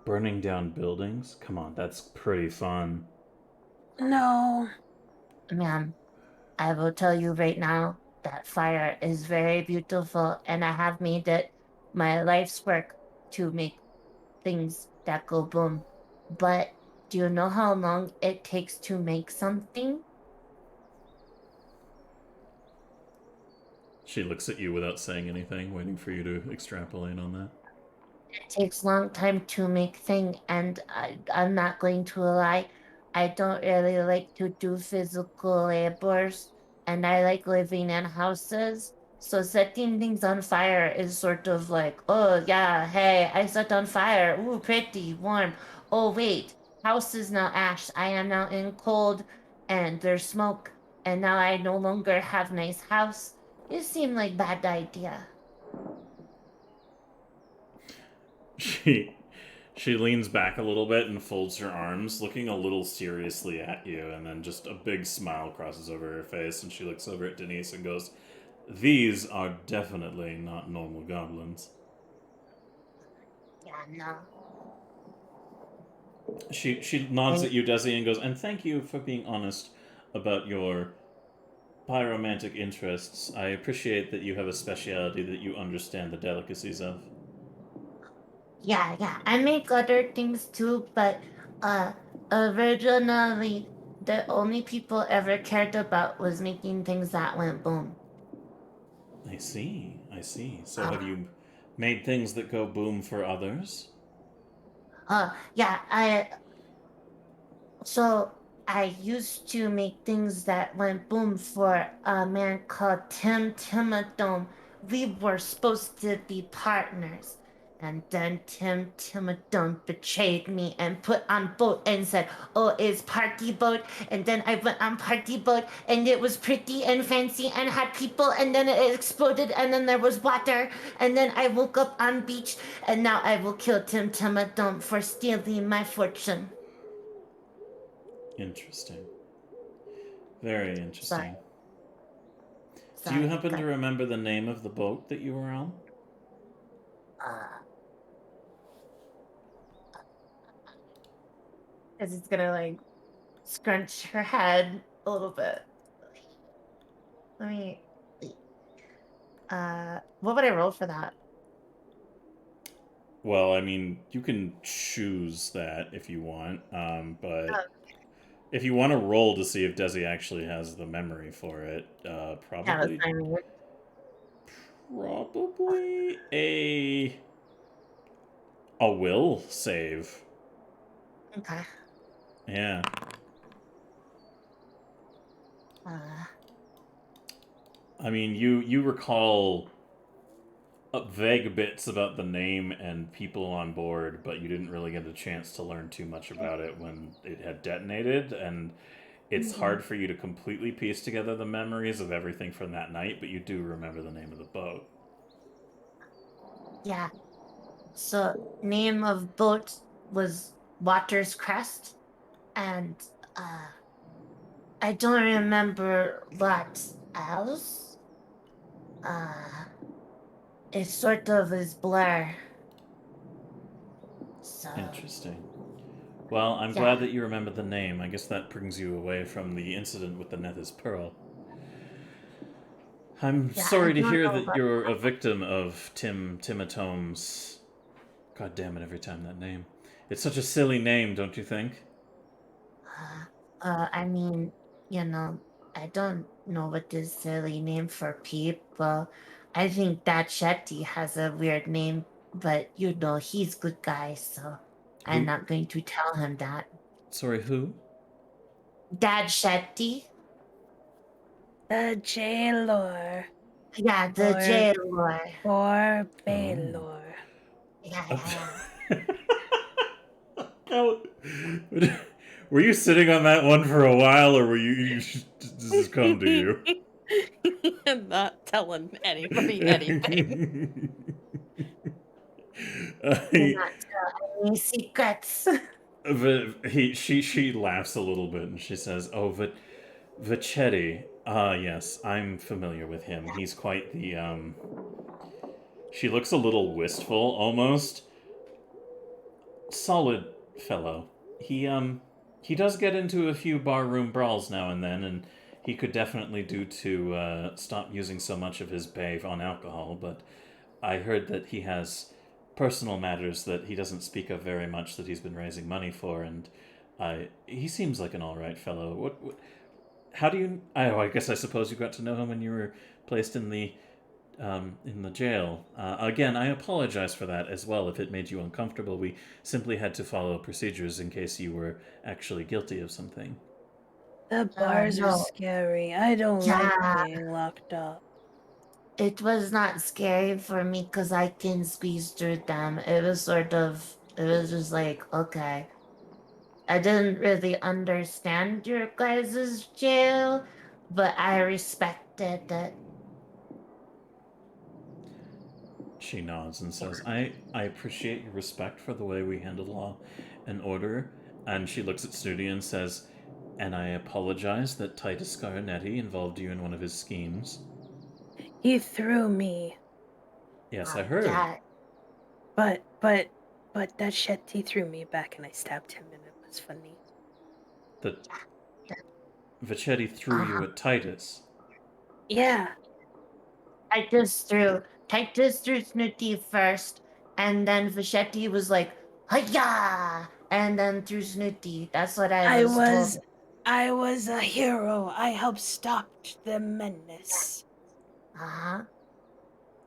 Speaker 1: burning down buildings? Come on, that's pretty fun."
Speaker 2: No.
Speaker 3: Ma'am, I will tell you right now that fire is very beautiful, and I have made it my life's work to make things that go boom. But do you know how long it takes to make something?
Speaker 1: She looks at you without saying anything, waiting for you to extrapolate on that.
Speaker 3: It takes long time to make thing, and I'm not going to lie. I don't really like to do physical labors, and I like living in houses. So setting things on fire is sort of like, oh yeah, hey, I set on fire. Ooh, pretty warm. Oh wait, house is now ash. I am now in cold, and there's smoke, and now I no longer have nice house. It seemed like bad idea.
Speaker 1: She she leans back a little bit and folds her arms, looking a little seriously at you, and then just a big smile crosses over her face, and she looks over at Denise and goes, "These are definitely not normal goblins."
Speaker 3: Yeah, no.
Speaker 1: She nods at you, Desi, and goes, "And thank you for being honest about your pyromantic interests. I appreciate that you have a speciality that you understand the delicacies of."
Speaker 3: Yeah. I make other things too, but uh originally the only people ever cared about was making things that went boom.
Speaker 1: I see. So have
Speaker 3: Uh
Speaker 1: you made things that go boom for others?
Speaker 3: yeah, so I used to make things that went boom for a man called Tim Timotone. We were supposed to be partners. And then Tim Timadon betrayed me and put on boat and said, "Oh, it's party boat." And then I went on party boat and it was pretty and fancy and had people, and then it exploded and then there was water, and then I woke up on beach, and now I will kill Tim Timadon for stealing my fortune.
Speaker 1: Interesting. Very interesting. Do
Speaker 3: Sorry,
Speaker 1: you happen
Speaker 3: but,
Speaker 1: to remember the name of the boat that you were on?
Speaker 3: As it's gonna like scrunch her head a little bit. Let me. What would I roll for that?
Speaker 1: Well, I mean, you can choose that if you want, but if you want to roll to see if Desi actually has the memory for it,
Speaker 3: Yeah,
Speaker 1: probably
Speaker 3: that's fine.
Speaker 1: probably a will save.
Speaker 3: Okay.
Speaker 1: Yeah. I mean, you recall vague bits about the name and people on board, but you didn't really get a chance to learn too much about it when it had detonated, and it's hard for you to completely piece together the memories of everything from that night, but you do remember the name of the boat.
Speaker 3: Yeah. So name of boat was Water's Crest, and I don't remember what else. It sort of is blur. So
Speaker 1: Interesting. Well, I'm glad that you remember the name. I guess that brings you away from the incident with the Nethys Pearl. I'm sorry to hear that you're a victim of Tim Timatome's. God damn it, every time that name. It's such a silly name, don't you think?
Speaker 3: I mean, I don't know what this silly name for people. I think Dad Shetty has a weird name, but he's good guy, so I'm
Speaker 1: Who?
Speaker 3: not going to tell him that.
Speaker 1: Sorry, who?
Speaker 3: Dad Shetty?
Speaker 2: The jailor.
Speaker 3: Yeah, the
Speaker 2: Or-
Speaker 3: jailer.
Speaker 2: Or Baylor.
Speaker 3: Yeah.
Speaker 1: Were you sitting on that one for a while, or were you just this come to you?
Speaker 4: I'm not telling anybody anything.
Speaker 3: Not any secrets.
Speaker 1: She laughs a little bit and she says, "Oh, Vachetti. Yes, I'm familiar with him. He's quite the She looks a little wistful, almost. Solid fellow. He does get into a few barroom brawls now and then, and he could definitely do to stop using so much of his bave on alcohol, but I heard that he has personal matters that he doesn't speak of very much that he's been raising money for, and he seems like an all right fellow. What how do you? I guess I suppose you got to know him when you were placed in the jail. Again, I apologize for that as well if it made you uncomfortable. We simply had to follow procedures in case you were actually guilty of something.
Speaker 2: The bars are
Speaker 3: no.
Speaker 2: scary. I don't like being locked up.
Speaker 3: It was not scary for me because I can squeeze through them. It was just like, okay. I didn't really understand your guys' jail, but I respected it.
Speaker 1: She nods and says, I appreciate your respect for the way we handle law and order. And she looks at Snooty and says, and I apologize that Titus Scarnetti involved you in one of his schemes.
Speaker 2: He threw me.
Speaker 1: Yes, I heard.
Speaker 3: Yeah.
Speaker 2: But that shit, he threw me back and I stabbed him and it was funny.
Speaker 1: That Vachetti threw you at Titus.
Speaker 2: Yeah.
Speaker 3: Titus threw Snooty first, and then Vachetti was like, "Hiya!" and then threw Snooty. That's what I was told.
Speaker 2: I was a hero. I helped stop the menace.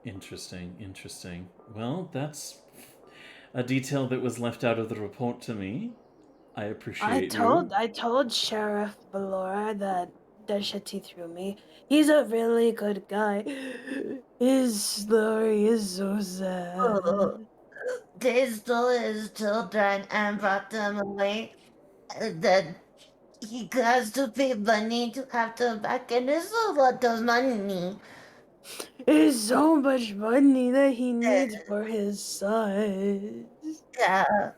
Speaker 1: Interesting. Well, that's a detail that was left out of the report to me. I appreciate you.
Speaker 2: I told Sheriff Valora that Deshetti threw me. He's a really good guy. His story is so sad.
Speaker 3: they stole his children and brought them away. Then he has to pay money to have them back, and it's a lot of money.
Speaker 2: There's so much money that he needs for his sons.
Speaker 3: Yeah,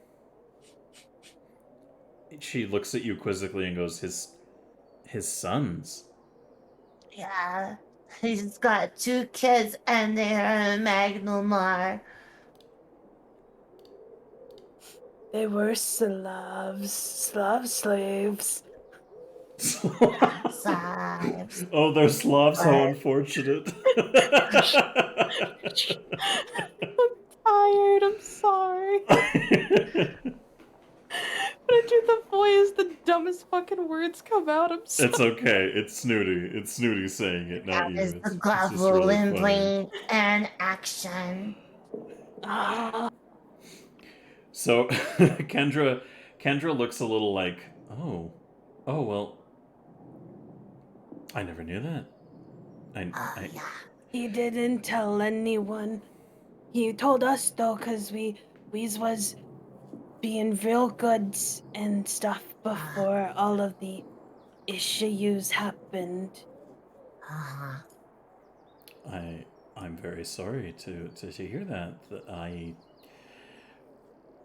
Speaker 1: She looks at you quizzically and goes, his sons.
Speaker 3: yeah. He's got 2 kids, and they are Magnumar.
Speaker 2: They were slaves.
Speaker 3: Sides.
Speaker 1: Oh, they're Slavs. How
Speaker 3: What?
Speaker 1: unfortunate.
Speaker 4: Tired. I'm sorry. When I do the voice, the dumbest fucking words come out. I'm sorry.
Speaker 1: It's okay. It's Snooty. It's Snooty saying it, not
Speaker 3: That
Speaker 1: you.
Speaker 3: is
Speaker 1: It's
Speaker 3: the
Speaker 1: just
Speaker 3: Goblin
Speaker 1: really funny.
Speaker 3: brain and action.
Speaker 1: So Kendra looks a little like, oh well, I never knew that. I
Speaker 3: Yeah.
Speaker 2: He didn't tell anyone. He told us though, cause we was being real good and stuff before all of the issues happened.
Speaker 3: Uh-huh.
Speaker 1: I'm very sorry to hear that.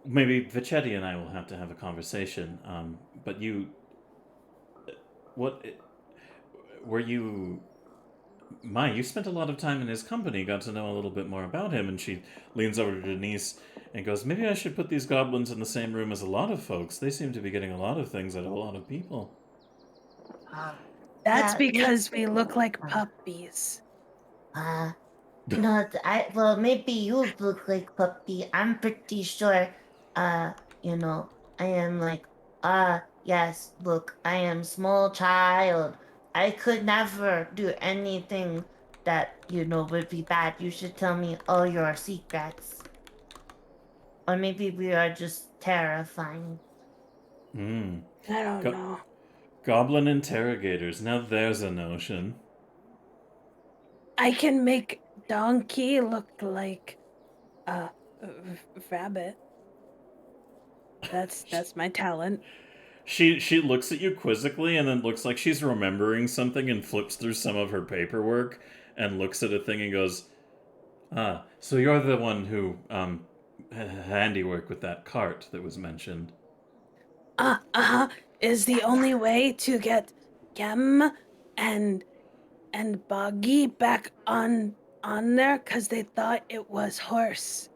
Speaker 1: Maybe Vichetti and I will have to have a conversation. But you, what were you? You spent a lot of time in his company, got to know a little bit more about him, and she leans over to Denise and goes, maybe I should put these goblins in the same room as a lot of folks. They seem to be getting a lot of things out of a lot of people.
Speaker 2: That's
Speaker 3: Yeah,
Speaker 2: because we look like puppies.
Speaker 3: No, well, maybe you look like puppy. I'm pretty sure, you know, I am like, yes, look, I am small child. I could never do anything that, would be bad. You should tell me all your secrets. Or maybe we are just terrifying.
Speaker 2: I don't know.
Speaker 1: Goblin interrogators. Now there's a notion.
Speaker 2: I can make donkey look like a rabbit. That's my talent.
Speaker 1: She looks at you quizzically and then looks like she's remembering something and flips through some of her paperwork and looks at a thing and goes, so you're the one who handiwork with that cart that was mentioned.
Speaker 2: Is the only way to get Gem and Boggy back on there because they thought it was horse,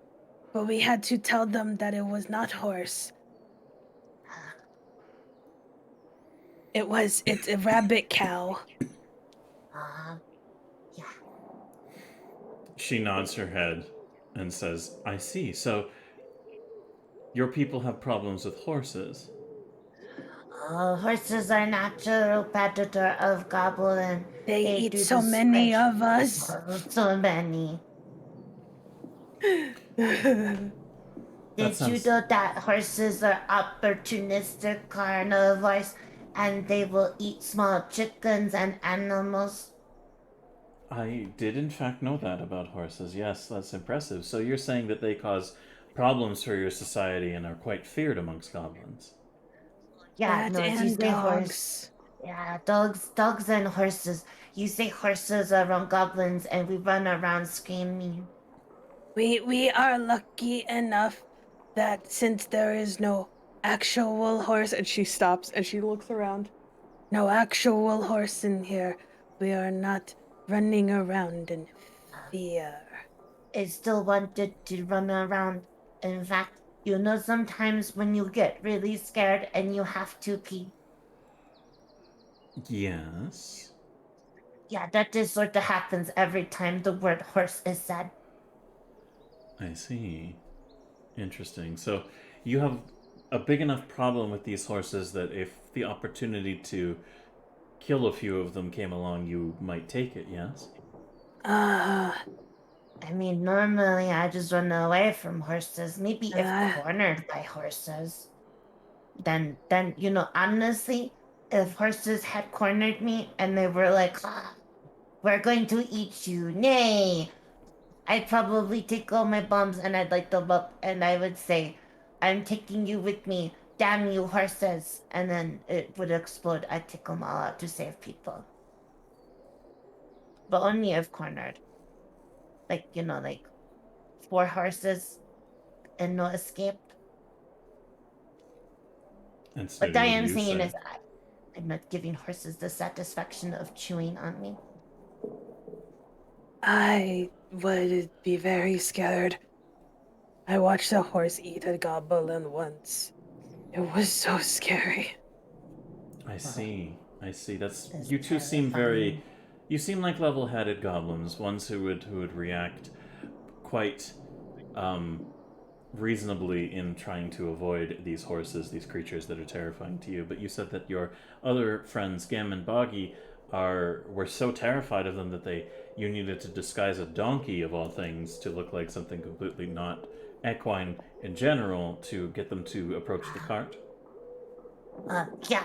Speaker 2: but we had to tell them that it was not horse. It's a rabbit cow.
Speaker 3: Yeah.
Speaker 1: She nods her head and says, I see. So your people have problems with horses.
Speaker 3: Horses are natural predator of goblin.
Speaker 2: They eat
Speaker 3: do
Speaker 2: so
Speaker 3: the
Speaker 2: many
Speaker 3: spread-
Speaker 2: of us.
Speaker 3: So many. Did you know that horses are opportunistic carnivores and they will eat small chickens and animals?
Speaker 1: I did in fact know that about horses. Yes, that's impressive. So you're saying that they cause problems for your society and are quite feared amongst goblins.
Speaker 3: Yeah,
Speaker 2: That
Speaker 3: no, you
Speaker 2: and
Speaker 3: say horse.
Speaker 2: dogs.
Speaker 3: Yeah, dogs and horses. You say horses around goblins and we run around screaming.
Speaker 2: We are lucky enough that since there is no actual horse,
Speaker 4: And she stops and she looks around.
Speaker 2: no actual horse in here, we are not running around in fear.
Speaker 3: I still wanted to run around. In fact, sometimes when you get really scared and you have to pee.
Speaker 1: Yes.
Speaker 3: Yeah, that just sort of happens every time the word horse is said.
Speaker 1: I see. Interesting. So you have a big enough problem with these horses that if the opportunity to kill a few of them came along, you might take it, yes?
Speaker 3: I mean, normally I just run away from horses. Maybe if
Speaker 2: Ah.
Speaker 3: cornered by horses. Then, honestly, if horses had cornered me and they were like, we're going to eat you, nay, I'd probably take all my bombs and I'd light them up and I would say, I'm taking you with me. Damn you, horses. And then it would explode. I'd take them all out to save people. But only if cornered. Like, like 4 horses and no escape.
Speaker 1: And
Speaker 3: What I am
Speaker 1: you
Speaker 3: saying
Speaker 1: say?
Speaker 3: is I'm not giving horses the satisfaction of chewing on me.
Speaker 2: I would be very scared. I watched a horse eat a goblin once. It was so scary.
Speaker 1: I see. That's
Speaker 3: It's
Speaker 1: you two seem very.
Speaker 3: terrifying.
Speaker 1: You seem like level-headed goblins, ones who would react quite reasonably in trying to avoid these horses, these creatures that are terrifying to you. But you said that your other friends, Gem and Boggy, were so terrified of them that you needed to disguise a donkey of all things to look like something completely not equine in general to get them to approach the cart.
Speaker 3: Yeah.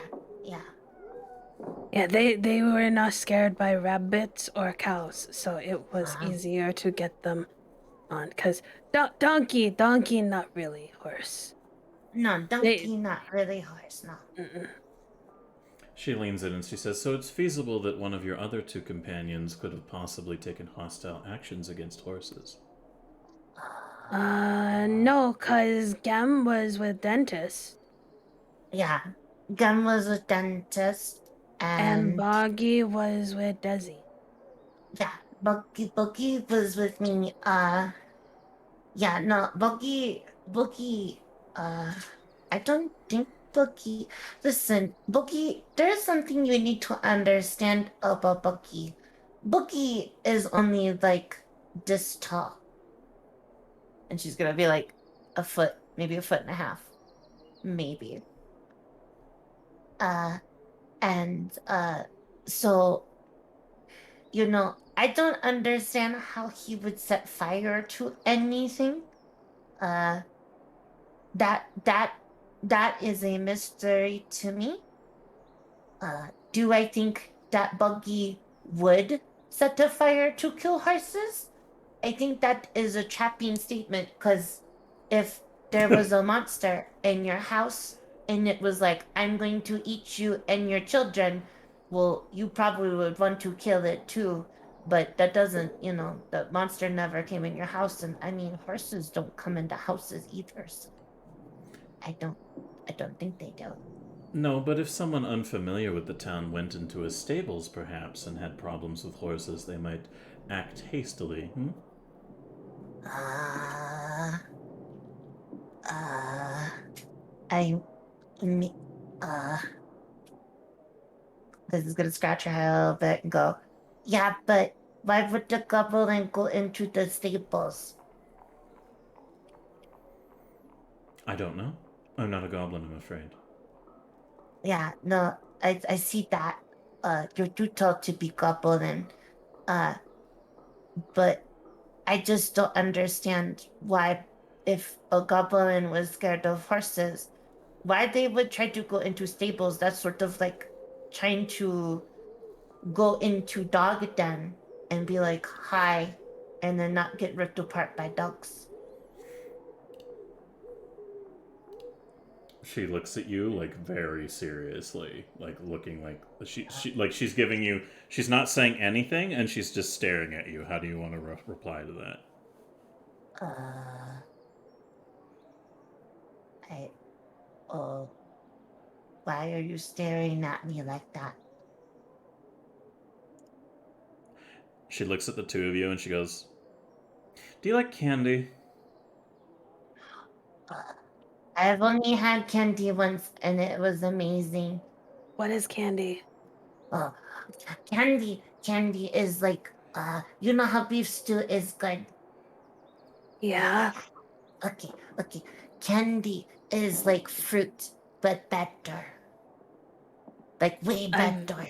Speaker 2: Yeah, they were not scared by rabbits or cows, so it was easier to get them on. Cause donkey, not really horse.
Speaker 3: No, donkey, not really horse, no.
Speaker 2: Mm-mm.
Speaker 1: She leans in and she says, "So it's feasible that one of your other 2 companions could have possibly taken hostile actions against horses."
Speaker 2: No, cause Gem was with dentist.
Speaker 3: Yeah. Gun was a dentist
Speaker 2: And Boggy was with Desi.
Speaker 3: yeah, Boogie was with me. Yeah, no, Boogie, I don't think Boogie. Listen, Boogie, there's something you need to understand about Boogie. Boogie is only like this tall. And she's gonna be like a foot, maybe a foot and a half. Maybe. So, I don't understand how he would set fire to anything. That is a mystery to me. Do I think that Buggy would set a fire to kill horses? I think that is a trapping statement, because if there was a monster in your house and it was like, I'm going to eat you and your children, well, you probably would want to kill it too. But that doesn't, the monster never came in your house. And I mean, horses don't come into houses either. So I don't think they do.
Speaker 1: No, but if someone unfamiliar with the town went into a stables, perhaps, and had problems with horses, they might act hastily.
Speaker 3: This is gonna scratch her head a little bit and go, yeah, but why would the goblin go into the stables?
Speaker 1: I don't know. I'm not a goblin, I'm afraid.
Speaker 3: Yeah, no, I see that. You're too tall to be goblin. But I just don't understand why, if a goblin was scared of horses, why they would try to go into stables. That's sort of like trying to go into dog den and be like, hi, and then not get ripped apart by dogs.
Speaker 1: She looks at you like very seriously, like looking like she's giving you. She's not saying anything, and she's just staring at you. How do you want to reply to that?
Speaker 3: Why are you staring at me like that?
Speaker 1: She looks at the 2 of you and she goes, "Do you like candy?"
Speaker 3: I've only had candy once, and it was amazing.
Speaker 2: What is candy?
Speaker 3: Oh, candy is like, you know how beef stew is good?
Speaker 2: Yeah.
Speaker 3: Okay. Candy is like fruit, but better. Like way better.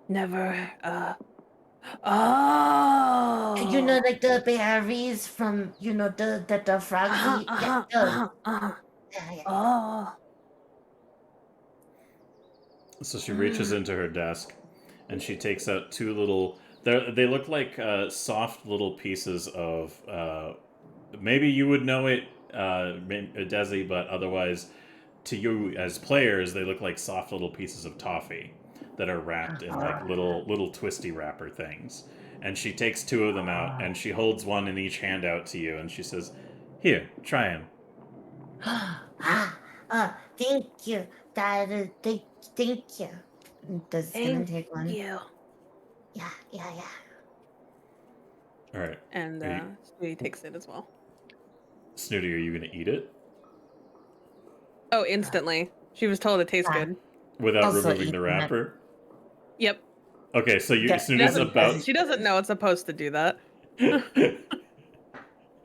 Speaker 2: Never, oh!
Speaker 3: You know, like the berries from, the froggy. Yeah.
Speaker 2: Oh.
Speaker 1: So she reaches into her desk and she takes out 2 little They look like soft little pieces of. Maybe you would know it, Desi, but otherwise, to you as players, they look like soft little pieces of toffee that are wrapped in like little twisty wrapper things. And she takes two of them out, and she holds one in each hand out to you, and she says, "Here, try them."
Speaker 3: Thank you. Thank you. Does gonna
Speaker 2: Thank
Speaker 3: take one?
Speaker 2: you.
Speaker 3: Yeah.
Speaker 1: All right.
Speaker 4: And
Speaker 1: Are you-
Speaker 4: Snooty takes it as well.
Speaker 1: Snooty, are you gonna eat it
Speaker 4: Oh, instantly. She was told it tastes
Speaker 3: Yeah.
Speaker 4: good.
Speaker 1: without
Speaker 3: Also
Speaker 1: removing the
Speaker 3: eating it.
Speaker 1: wrapper?
Speaker 4: Yep.
Speaker 1: Okay, so
Speaker 3: Yeah,
Speaker 4: She
Speaker 1: Snooty's
Speaker 4: doesn't,
Speaker 1: about.
Speaker 4: she doesn't know it's supposed to do that.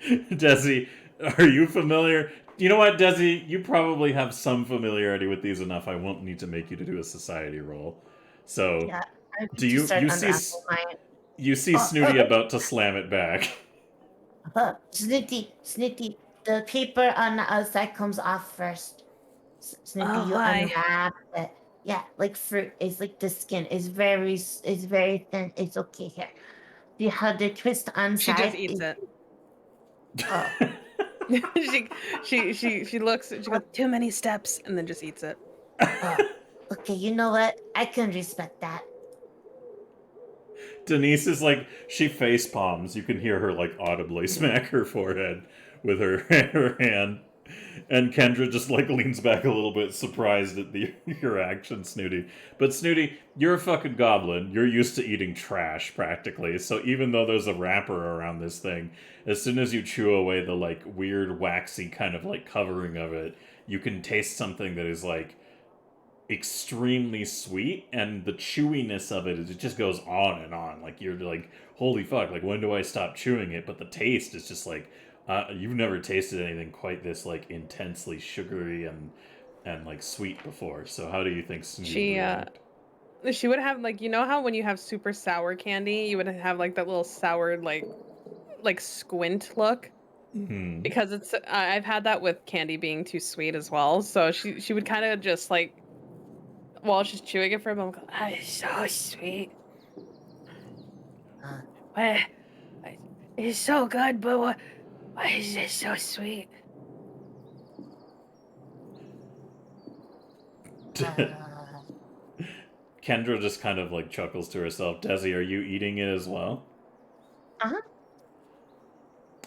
Speaker 1: Desi, are you familiar? You know what, Desi? You probably have some familiarity with these enough. I won't need to make you to do a society roll. So,
Speaker 3: Yeah. I need
Speaker 1: do
Speaker 3: to
Speaker 1: you
Speaker 3: start
Speaker 1: you see
Speaker 3: unwrapping mine.
Speaker 1: you see Snooty about to slam it back?
Speaker 3: Snooty, the paper on the outside comes off first. Snooty,
Speaker 2: Oh,
Speaker 3: you
Speaker 2: why?
Speaker 3: unwrap it. Yeah, like fruit. It's like the skin. It's very thin. It's okay here. See how the twist on
Speaker 4: She
Speaker 3: side
Speaker 4: just eats
Speaker 3: is.
Speaker 4: it.
Speaker 3: Oh,
Speaker 4: she looks, she goes, too many steps, and then just eats it.
Speaker 3: okay. You know what? I can respect that.
Speaker 1: Denise is like, she face palms. You can hear her like audibly smack her forehead with her hand. And Kendra just like leans back a little bit, surprised at your action, Snooty. But Snooty, you're a fucking goblin. You're used to eating trash practically. So even though there's a wrapper around this thing, as soon as you chew away the like weird waxy kind of like covering of it, you can taste something that is like extremely sweet, and the chewiness of it just goes on and on. Like you're like, holy fuck, like when do I stop chewing it? But the taste is just like, you've never tasted anything quite this like intensely sugary and like sweet before. So how do you think Snooty would react?
Speaker 4: She would have like, you know how when you have super sour candy, you would have like that little soured like squint look,
Speaker 1: Hmm.
Speaker 4: because it's I've had that with candy being too sweet as well. So she would kind of just like, while she's chewing it for a moment, go, "Ah, it's so sweet.
Speaker 2: Why? It's so good, but why is it so sweet?"
Speaker 1: Kendra just kind of like chuckles to herself. Desi, are you eating it as well?
Speaker 3: Uh-huh.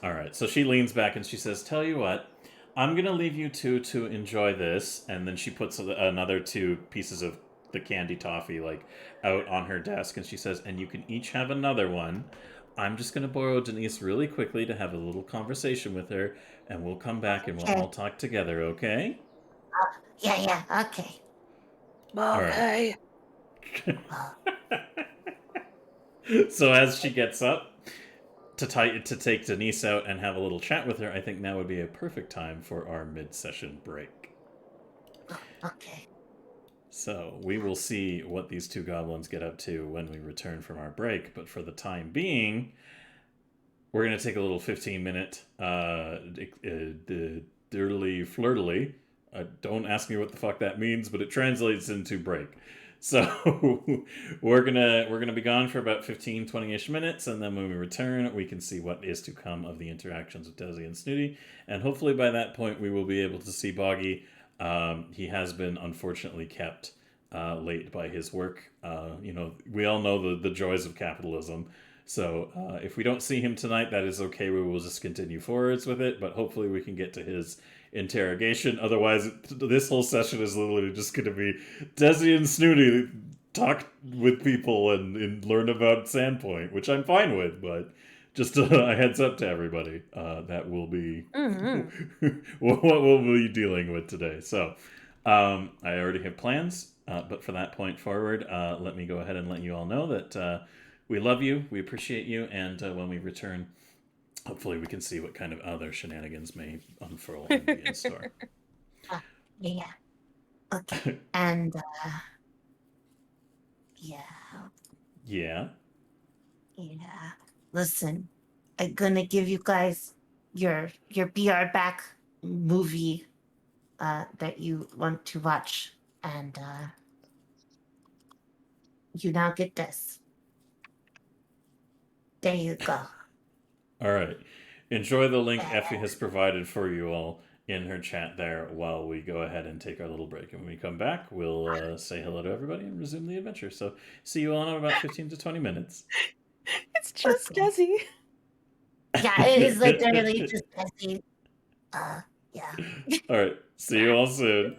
Speaker 1: All right. So she leans back and she says, "Tell you what, I'm gonna leave you two to enjoy this." And then she puts another two pieces of the candy toffee like out on her desk, and she says, "And you can each have another one. I'm just gonna borrow Denise really quickly to have a little conversation with her, and we'll come back and we'll
Speaker 3: Okay.
Speaker 1: all talk together, okay?"
Speaker 3: Yeah. Okay.
Speaker 2: Okay.
Speaker 1: So as she gets up to take Denise out and have a little chat with her, I think now would be a perfect time for our mid-session break.
Speaker 3: Okay.
Speaker 1: So we will see what these two goblins get up to when we return from our break. But for the time being, we're going to take a little 15-minute dirtily flirtily. Don't ask me what the fuck that means, but it translates into break. So we're gonna be gone for about 15, 20-ish minutes, and then when we return, we can see what is to come of the interactions with Desi and Snooty, and hopefully by that point we will be able to see Boggy. He has been unfortunately kept late by his work. We all know the joys of capitalism. So if we don't see him tonight, that is okay. We will just continue forwards with it, but hopefully we can get to his interrogation. Otherwise, this whole session is literally just going to be Desi and Snooty talk with people and learn about Sandpoint, which I'm fine with, but just a heads up to everybody. That will be what we'll be dealing with today. So I already have plans, but for that point forward, let me go ahead and let you all know that we love you, we appreciate you, and when we return, hopefully we can see what kind of other shenanigans may unfurl and be in store.
Speaker 3: Yeah. Okay. And
Speaker 1: Yeah.
Speaker 3: Listen, I'm gonna give you guys your BR back movie that you want to watch, and you now get this. There you go.
Speaker 1: All right. Enjoy the link Effie has provided for you all in her chat there while we go ahead and take our little break. And when we come back, we'll say hello to everybody and resume the adventure. So see you all in about 15 to 20 minutes.
Speaker 4: It's just Jesse.
Speaker 3: Yeah, it is literally just Jesse. Yeah.
Speaker 1: All right. See you all soon.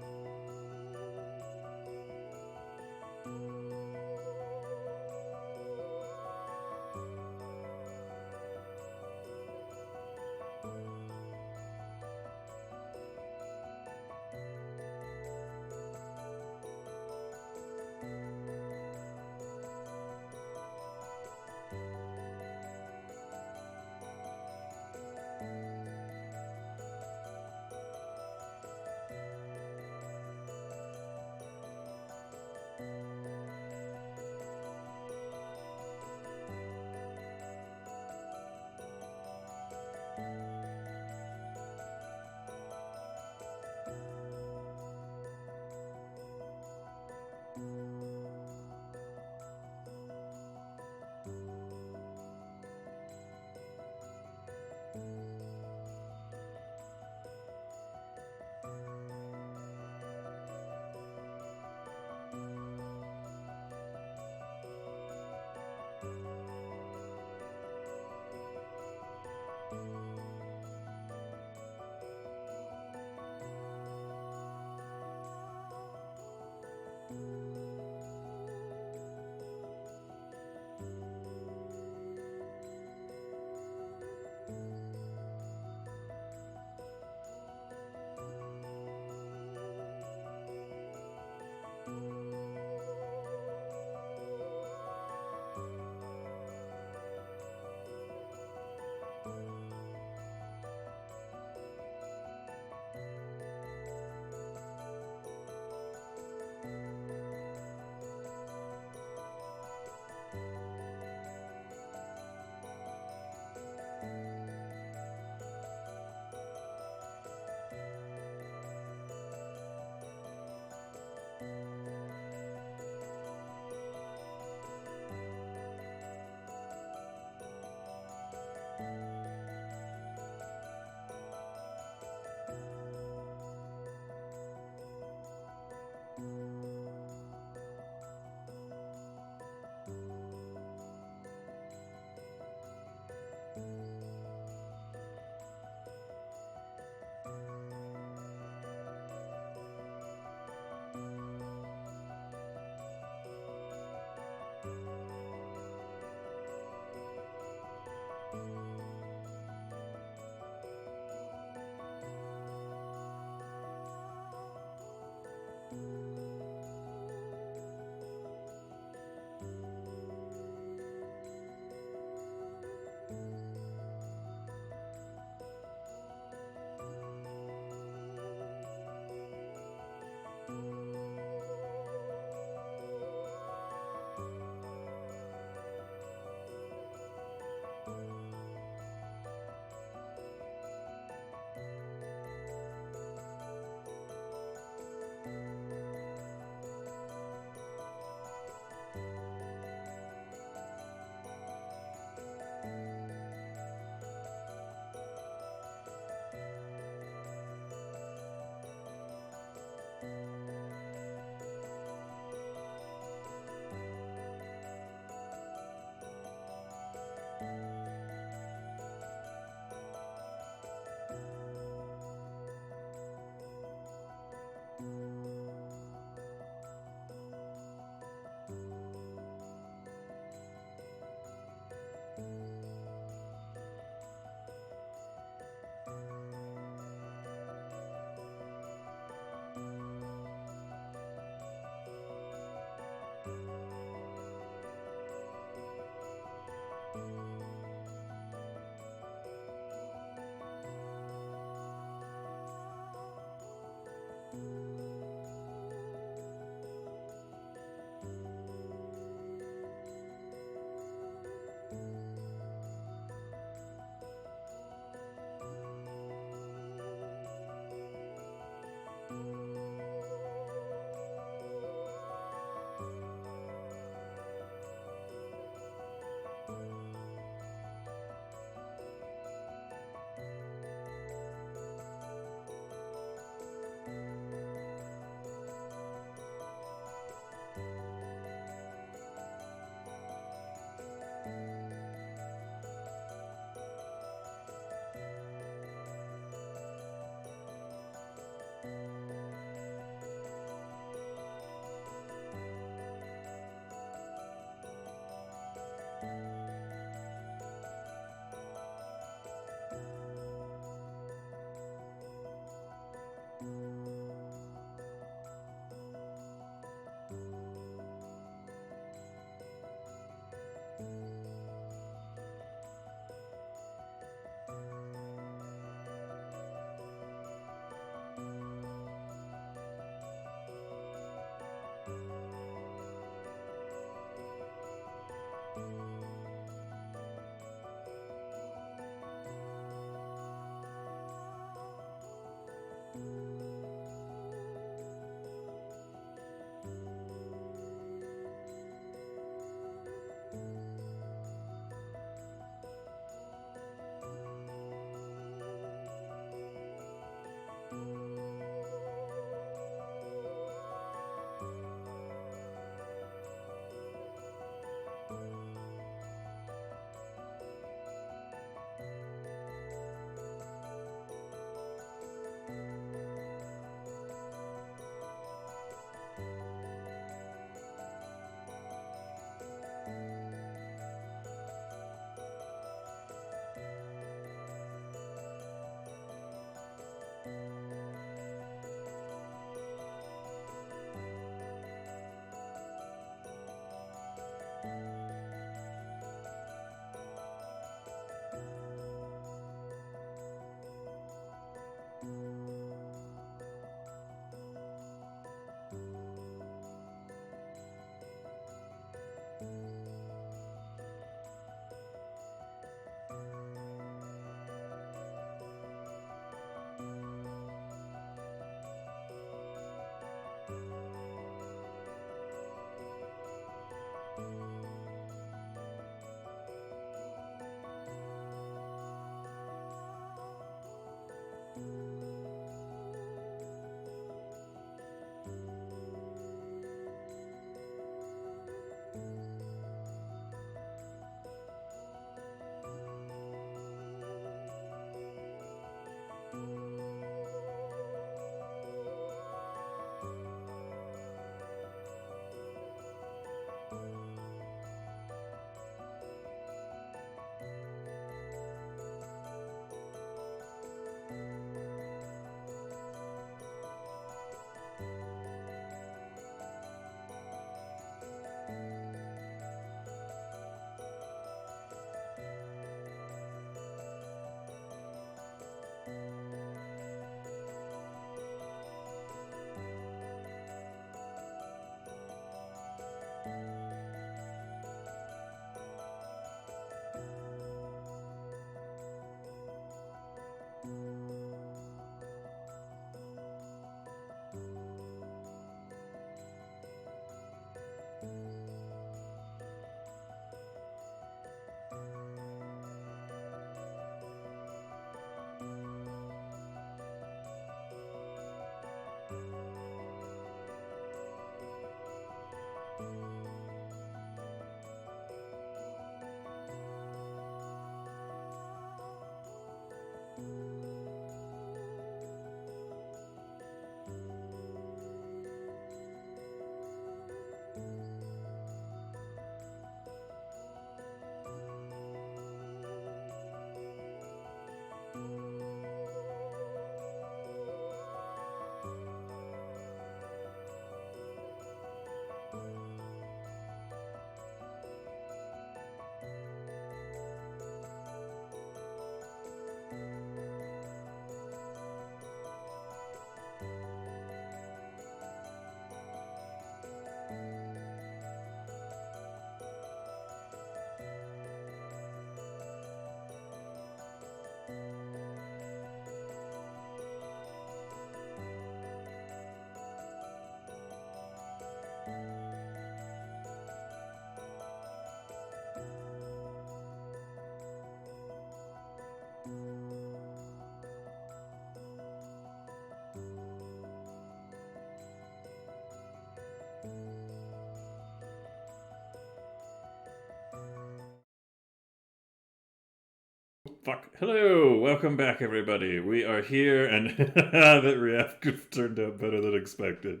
Speaker 1: fuck. Hello, welcome back, everybody. We are here, and that reaction turned out better than expected.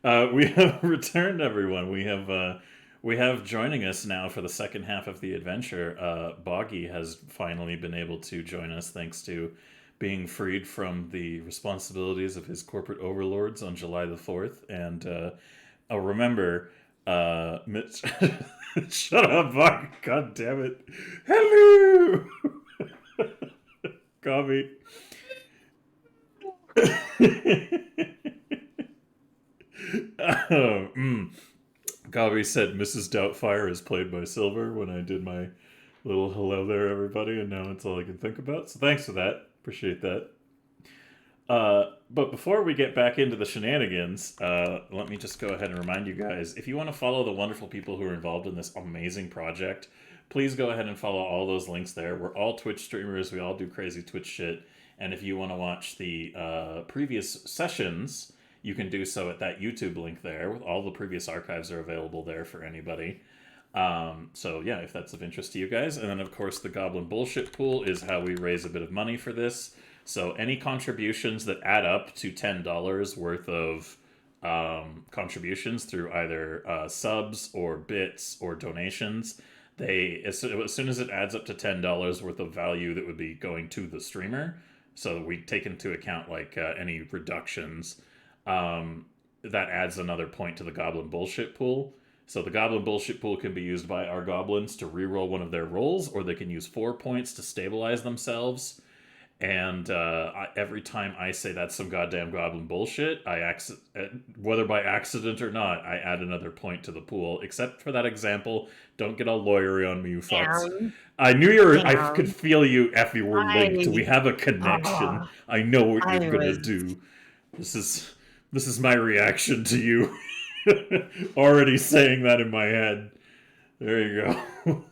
Speaker 1: We have returned, everyone. We have joining us now for the second half of the adventure. Boggy has finally been able to join us thanks to being freed from the responsibilities of his corporate overlords on July the 4th. And remember, Mitch. Shut up, Boggy. God damn it. Hello! Gobby. Gobby said Mrs. Doubtfire is played by Silver when I did my little hello there, everybody, and now it's all I can think about. So thanks for that. Appreciate that. But before we get back into the shenanigans, let me just go ahead and remind you guys, if you want to follow the wonderful people who are involved in this amazing project, please go ahead and follow all those links there. We're all Twitch streamers. We all do crazy Twitch shit. And if you want to watch the previous sessions, you can do so at that YouTube link there. With all the previous archives are available there for anybody. So yeah, if that's of interest to you guys. And then of course the Goblin Bullshit Pool is how we raise a bit of money for this. So any contributions that add up to $10 worth of contributions through either subs or bits or donations, as soon as it adds up to $10 worth of value that would be going to the streamer, so we take into account like any reductions, that adds another point to the Goblin Bullshit Pool. So the Goblin Bullshit Pool can be used by our goblins to reroll one of their rolls, or they can use 4 points to stabilize themselves. And every time I say that's some goddamn goblin bullshit, whether by accident or not, I add another point to the pool. Except for that example, don't get all lawyery on me, you fucks. I knew I could feel you, Effie, were linked. We have a connection. I know what you're gonna do. This is my reaction to you. Already saying that in my head. There you go.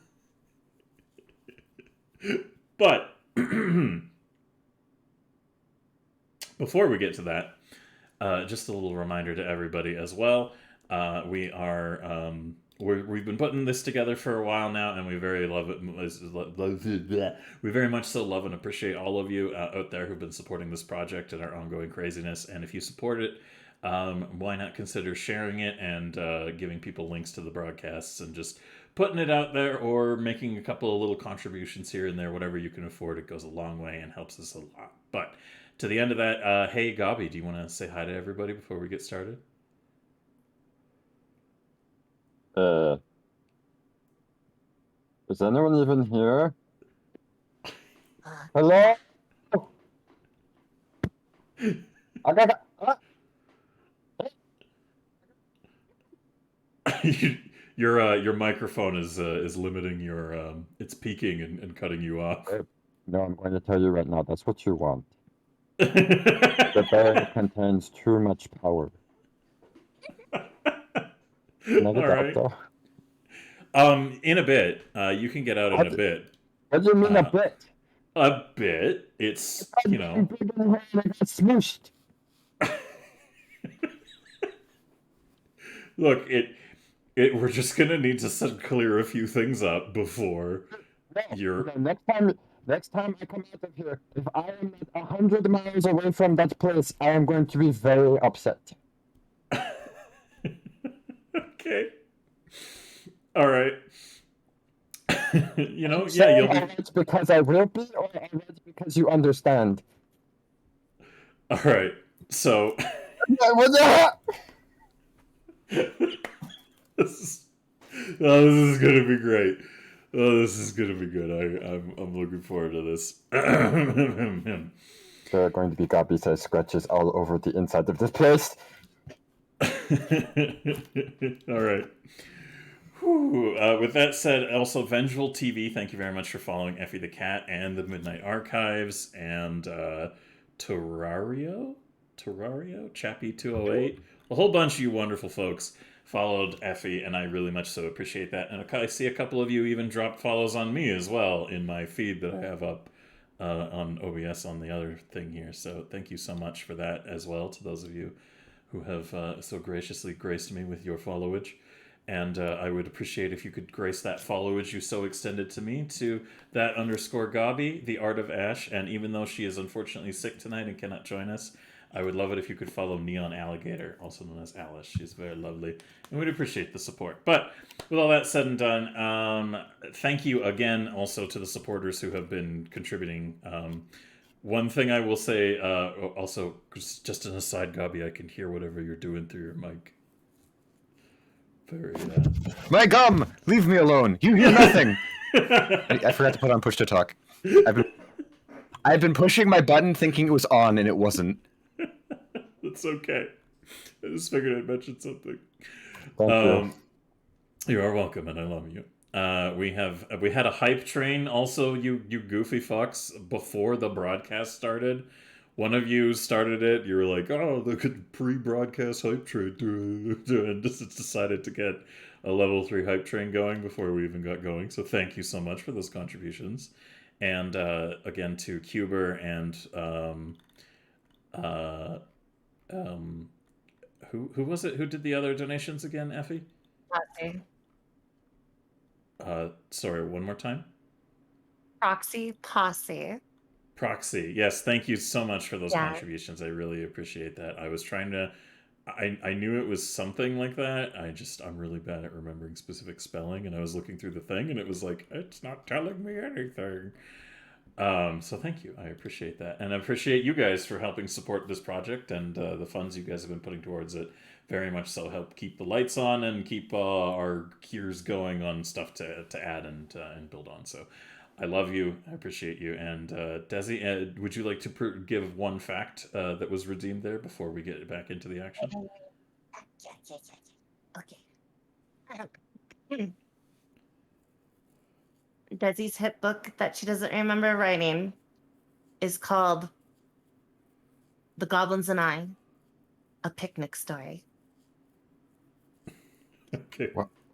Speaker 1: But before we get to that, just a little reminder to everybody as well. We've been putting this together for a while now, and we very much so love and appreciate all of you out there who've been supporting this project and our ongoing craziness. And if you support it, why not consider sharing it and giving people links to the broadcasts and just putting it out there, or making a couple of little contributions here and there. Whatever you can afford, it goes a long way and helps us a lot. But to the end of that, hey, Gobby, do you want to say hi to everybody before we get started?
Speaker 5: Is anyone even here? Hello?
Speaker 1: Your microphone is limiting your it's peaking and cutting you off.
Speaker 5: No, I'm going to tell you right now, that's what you want. The barrel contains too much power. Can I get out though?
Speaker 1: In a bit. You can get out in a bit.
Speaker 5: What do you mean a bit?
Speaker 1: A bit. It's, you know.
Speaker 5: I got smooshed.
Speaker 1: Look, we're just gonna need to clear a few things up before you're.
Speaker 5: Next time I come out of here, if I am 100 miles away from that place, I am going to be very upset.
Speaker 1: Okay. All right. You know, yeah, you'll be.
Speaker 5: It's because I will be, or it's because you understand.
Speaker 1: All right. So. This is gonna be great. Oh, this is gonna be good. I'm looking forward to this.
Speaker 5: There are going to be Gobby-sized scratches all over the inside of this place.
Speaker 1: All right. With that said, also Vengeful TV, thank you very much for following Effie the Cat and the Midnight Archives, and Terrario, Chappie208, a whole bunch of you wonderful folks followed Effie, and I really much so appreciate that. And I see a couple of you even dropped follows on me as well in my feed that I have up on OBS on the other thing here. So thank you so much for that as well to those of you who have so graciously graced me with your followage. And I would appreciate if you could grace that followage you so extended to me to that _Gabi, the Art of Ash. And even though she is unfortunately sick tonight and cannot join us, I would love it if you could follow Neon Alligator, also known as Alice. She's very lovely, and we'd appreciate the support. But with all that said and done, thank you again also to the supporters who have been contributing. One thing I will say, also, just an aside, Gabi, I can hear whatever you're doing through your mic. Very,
Speaker 6: My gum! Leave me alone! You hear nothing! I forgot to put on push to talk. I've been pushing my button thinking it was on and it wasn't.
Speaker 1: That's okay. I just figured I'd mention something.
Speaker 5: Thank you.
Speaker 1: You are welcome, and I love you. We had a hype train. Also, you goofy fucks, before the broadcast started. One of you started it. You were like, "Oh, look at pre-broadcast hype train," and just decided to get a level 3 hype train going before we even got going. So thank you so much for those contributions, and again to Cuber and who was it? Who did the other donations again, Effie?
Speaker 3: Proxy.
Speaker 1: Sorry, one more time.
Speaker 3: Posse.
Speaker 1: Proxy. Yes, thank you so much for those
Speaker 3: Yeah.
Speaker 1: contributions. I really appreciate that. I was trying to I knew it was something like that. I'm really bad at remembering specific spelling, and I was looking through the thing and it was like, it's not telling me anything. So thank you. I appreciate that. And I appreciate you guys for helping support this project, and the funds you guys have been putting towards it very much so help keep the lights on and keep our gears going on stuff to add and build on. So I love you. I appreciate you. And Desi, would you like to give one fact that was redeemed there before we get back into the action?
Speaker 3: Okay. Desi's hit book that she doesn't remember writing is called The Goblins and I, A Picnic Story.
Speaker 1: Okay.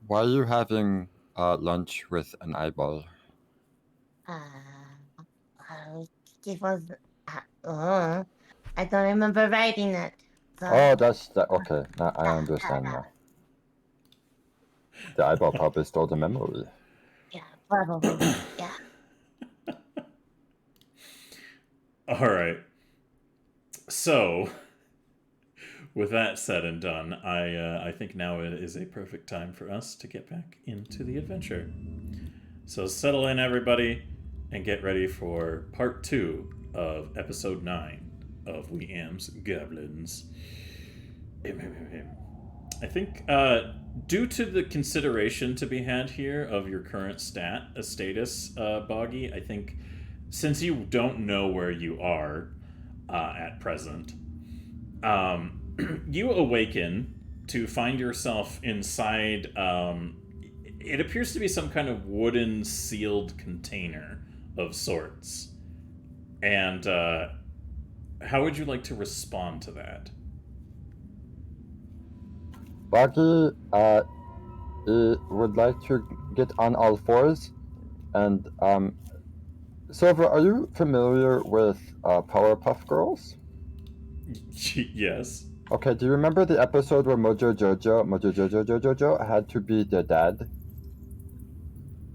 Speaker 5: Why are you having lunch with an eyeball?
Speaker 3: It was. I don't remember writing it. So.
Speaker 5: Oh, that's that. Okay, now I understand now. The eyeball probably stole the memory.
Speaker 3: Yeah, probably. Yeah.
Speaker 1: All right. So, with that said and done, I think now it is a perfect time for us to get back into the adventure. So settle in, everybody, and get ready for part 2 of episode 9 of We Amz Goblinz. I think, due to the consideration to be had here of your current status, Boggy, I think since you don't know where you are at present, you awaken to find yourself inside, it appears to be some kind of wooden sealed container of sorts. And how would you like to respond to that?
Speaker 5: Buggy, he would like to get on all fours, and Silver, are you familiar with Powerpuff Girls?
Speaker 1: Yes.
Speaker 5: Okay, do you remember the episode where Mojo Jojo had to be the dad?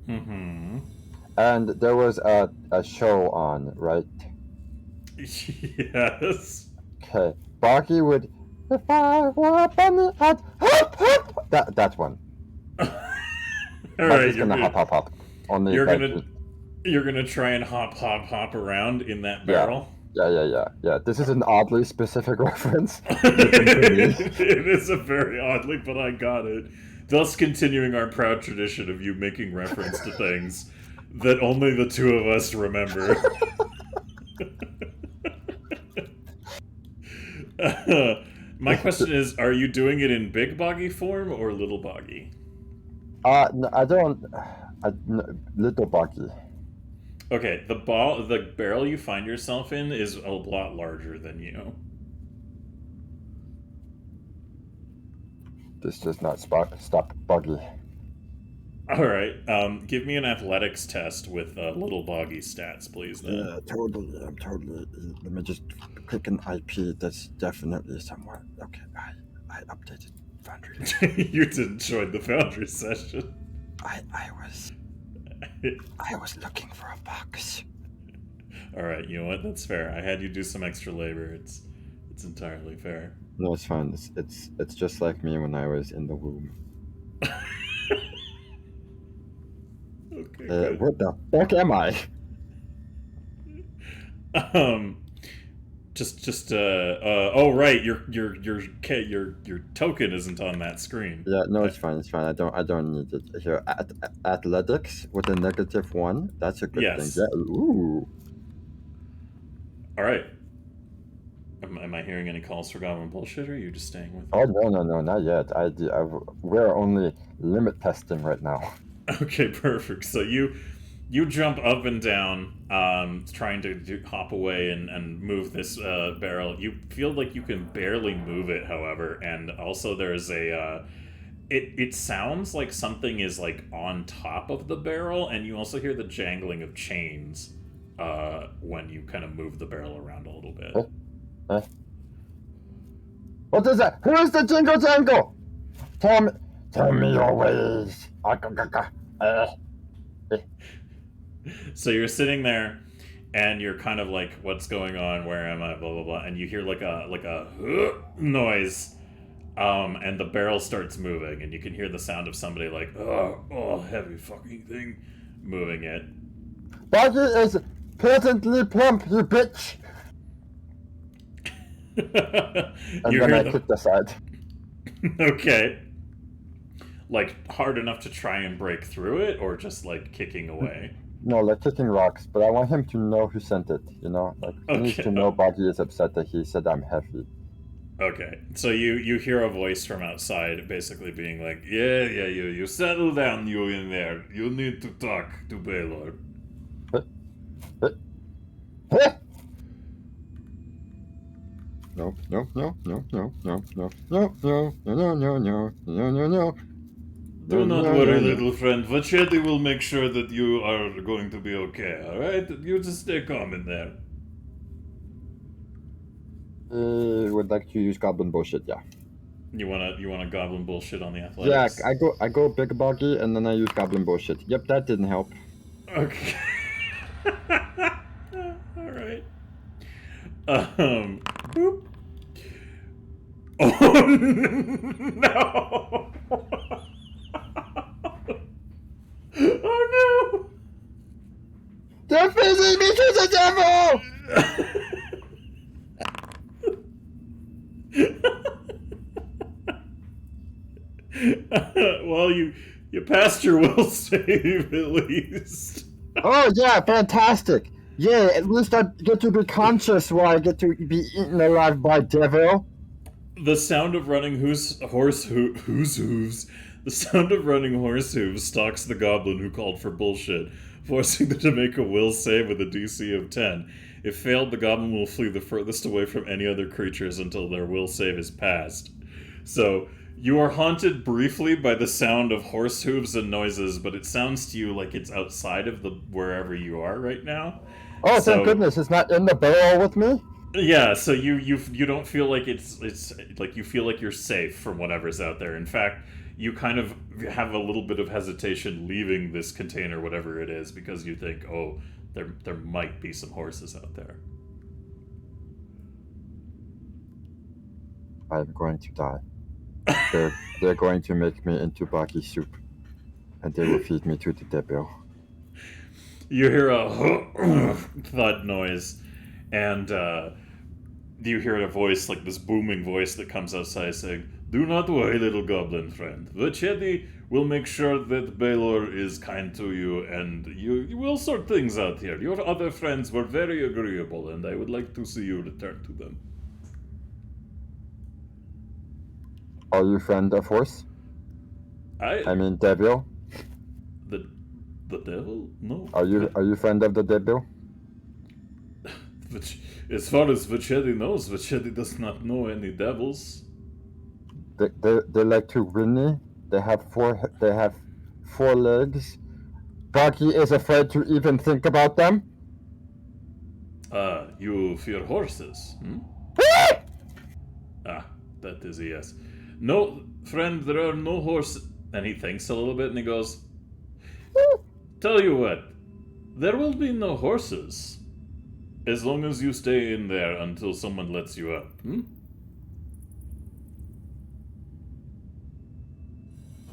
Speaker 1: Mm-hmm.
Speaker 5: And there was a show on, right?
Speaker 1: Yes.
Speaker 5: Okay, Boggy would, if I were a bunny, I'd hop hop. That one.
Speaker 1: All right,
Speaker 5: Buggy's gonna hop. Only
Speaker 1: you're
Speaker 5: like,
Speaker 1: gonna try and hop around in that barrel.
Speaker 5: Yeah. This is an oddly specific reference.
Speaker 1: It is a very oddly, but I got it. Thus continuing our proud tradition of you making reference to things that only the two of us remember. My question is, are you doing it in big Boggy form or little Boggy?
Speaker 5: No, I don't. Little Boggy.
Speaker 1: Okay, the barrel you find yourself in is a lot larger than you.
Speaker 5: This does not stop Boggy.
Speaker 1: All right, give me an athletics test with little Boggy stats, please. Then.
Speaker 5: Yeah, totally. I'm totally. Let me just click an IP that's definitely somewhere. Okay, I updated.
Speaker 6: Foundry.
Speaker 1: You didn't join the Foundry session.
Speaker 6: I was looking for a box.
Speaker 1: All right, you know what? That's fair. I had you do some extra labor. It's entirely fair.
Speaker 5: No, it's fine. It's just like me when I was in the womb.
Speaker 1: Okay, good.
Speaker 5: What the fuck am I?
Speaker 1: Oh right, your token isn't on that screen.
Speaker 5: Yeah, no, it's fine. It's fine. I don't need it here. Athletics with a -1. That's a good
Speaker 1: Yes.
Speaker 5: thing. Yeah. Ooh.
Speaker 1: All right. Am I hearing any calls for goblin bullshit, or are you just staying with?
Speaker 5: Oh no, not yet. We're only limit testing right now.
Speaker 1: Okay, perfect. So you jump up and down, trying to hop away and move this barrel. You feel like you can barely move it, however, and also there's a. It sounds like something is like on top of the barrel, and you also hear the jangling of chains when you kind of move the barrel around a little bit.
Speaker 5: What is that? Who is the jingle jangle? Tell me your ways.
Speaker 1: So you're sitting there, and you're kind of like, "What's going on? Where am I?" Blah blah blah, and you hear like a noise, and the barrel starts moving, and you can hear the sound of somebody like, "Oh, heavy fucking thing," moving it.
Speaker 5: Buggy is pleasantly plump, you bitch. And
Speaker 1: You
Speaker 5: then
Speaker 1: hear
Speaker 5: I
Speaker 1: the-
Speaker 5: kicked aside.
Speaker 1: Okay. Like hard enough to try and break through it, or just like kicking away?
Speaker 5: No, like kicking rocks, but I want him to know who sent it, you know? Like, he needs
Speaker 1: Okay.
Speaker 5: to know Buggy is upset that he said I'm heavy.
Speaker 1: Okay, so you hear a voice from outside basically being like, yeah, you settle down, you in there. You need to talk to Baylor.
Speaker 5: Huh? No.
Speaker 1: Do not worry, little friend. Vachetti will make sure that you are going to be okay, alright? You just stay calm in there.
Speaker 5: Would like to use goblin bullshit, yeah.
Speaker 1: You wanna goblin bullshit on the athletics?
Speaker 5: Yeah, I go big Buggy and then I use goblin bullshit. Yep, that didn't help.
Speaker 1: Okay. Alright. Boop. Oh no! Oh no!
Speaker 5: They're feeding me to the devil!
Speaker 1: Well, you passed your will save at least.
Speaker 5: Oh yeah, fantastic! Yeah, at least I get to be conscious while I get to be eaten alive by devil.
Speaker 1: The sound of running horse hooves. The sound of running horse hooves stalks the goblin who called for bullshit, forcing them to make a will save with a DC of 10. If failed, the goblin will flee the furthest away from any other creatures until their will save is passed. So, you are haunted briefly by the sound of horse hooves and noises, but it sounds to you like it's outside of the wherever you are right now.
Speaker 5: Oh,
Speaker 1: So-
Speaker 5: thank goodness, it's not in the barrel with me?
Speaker 1: Yeah, so you don't feel like it's like you feel like you're safe from whatever's out there. In fact, you kind of have a little bit of hesitation leaving this container, whatever it is, because you think, oh, there might be some horses out there.
Speaker 5: I'm going to die. They're going to make me into Buggy soup. And they will feed me to the devil.
Speaker 1: You hear a thud noise, and you hear a voice, like this booming voice that comes outside saying, "Do not worry, little goblin friend. Vachetti will make sure that Baylor is kind to you, and you will sort things out here. Your other friends were very agreeable, and I would like to see you return to them."
Speaker 5: Are you friend of horse? I mean devil?
Speaker 1: The devil? No.
Speaker 5: Are you friend of the devil?
Speaker 1: As far as Vachetti knows, Vachetti does not know any devils.
Speaker 5: They like to whinny. They have four legs. Buggy is afraid to even think about them.
Speaker 1: You fear horses, hmm? Ah, that is a yes. No, friend, there are no horses. And he thinks a little bit and he goes, tell you what, there will be no horses. As long as you stay in there until someone lets you out.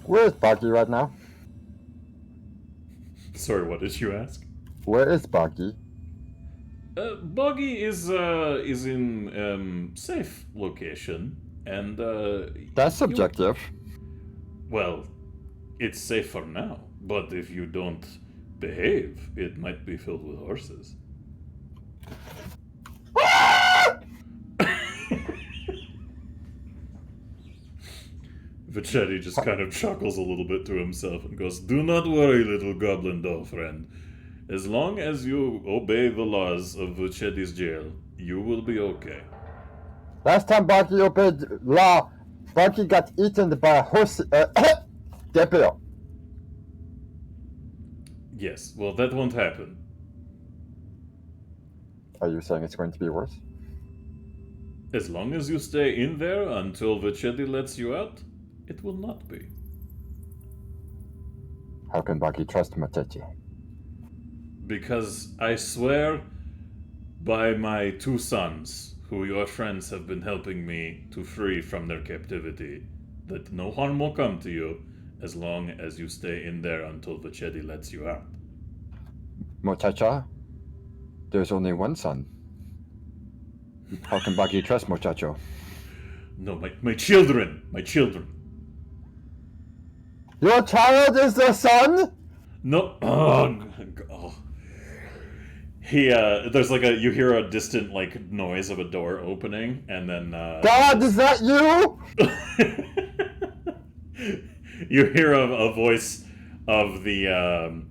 Speaker 5: Where is Boggy right now?
Speaker 1: Sorry, what did you ask?
Speaker 5: Where is Boggy?
Speaker 1: Boggy is in safe location, and
Speaker 5: That's subjective.
Speaker 1: Well, it's safe for now, but if you don't behave, it might be filled with horses. Vachetti just kind of chuckles a little bit to himself and goes, do not worry, little goblin doll friend. As long as you obey the laws of Vachetti's jail, you will be okay.
Speaker 5: Last time Boggy obeyed law, Boggy got eaten by a horse. Gabriel.
Speaker 1: Yes, well, that won't happen.
Speaker 5: Are you saying it's going to be worse?
Speaker 1: As long as you stay in there until Vachetti lets you out, it will not be.
Speaker 5: How can Boggy trust Machechi?
Speaker 1: Because I swear by my 2 sons, who your friends have been helping me to free from their captivity, that no harm will come to you as long as you stay in there until Vachetti lets you out.
Speaker 5: Muchacha? There's only one son. How can Boggy trust Muchacho?
Speaker 1: No, my children! My children!
Speaker 5: Your child is the son?
Speaker 1: No. Oh. He, there's like you hear a distant, like, noise of a door opening, and then,
Speaker 5: God, is that you?
Speaker 1: You hear a voice of the,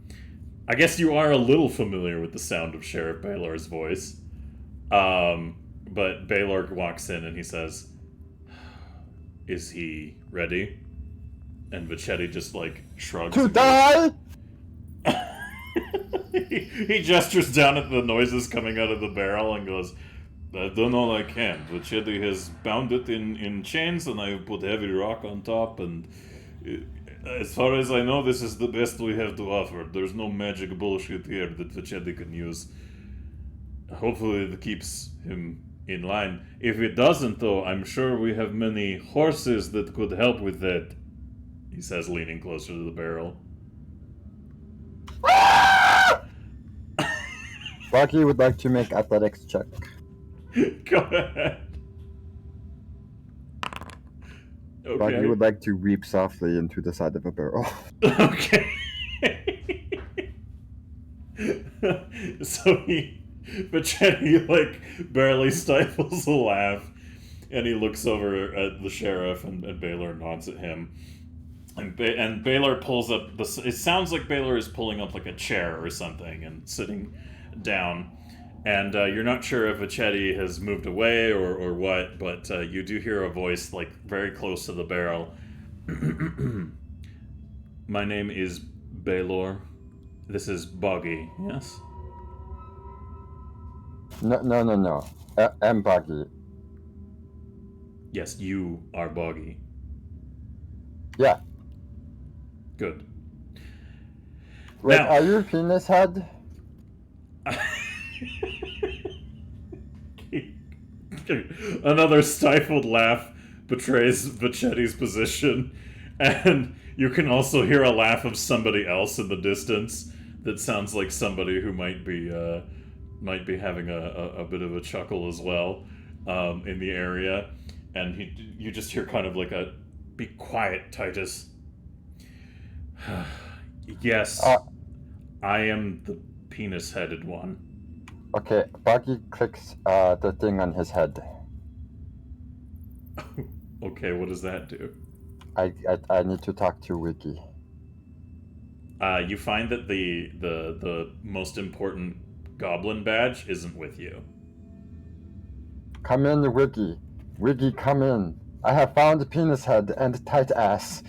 Speaker 1: I guess you are a little familiar with the sound of Sheriff Baylor's voice. But Baylor walks in and he says, is he ready? And Vachetti just, like, shrugs.
Speaker 5: To die?
Speaker 1: He gestures down at the noises coming out of the barrel and goes, I've done all I can. Vachetti has bound it in chains and I've put heavy rock on top, and as far as I know, this is the best we have to offer. There's no magic bullshit here that Vachetti can use. Hopefully it keeps him in line. If it doesn't, though, I'm sure we have many horses that could help with that, he says, leaning closer to the barrel.
Speaker 5: Boggy would like to make athletics check.
Speaker 1: Go ahead.
Speaker 5: Boggy
Speaker 1: Okay.
Speaker 5: would like to weep softly into the side of a barrel.
Speaker 1: Okay. So Vachetti, like, barely stifles a laugh, and he looks over at the sheriff, and Baylor nods at him. And Baylor pulls up it sounds like Baylor is pulling up like a chair or something and sitting down. And you're not sure if Vachetti has moved away or what, but you do hear a voice, like, very close to the barrel. My name is Baylor. This is Boggy, yes?
Speaker 5: No. I'm Boggy.
Speaker 1: Yes, you are Boggy.
Speaker 5: Yeah.
Speaker 1: Good.
Speaker 5: Wait,
Speaker 1: Now-
Speaker 5: are you penis head?
Speaker 1: Another stifled laugh betrays Vachetti's position, and you can also hear a laugh of somebody else in the distance that sounds like somebody who might be having a bit of a chuckle as well, in the area. And you just hear kind of like a, be quiet, Titus. Yes, I am the penis-headed one.
Speaker 5: Okay, Boggy clicks the thing on his head.
Speaker 1: Okay, what does that do?
Speaker 5: I need to talk to Wiki.
Speaker 1: You find that the most important goblin badge isn't with you.
Speaker 5: Come in, Wiki. Wiki, come in. I have found penis head and tight ass.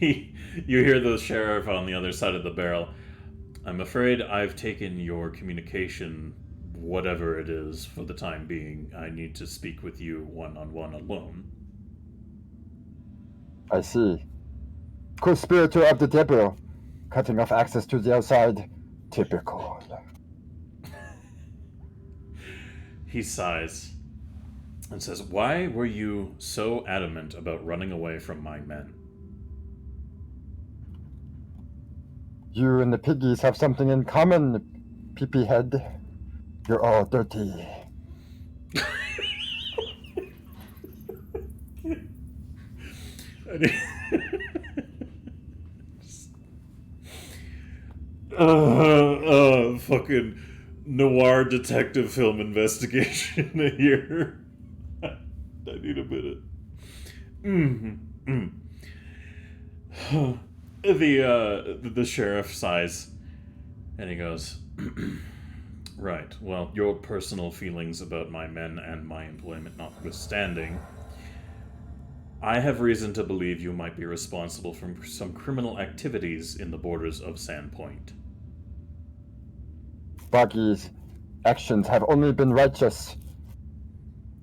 Speaker 1: You hear the sheriff on the other side of the barrel. I'm afraid I've taken your communication whatever it is for the time being. I need to speak with you one-on-one alone.
Speaker 5: I see. Co-spirator of the devil, cutting off access to the outside. Typical.
Speaker 1: He sighs and says, "Why were you so adamant about running away from my men?"
Speaker 5: You and the piggies have something in common, peepee head. You're all dirty.
Speaker 1: Fucking noir detective film investigation here. I need a minute. The sheriff sighs, and he goes, "Right. Well, your personal feelings about my men and my employment notwithstanding, I have reason to believe you might be responsible for some criminal activities in the borders of Sandpoint."
Speaker 5: Boggy's actions have only been righteous.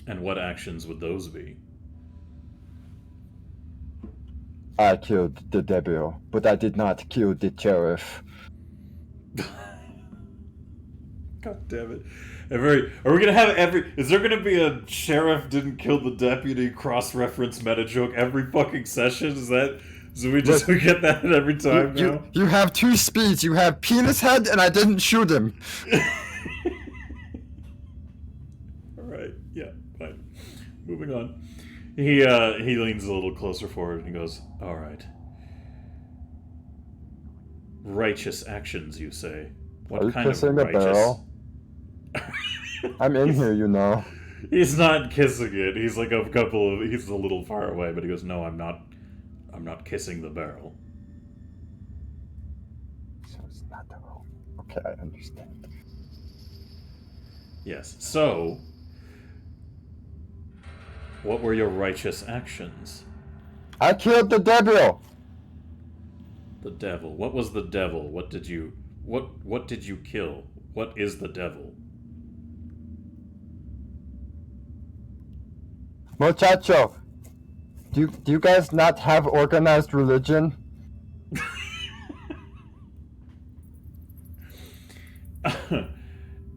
Speaker 1: "And what actions would those be?"
Speaker 5: I killed the devil, but I did not kill the sheriff.
Speaker 1: God damn it. Are we gonna have is there gonna be a sheriff didn't kill the deputy cross-reference meta joke every fucking session? So we get that every time now?
Speaker 5: You have two speeds. You have penis head, and I didn't shoot him.
Speaker 1: Alright, yeah, fine. Moving on. He leans a little closer forward and he goes, "Alright. Righteous actions, you say? What
Speaker 5: Are you
Speaker 1: kind of
Speaker 5: kissing the
Speaker 1: righteous?"
Speaker 5: barrel? I'm in here, you know.
Speaker 1: He's not kissing it. He's like he's a little far away, but he goes, "No, I'm not kissing the barrel."
Speaker 5: So it's not the roll. Okay, I understand.
Speaker 1: Yes. So, what were your righteous actions?
Speaker 5: I killed the devil.
Speaker 1: The devil. What was the devil? What did you kill? What is the devil?
Speaker 5: Muchacho, do you guys not have organized religion?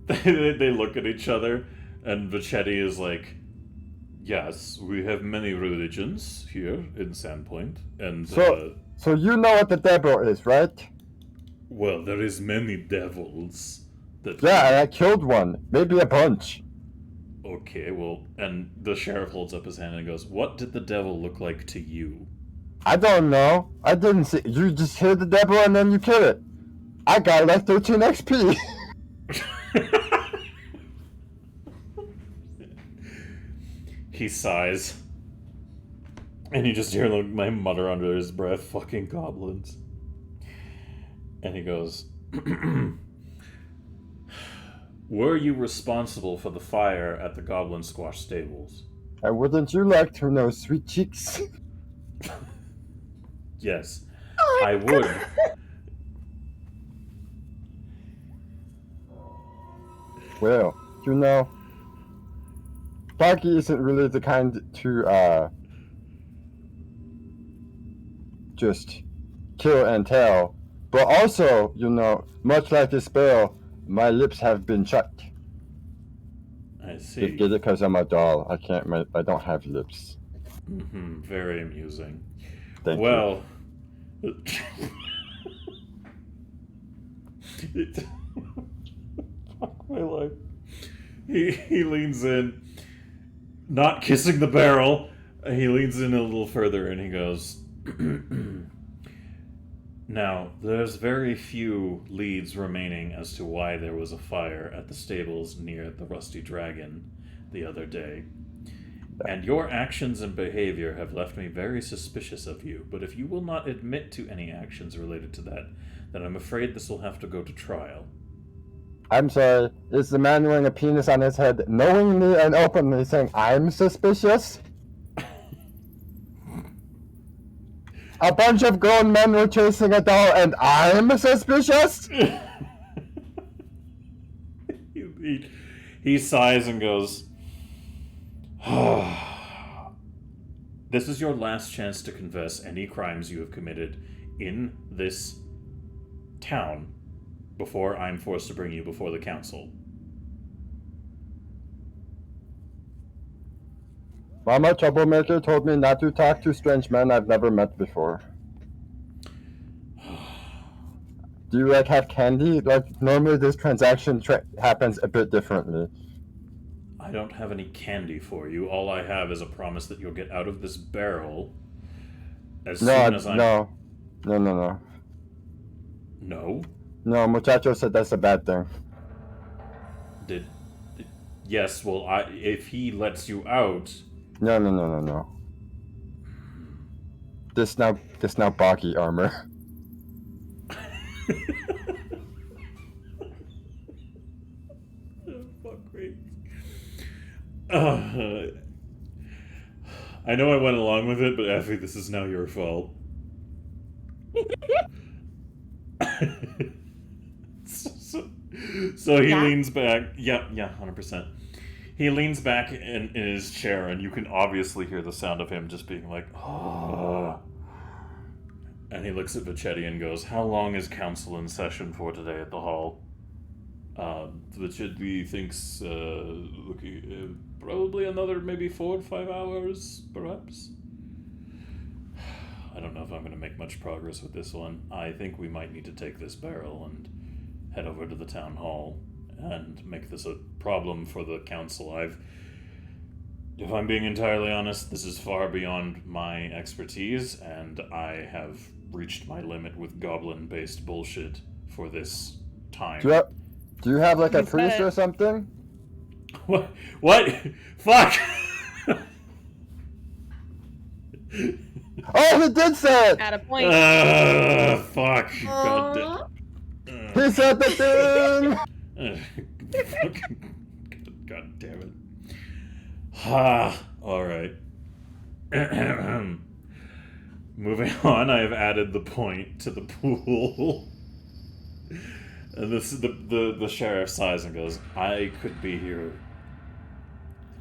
Speaker 1: They look at each other, and Vachetti is like, "Yes, we have many religions here in Sandpoint, and
Speaker 5: So you know what the devil is, right?
Speaker 1: well, there is many devils that."
Speaker 5: Yeah, and I killed one. Maybe a bunch.
Speaker 1: Okay, well, and the sheriff holds up his hand and goes, "What did the devil look like to you?"
Speaker 5: I don't know. I didn't see. You just hear the devil and then you kill it. I got like 13 XP.
Speaker 1: He sighs. And you just hear my mutter under his breath, "Fucking goblins." And he goes, "Were you responsible for the fire at the Goblin Squash stables?"
Speaker 5: And wouldn't you like to know, sweet cheeks?
Speaker 1: Yes, I would.
Speaker 5: Well, you know, Boggy isn't really the kind to just kill and tell. But also, you know, much like a sparrow, my lips have been shut.
Speaker 1: I
Speaker 5: You
Speaker 1: see.
Speaker 5: get it because I'm a doll. I don't have lips.
Speaker 1: Very amusing.
Speaker 5: Thank
Speaker 1: Well, fuck my life. He leans in, not kissing the barrel. He leans in a little further and he goes, "Now, there's very few leads remaining as to why there was a fire at the stables near the Rusty Dragon the other day. And your actions and behavior have left me very suspicious of you, but if you will not admit to any actions related to that, then I'm afraid this will have to go to trial."
Speaker 5: I'm sorry, is the man wearing a penis on his head knowingly and openly saying I'm suspicious? A bunch of grown men were chasing a doll and I'm suspicious?
Speaker 1: he sighs and goes, this is your last chance to confess any crimes you have committed in this town before I'm forced to bring you before the council.
Speaker 5: Mama Troublemaker told me not to talk to strange men I've never met before. Do you, like, have candy? Like, normally this transaction happens a bit differently.
Speaker 1: I don't have any candy for you. All I have is a promise that you'll get out of this barrel as soon as I'm...
Speaker 5: No.
Speaker 1: No?
Speaker 5: No, Muchacho said that's a bad thing.
Speaker 1: Yes, well, if he lets you out...
Speaker 5: No. This now boggy armor.
Speaker 1: Oh, fuck me. I know I went along with it, but Effie, this is now your fault. So he leans back. Yeah, 100%. He leans back in his chair, and you can obviously hear the sound of him just being like, oh. And he looks at Vachetti and goes, how long is council in session for today at the hall? Vachetti thinks, probably another maybe 4 to 5 hours, perhaps? I don't know if I'm going to make much progress with this one. I think we might need to take this barrel and head over to the town hall and make this a problem for the council. If I'm being entirely honest, this is far beyond my expertise, and I have reached my limit with goblin-based bullshit for this time.
Speaker 5: Do you have like a priest or something?
Speaker 1: What? Fuck!
Speaker 5: Oh, he did say it!
Speaker 4: At a point.
Speaker 1: Fuck.
Speaker 5: He said the thing!
Speaker 1: God damn it. Alright. Moving on, I have added the point to the pool. And this is the sheriff sighs and goes, I could be here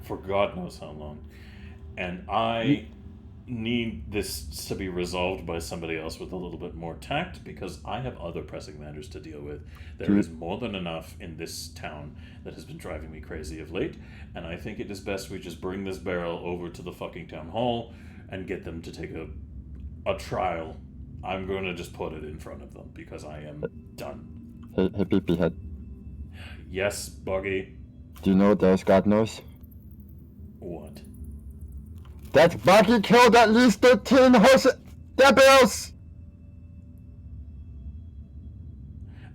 Speaker 1: for God knows how long. And I need this to be resolved by somebody else with a little bit more tact, because I have other pressing matters to deal with. There is more than enough in this town that has been driving me crazy of late, and I think it is best we just bring this barrel over to the fucking town hall and get them to take a trial. I'm going to just put it in front of them because I am done.
Speaker 5: Hey, Peepee Head.
Speaker 1: Yes, Buggy.
Speaker 5: Do you know what else God knows?
Speaker 1: What?
Speaker 5: That Buggy killed at least 13 devils!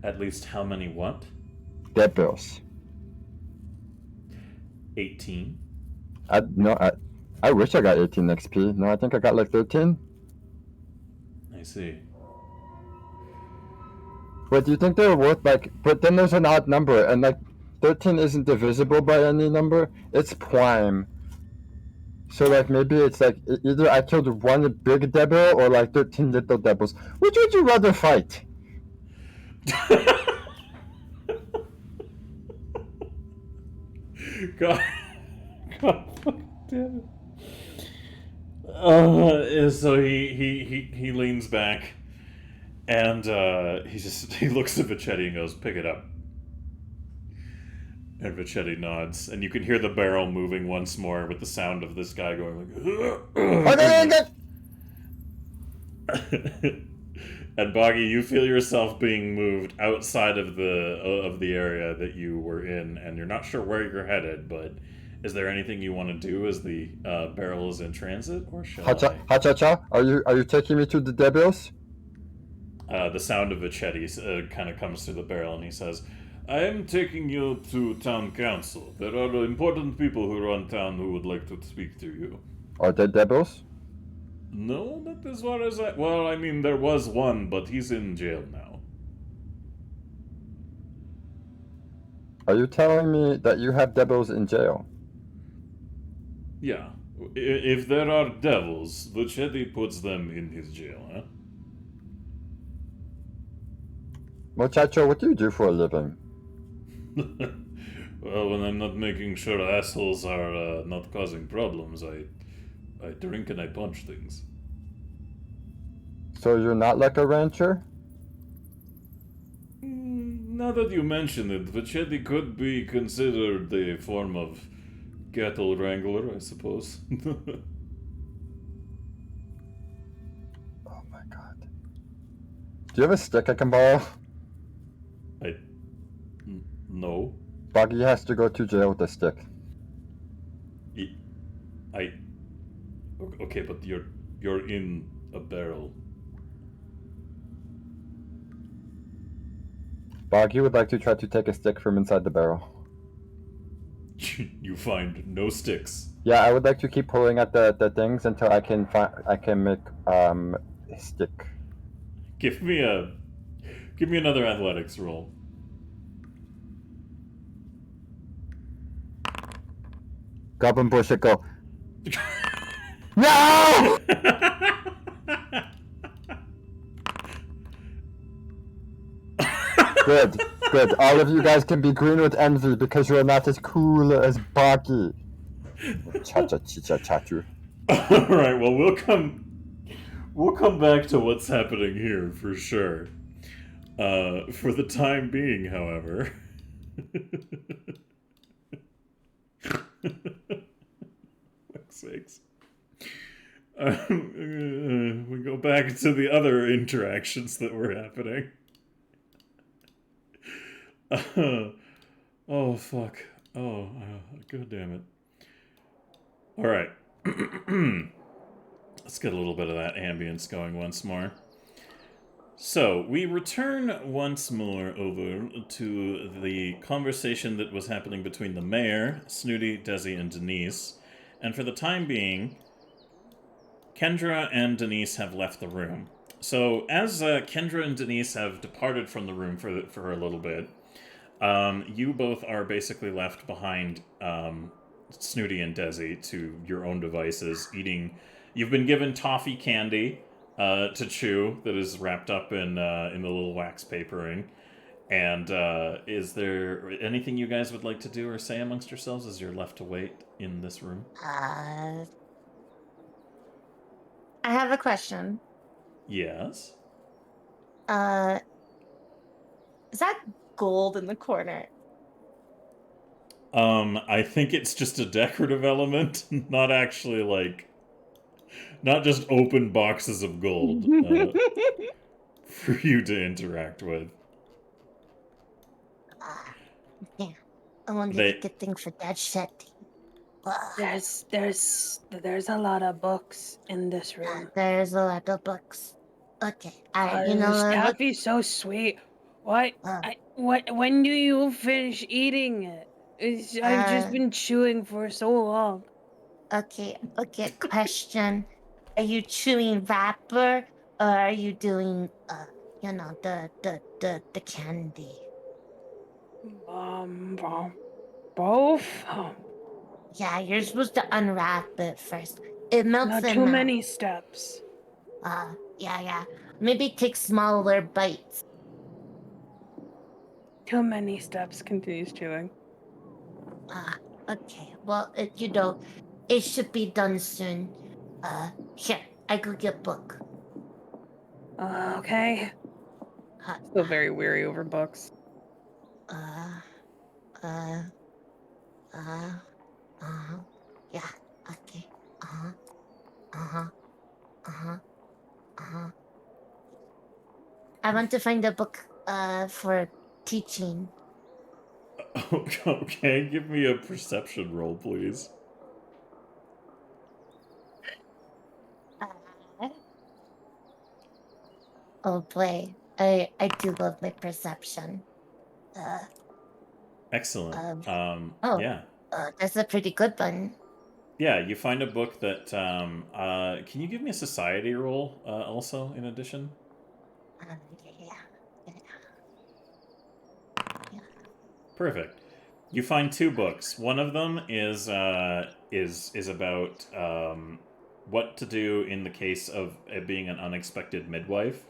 Speaker 1: At least how many what?
Speaker 5: Devils.
Speaker 1: 18.
Speaker 5: I wish I got 18 XP. No, I think I got like 13.
Speaker 1: I see.
Speaker 5: Wait, do you think they're worth like... But then there's an odd number, and like 13 isn't divisible by any number. It's prime. So like maybe it's like either I killed one big devil or like 13 little devils. Which would you rather fight?
Speaker 1: God fucking damn it. So he leans back and he looks at Vachetti and goes, pick it up. And Vachetti nods, and you can hear the barrel moving once more with the sound of this guy going like And Boggy, you feel yourself being moved outside of the area that you were in, and you're not sure where you're headed, but is there anything you want to do as the barrel is in transit, or shall
Speaker 5: Ha-cha-cha? Are you taking me to the devils?
Speaker 1: The sound of Vachetti kind of comes through the barrel, and he says, I am taking you to town council. There are important people who run town who would like to speak to you.
Speaker 5: Are they devils?
Speaker 1: No, not as far as I... Well, I mean, there was one, but he's in jail now.
Speaker 5: Are you telling me that you have devils in jail?
Speaker 1: Yeah. If there are devils, Vachetti puts them in his jail, huh?
Speaker 5: Muchacho, what do you do for a living?
Speaker 1: Well, when I'm not making sure assholes are not causing problems, I drink and I punch things.
Speaker 5: So you're not like a rancher?
Speaker 1: Now that you mention it, Vachetti could be considered a form of cattle wrangler, I suppose.
Speaker 5: Oh my god. Do you have a stick I can borrow?
Speaker 1: No.
Speaker 5: Buggy has to go to jail with a stick.
Speaker 1: Okay, but you're in a barrel.
Speaker 5: Boggy would like to try to take a stick from inside the barrel.
Speaker 1: You find no sticks.
Speaker 5: Yeah, I would like to keep pulling at the things until I can make a stick.
Speaker 1: Give me another athletics roll.
Speaker 5: Goblin bullshit, go. No! Good, good. All of you guys can be green with envy because you are not as cool as Boggy. Cha-cha-chi-cha-cha-chu.
Speaker 1: All right. Well, we'll come back to what's happening here for sure. For the time being, however. Fuck's sakes. We go back to the other interactions that were happening. Oh, fuck. Oh, god damn it. Alright. Let's get a little bit of that ambience going once more. So, we return once more over to the conversation that was happening between the mayor, Snooty, Desi, and Denise. And for the time being, Kendra and Denise have left the room. So, as Kendra and Denise have departed from the room for a little bit, you both are basically left behind, Snooty and Desi, to your own devices, eating. You've been given toffee candy to chew that is wrapped up in the little wax papering. And is there anything you guys would like to do or say amongst yourselves as you're left to wait in this room?
Speaker 3: I have a question.
Speaker 1: Yes.
Speaker 3: Is that gold in the corner?
Speaker 1: I think it's just a decorative element, not actually not just open boxes of gold for you to interact with.
Speaker 3: Yeah. I wanted
Speaker 1: They-
Speaker 3: to get things for Dad Shetty.
Speaker 2: There's a lot of books in this room.
Speaker 3: There's a lot of books. Okay, you know
Speaker 2: This
Speaker 3: what?
Speaker 2: taffy's so sweet. When do you finish eating it? I've just been chewing for so long.
Speaker 3: Okay, question. Are you chewing wrapper or are you doing the candy?
Speaker 2: Both.
Speaker 3: Yeah, you're supposed to unwrap it first. It melts
Speaker 2: Not
Speaker 3: in
Speaker 2: too
Speaker 3: mouth.
Speaker 2: many steps.
Speaker 3: Yeah. Maybe take smaller bites.
Speaker 2: Too many steps. Continues chewing.
Speaker 3: Okay. Well, it should be done soon. Here, I go get book.
Speaker 2: Okay.
Speaker 4: Still very weary over books.
Speaker 3: Yeah, okay. I want to find a book, for teaching.
Speaker 1: Okay, give me a perception roll, please.
Speaker 3: Oh boy, I do love my perception.
Speaker 1: Excellent. Yeah.
Speaker 3: That's a pretty good one.
Speaker 1: Yeah, you find a book that, can you give me a society roll, also, in addition?
Speaker 3: Yeah.
Speaker 1: Perfect. You find two books. One of them is about, what to do in the case of being an unexpected midwife.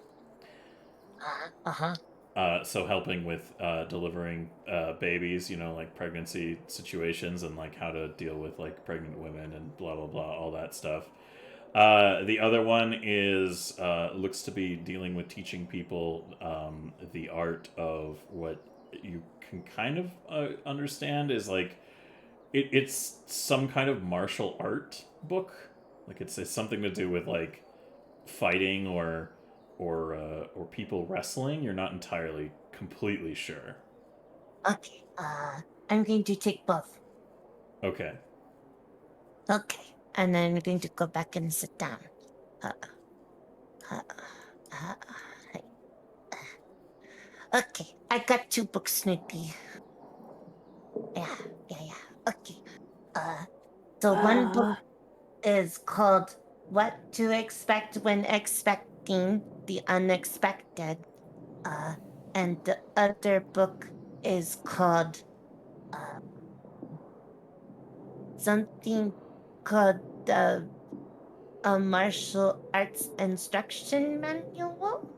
Speaker 1: So helping with delivering babies, you know, like pregnancy situations and like how to deal with like pregnant women and blah blah blah, all that stuff. The other one is looks to be dealing with teaching people the art of what you can kind of understand is like it's some kind of martial art book. Like it's something to do with like fighting or people wrestling. You're not entirely completely sure.
Speaker 3: Okay. I'm going to take both.
Speaker 1: Okay.
Speaker 3: Okay. And then I'm going to go back and sit down. Uh, uh, uh, hey. Okay. I got 2 books, Snoopy. Yeah. Okay. So one book is called What to Expect When Expecting the Unexpected. And the other book is called something called a martial arts instruction manual.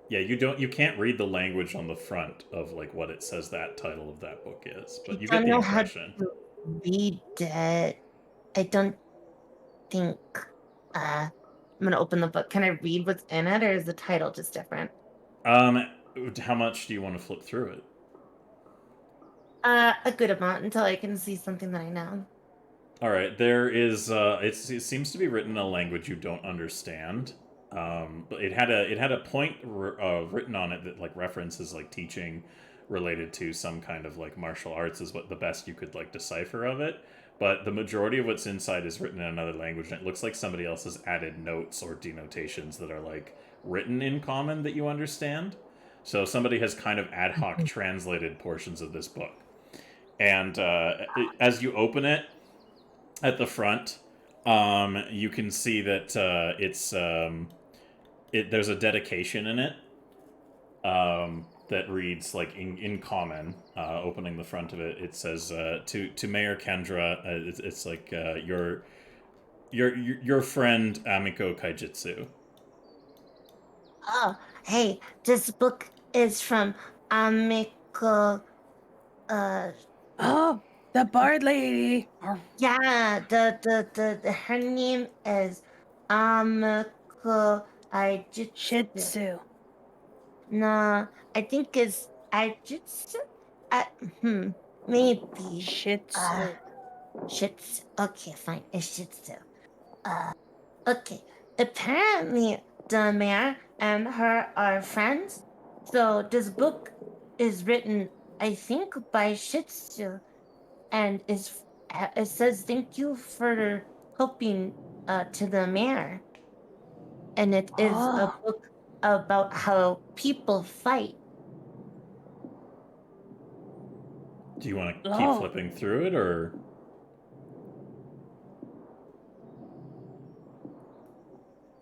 Speaker 1: Yeah, you can't read the language on the front of like what it says that title of that book is,
Speaker 3: I
Speaker 1: but you get
Speaker 3: don't
Speaker 1: the
Speaker 3: know how
Speaker 1: impression.
Speaker 3: to read it. I don't think. I'm gonna open the book. Can I read what's in it, or is the title just different?
Speaker 1: How much do you want to flip through it?
Speaker 3: A good amount until I can see something that I know.
Speaker 1: All right, there is. It seems to be written in a language you don't understand. But it had a point written on it that like references like teaching related to some kind of like martial arts is what the best you could like decipher of it. But the majority of what's inside is written in another language, and it looks like somebody else has added notes or denotations that are like written in common that you understand. So somebody has kind of ad hoc translated portions of this book. And as you open it, at the front, you can see that there's a dedication in it that reads like in common. Opening the front of it, it says to Mayor Kendra. It's like your friend Amiko Kaijitsu.
Speaker 3: Oh, hey, this book is from Amiko.
Speaker 2: Oh, the bard lady.
Speaker 3: Yeah, her name is Amiko.
Speaker 2: Shitsu.
Speaker 3: No, I think it's Aijutsu. Uh, maybe.
Speaker 2: Shitsu.
Speaker 3: Shitsu. Okay, fine. It's Shitsu. Okay. Apparently, the mayor and her are friends. So this book is written, I think, by Shitsu, and it says thank you for helping to the mayor, and it is a
Speaker 2: Oh,
Speaker 3: book about how people fight.
Speaker 1: Do you want to keep
Speaker 2: oh.
Speaker 1: flipping through it, or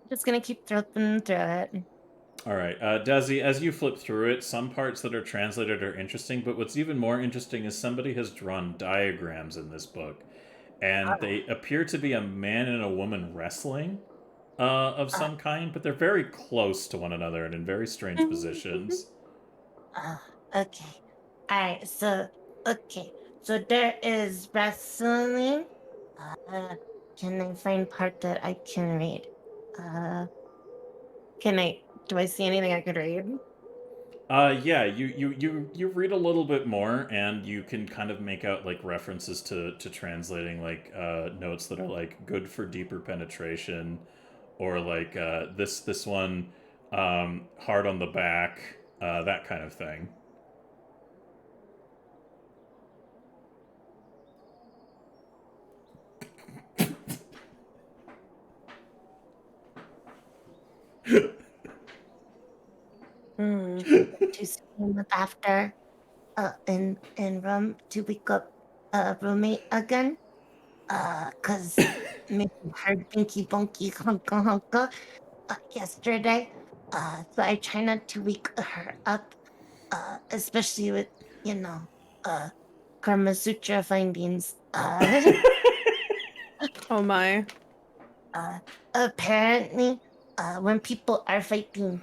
Speaker 3: Just gonna keep flipping through it.
Speaker 1: all right, Desi? As you flip through it, some parts that are translated are interesting, but what's even more interesting is somebody has drawn diagrams in this book, and they appear to be a man and a woman wrestling of
Speaker 3: Uh,
Speaker 1: some kind, but they're very close to one another and in very strange positions.
Speaker 3: okay. Alright, so okay. So there is wrestling. Can I find part that I can read? Do I see anything I can read?
Speaker 1: Yeah, you read a little bit more, and you can kind of make out like references to translating like notes that are like good for deeper penetration, or like this one hard on the back, that kind of thing.
Speaker 3: To swim with after in room to wake up roommate again. Cause maybe heard Binky Bonky Honka Honka yesterday. So I try not to wake her up. Especially with, you know, uh Karma Sutra findings.
Speaker 4: Oh my.
Speaker 3: Apparently, when people are fighting,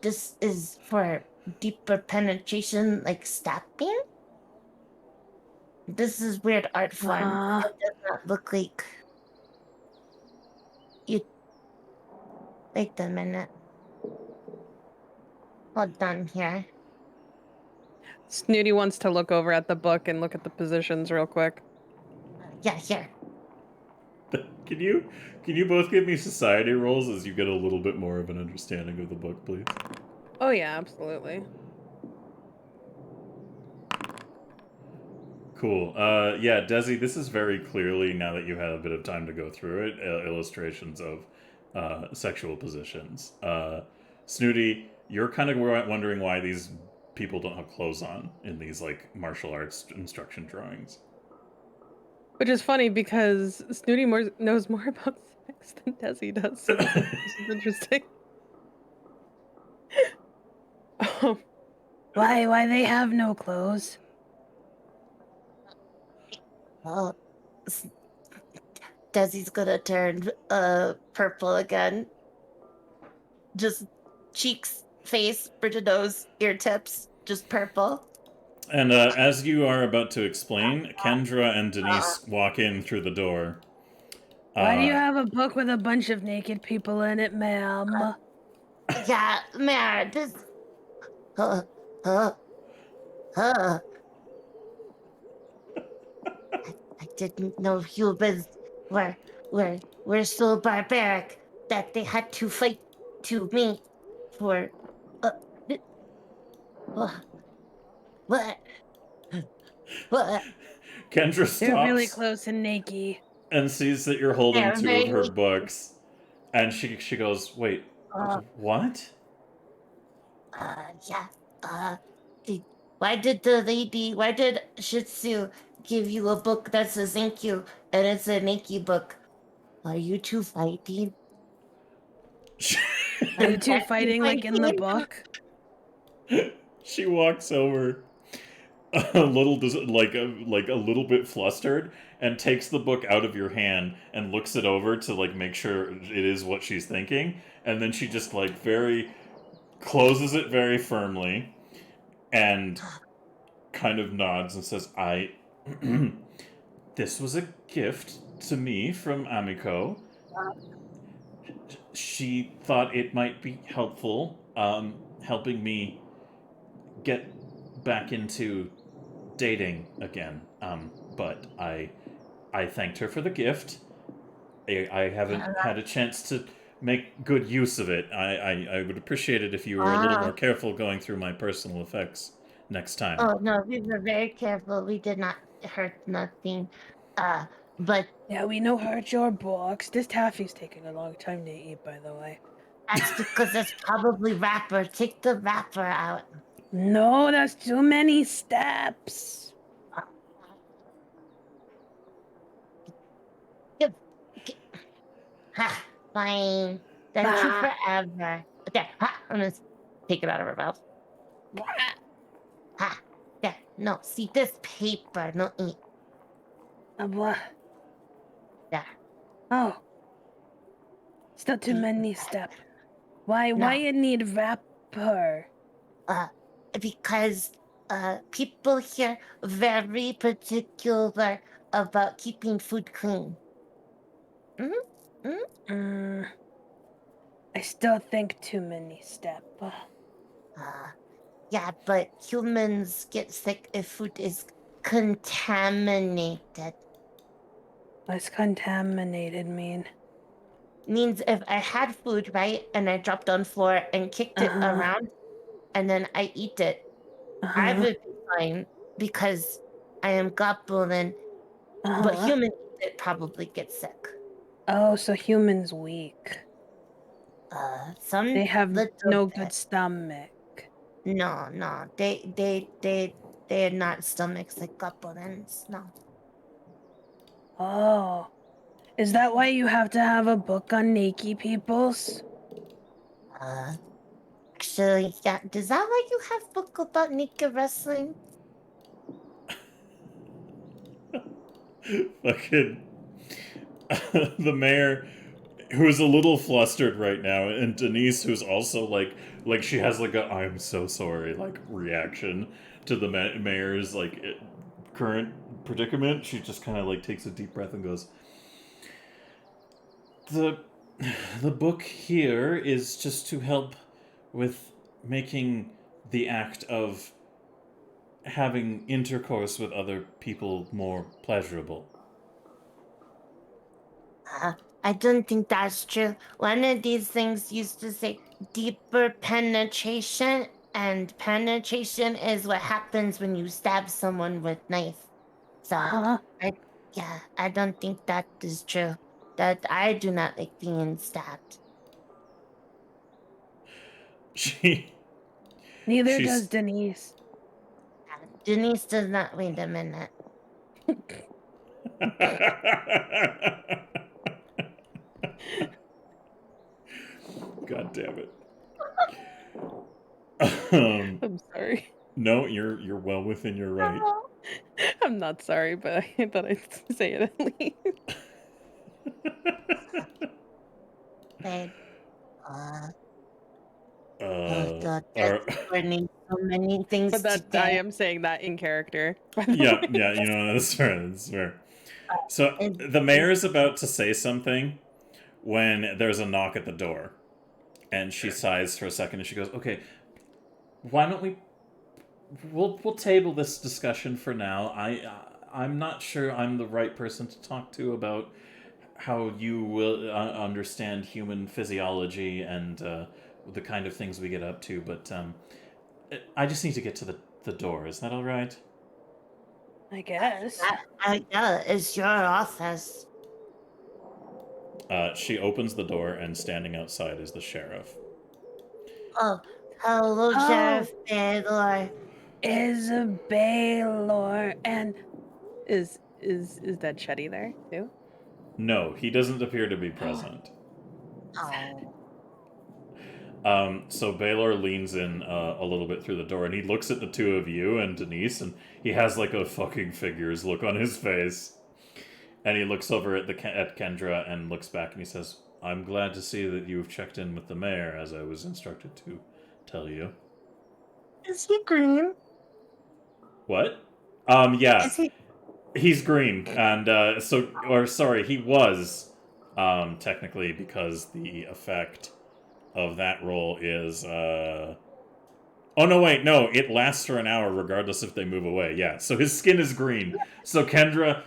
Speaker 3: This is for deeper penetration, like stabbing. This is weird art form.
Speaker 2: Uh-huh.
Speaker 3: It does not look like you. Wait a minute. Hold on here.
Speaker 4: Snooty wants to look over at the book and look at the positions real quick.
Speaker 3: Yeah, here.
Speaker 1: Can you both give me society rolls as you get a little bit more of an understanding of the book, please?
Speaker 4: Oh yeah, absolutely.
Speaker 1: Cool. Yeah, Desi, this is very clearly, now that you've had a bit of time to go through it, illustrations of sexual positions. Snooty, you're kind of wondering why these people don't have clothes on in these like martial arts instruction drawings.
Speaker 4: Which is funny because Snooty knows more about sex than Desi does, so this is interesting.
Speaker 2: Why they have no clothes?
Speaker 3: Well, Desi's gonna turn purple again. Just cheeks, face, bridge of nose, ear tips, just purple.
Speaker 1: And as you are about to explain, Kendra and Denise walk in through the door.
Speaker 2: Why do you have a book with a bunch of naked people in it, ma'am?
Speaker 3: Yeah, man, this. Uh, uh, uh. I didn't know humans were so barbaric that they had to fight to me for. Uh, what? What?
Speaker 1: Kendra stops
Speaker 2: They're really close and naked.
Speaker 1: and sees that you're holding
Speaker 3: They're
Speaker 1: two of her
Speaker 3: very-
Speaker 1: books, and she goes, "Wait, what?"
Speaker 3: Yeah. Why did Shih Tzu give you a book that says thank you and it's a Nikki book? Are you two fighting?
Speaker 2: Are you two fighting like in the book?
Speaker 1: She walks over, a little like a little bit flustered, and takes the book out of your hand and looks it over to like make sure it is what she's thinking, and then she just like very closes it very firmly and kind of nods and says, "I this was a gift to me from Amiko. She thought it might be helpful, helping me get back into dating again. But I thanked her for the gift. I haven't had a chance to make good use of it. I would appreciate it if you were a little more careful going through my personal effects next time."
Speaker 3: Oh no, we were very careful. We did not hurt nothing. But
Speaker 2: Yeah, we know hurt your books. This taffy's taking a long time to eat, by the way.
Speaker 3: that's because it's probably wrapper. Take the wrapper out.
Speaker 2: No, that's too many steps.
Speaker 3: Ha, fine. Thank you forever. Okay, ha, I'm gonna take it out of her mouth. Ha, yeah, no, see this paper, no ink.
Speaker 2: What?
Speaker 3: Yeah.
Speaker 2: Oh. Still too many step. Why you need wrapper?
Speaker 3: Because people here very particular about keeping food clean.
Speaker 2: I still think too many step.
Speaker 3: Yeah, but humans get sick if food is contaminated.
Speaker 2: What's contaminated mean?
Speaker 3: Means if I had food, right, and I dropped on floor and kicked it around, and then I eat it, I would be fine because I am goblin, but human eat it probably get sick.
Speaker 2: Oh, so humans weak.
Speaker 3: Some
Speaker 2: They have no
Speaker 3: bit.
Speaker 2: good stomach.
Speaker 3: No, they are not stomachs like goblins. No.
Speaker 2: Oh. Is that why you have to have a book on naked peoples?
Speaker 3: Actually, yeah. Does that why you have book about naked wrestling?
Speaker 1: Fucking the mayor who's a little flustered right now, and Denise, who's also like she has like a "I'm so sorry" like reaction to the mayor's like current predicament. She just kind of like takes a deep breath and goes, "The the book here is just to help with making the act of having intercourse with other people more pleasurable."
Speaker 3: I don't think that's true. One of these things used to say deeper penetration, and penetration is what happens when you stab someone with knife. So,
Speaker 2: Huh?
Speaker 3: I don't think that is true. That I do not like being stabbed.
Speaker 1: She
Speaker 2: Neither
Speaker 1: she's
Speaker 2: does Denise.
Speaker 3: Denise does not. Wait a minute.
Speaker 1: God damn it.
Speaker 4: I'm sorry.
Speaker 1: No, you're well within your right.
Speaker 4: I'm not sorry, but I thought I'd say it at least.
Speaker 3: Babe.
Speaker 1: Are,
Speaker 3: We're need so many things
Speaker 4: But that I
Speaker 3: today.
Speaker 4: am saying that in character. By the
Speaker 1: yeah,
Speaker 4: way.
Speaker 1: yeah, you know, that's fair, that's fair. So
Speaker 3: It-
Speaker 1: the mayor's about to say something when there's a knock at the door. And she sighs for a second and she goes, "Okay, why don't we'll table this discussion for now. I'm not sure I'm the right person to talk to about how you will understand human physiology and the kind of things we get up to, but I just need to get to the door. Is that all right?"
Speaker 2: I guess.
Speaker 3: yeah, it's your office.
Speaker 1: She opens the door, and standing outside is the sheriff.
Speaker 3: Oh, hello,
Speaker 2: Oh.
Speaker 3: Sheriff Baylor.
Speaker 2: Is a Baylor and
Speaker 4: Is that Chetty there too?
Speaker 1: No, he doesn't appear to be present.
Speaker 3: Oh.
Speaker 1: So Baylor leans in a little bit through the door, and he looks at the two of you and Denise, and he has like a fucking figures look on his face. And he looks over at at Kendra and looks back, and he says, "I'm glad to see that you've checked in with the mayor, as I was instructed to tell you."
Speaker 3: Is he green?
Speaker 1: What? Yeah.
Speaker 3: Is he?
Speaker 1: He's green, and he was, technically, because the effect of that roll is, oh no, wait, no, it lasts for an hour regardless if they move away, yeah, so his skin is green. So Kendra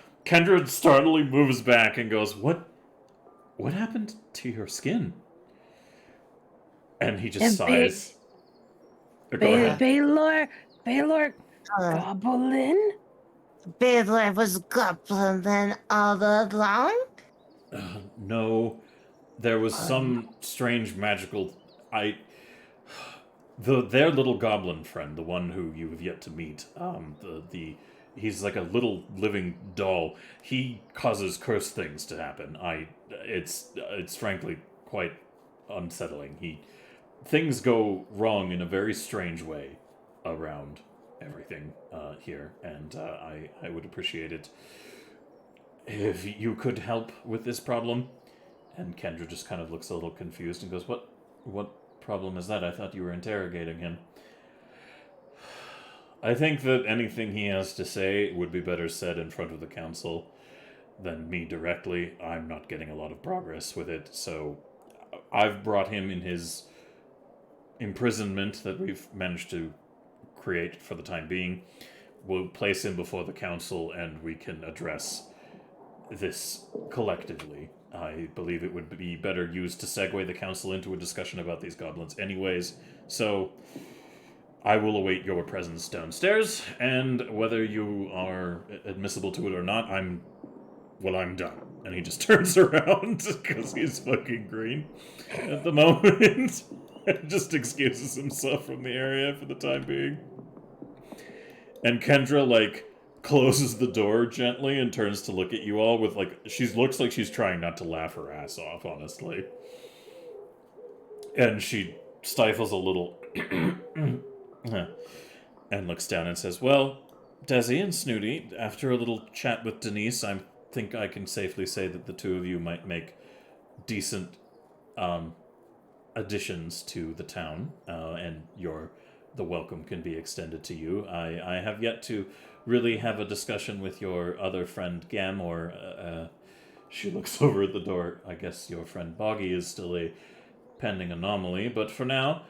Speaker 1: startlingly moves back and goes, What happened to your skin?" And he just
Speaker 2: And
Speaker 1: sighs. Go ahead.
Speaker 2: Baylor
Speaker 3: Uh,
Speaker 2: Goblin?
Speaker 3: Baylor was goblin all along?
Speaker 1: No, there was some strange magical. Their little goblin friend, the one who you have yet to meet. He's like a little living doll. He causes cursed things to happen. It's frankly quite unsettling. Things go wrong in a very strange way around everything here, and I would appreciate it if you could help with this problem." And Kendra just kind of looks a little confused and goes, What problem is that? I thought you were interrogating him." "I think that anything he has to say would be better said in front of the council than me directly. I'm not getting a lot of progress with it, so I've brought him in his imprisonment that we've managed to create for the time being. We'll place him before the council, and we can address this collectively. I believe it would be better used to segue the council into a discussion about these goblins anyways, so I will await your presence downstairs, and whether you are admissible to it or not, I'm done." And he just turns around, because he's fucking green at the moment, and just excuses himself from the area for the time being. And Kendra, closes the door gently and turns to look at you all with, she looks like she's trying not to laugh her ass off, honestly. And she stifles a little and looks down and says, "Well, Desi and Snooty, after a little chat with Denise, I think I can safely say that the two of you might make decent additions to the town, and the welcome can be extended to you. I have yet to really have a discussion with your other friend Gam, or she looks over at the door. I guess your friend Boggy is still a pending anomaly, but for now,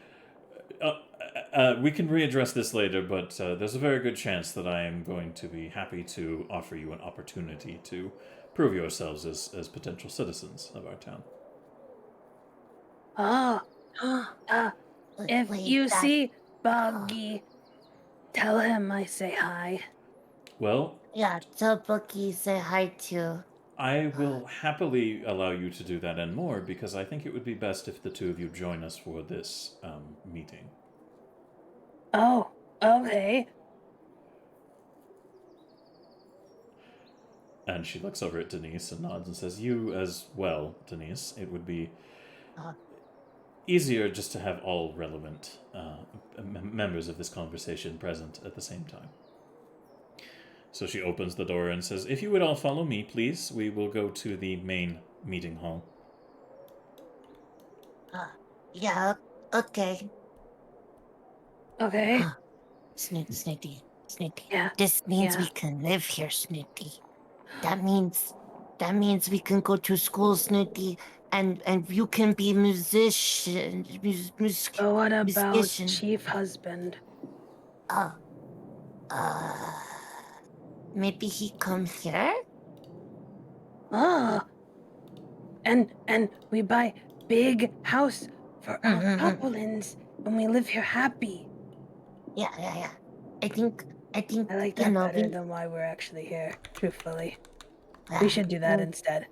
Speaker 1: we can readdress this later, but there's a very good chance that I am going to be happy to offer you an opportunity to prove yourselves as potential citizens of our town.
Speaker 2: Ah, if
Speaker 3: Wait,
Speaker 2: you
Speaker 3: that-
Speaker 2: see Boggy, tell him I say hi.
Speaker 1: Well,
Speaker 3: Yeah, tell Bookie say hi to.
Speaker 1: I will happily allow you to do that and more, because I think it would be best if the two of you join us for this meeting.
Speaker 2: Oh, okay.
Speaker 1: And she looks over at Denise and nods and says, "You as well, Denise. It would be easier just to have all relevant members of this conversation present at the same time." So she opens the door and says, "If you would all follow me, please, we will go to the main meeting hall."
Speaker 3: Yeah, okay.
Speaker 2: Okay.
Speaker 3: Snooty.
Speaker 2: Yeah.
Speaker 3: This means
Speaker 2: Yeah.
Speaker 3: we can live here, Snooty. That means we can go to school, Snooty, and you can be musician.
Speaker 2: But what about
Speaker 3: musician.
Speaker 2: Chief Husband?
Speaker 3: Maybe he come here?
Speaker 2: Ah. And we buy big house for our Goblinz, and we live here happy.
Speaker 3: Yeah. I think
Speaker 2: I like that better than why we're actually here, truthfully. We should do that instead.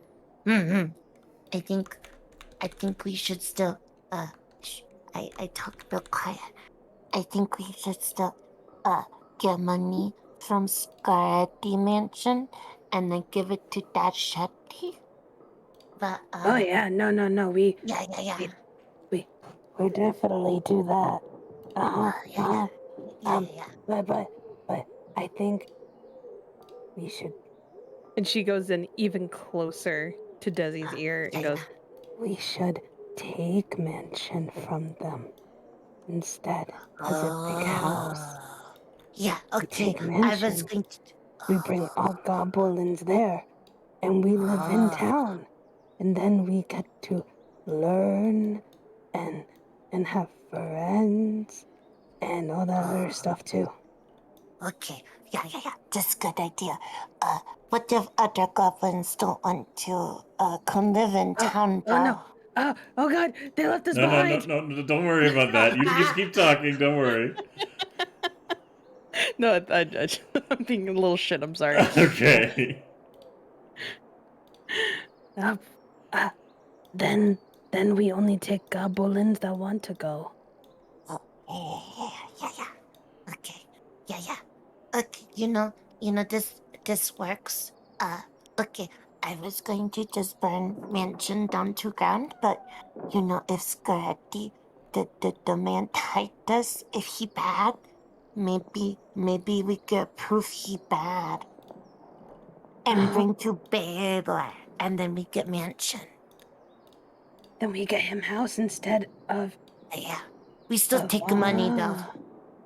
Speaker 3: I think we should still I talk real quiet. I think we should still get money from Scarletti Mansion and then give it to Dad Shetty. But
Speaker 2: Oh yeah, no, we
Speaker 3: yeah.
Speaker 2: we definitely do that.
Speaker 3: Yeah.
Speaker 2: But I think we should.
Speaker 4: And she goes in even closer to Desi's ear and goes,
Speaker 2: We should take Mansion from them instead as a big house.
Speaker 3: Yeah,
Speaker 2: We
Speaker 3: okay.
Speaker 2: take
Speaker 3: I was
Speaker 2: Mansion.
Speaker 3: going to.
Speaker 2: We bring our Goblinz there, and we live in town, and then we get to learn and have friends and all that other stuff too.
Speaker 3: Okay, yeah. That's a good idea. What if other goblins don't want to come live in town?
Speaker 2: Oh no! Oh God! They left us behind.
Speaker 1: No, don't worry about that. You just keep talking. Don't worry.
Speaker 4: "No, I'm being a little shit. I'm sorry."
Speaker 1: Okay.
Speaker 2: Then we only take Goblinz that want to go.
Speaker 3: Yeah. Okay, yeah. Okay, you know this works. Okay. I was going to just burn Mansion down to ground, but if Scaretti, the man typed us, if he bad, maybe we get proof he bad. And bring to Baylor, and then we get Mansion.
Speaker 2: Then we get him house instead of.
Speaker 3: Yeah. We still take money though.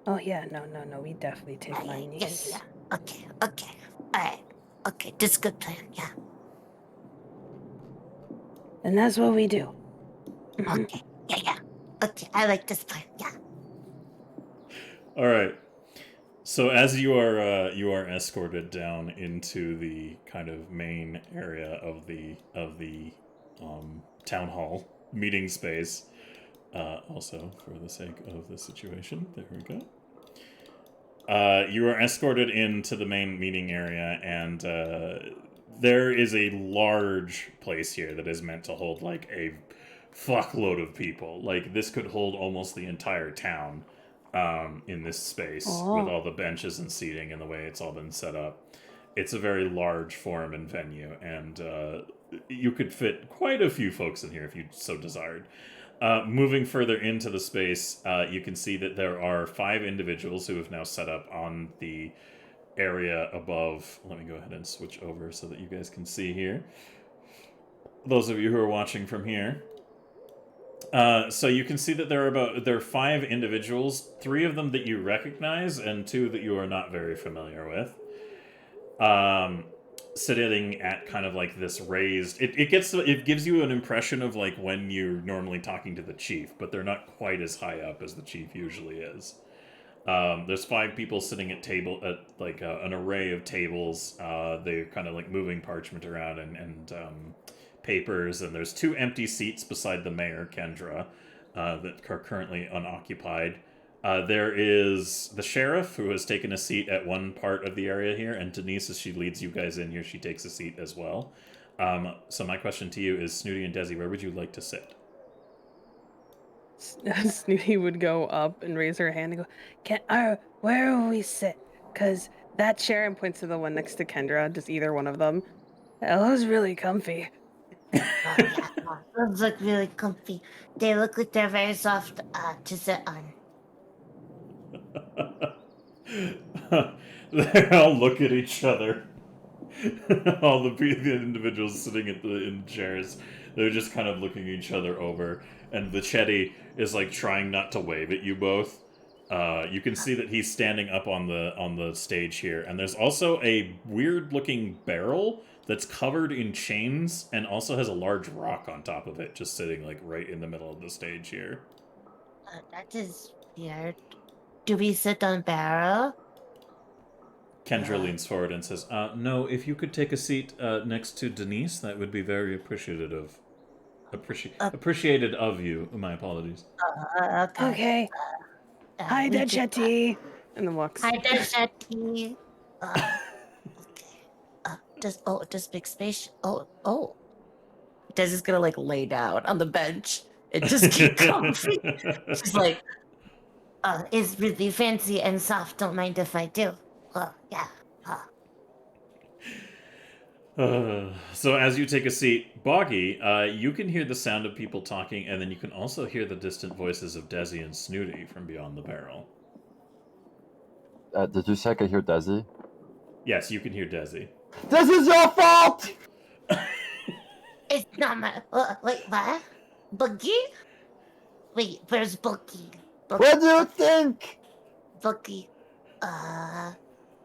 Speaker 2: Oh yeah, no, we definitely take money.
Speaker 3: Yeah. Okay. Alright. Okay, this is a good plan, yeah.
Speaker 2: And that's what we do.
Speaker 3: Okay, yeah. Okay, I like this plan, yeah.
Speaker 1: All right. So as you are escorted down into the kind of main area of the town hall meeting space, also for the sake of the situation, there we go. You are escorted into the main meeting area, and there is a large place here that is meant to hold like a fuckload of people. Like this could hold almost the entire town in this space with all the benches and seating and the way it's all been set up. It's a very large forum and venue, and you could fit quite a few folks in here if you so desired. Moving further into the space, you can see that there are 5 individuals who have now set up on the area above. Let me go ahead and switch over so that you guys can see here. those of you who are watching from here. So you can see that there are 5 individuals, 3 of them that you recognize, and 2 that you are not very familiar with. Sitting at kind of like this raised. It gives you an impression of like when you're normally talking to the chief, but they're not quite as high up as the chief usually is. There's 5 people sitting at an array of tables. They're kind of like moving parchment around and papers, and there's 2 empty seats beside the mayor, Kendra, that are currently unoccupied. There is the sheriff, who has taken a seat at one part of the area here, and Denise, as she leads you guys in here, she takes a seat as well. So my question to you is, Snooty and Desi, where would you like to sit?
Speaker 4: Snooty would go up and raise her hand and go,
Speaker 2: where will we sit? Because
Speaker 4: that Sharon points to the one next to Kendra, just either one of them.
Speaker 2: those really comfy.
Speaker 3: Oh, yeah, those look really comfy. They look like they're very soft to sit on.
Speaker 1: They all look at each other. All the individuals sitting in chairs, they're just kind of looking each other over, and the Chetty is like trying not to wave at you both. You can see that he's standing up on the stage here, and there's also a weird-looking barrel that's covered in chains and also has a large rock on top of it, just sitting like right in the middle of the stage here.
Speaker 3: That is weird. Do we sit on barrel?
Speaker 1: Kendra leans forward and says, no, if you could take a seat next to Denise, that would be very appreciated of you. My apologies.
Speaker 2: Okay. Hi, Chetty.
Speaker 4: And then walks.
Speaker 3: Hi, Chetty. Okay. Does big space? Oh. Desi's gonna like lay down on the bench and just keep comfy. She's like, it's really fancy and soft. Don't mind if I do. Yeah.
Speaker 1: So as you take a seat, Boggy, you can hear the sound of people talking, and then you can also hear the distant voices of Desi and Snooty from beyond the barrel.
Speaker 5: Did you say I could hear Desi?
Speaker 1: Yes, you can hear Desi.
Speaker 5: This is your fault!
Speaker 3: It's not my. Wait, what? Boogie? Wait, where's Boogie?
Speaker 5: What do you think?
Speaker 3: Boogie.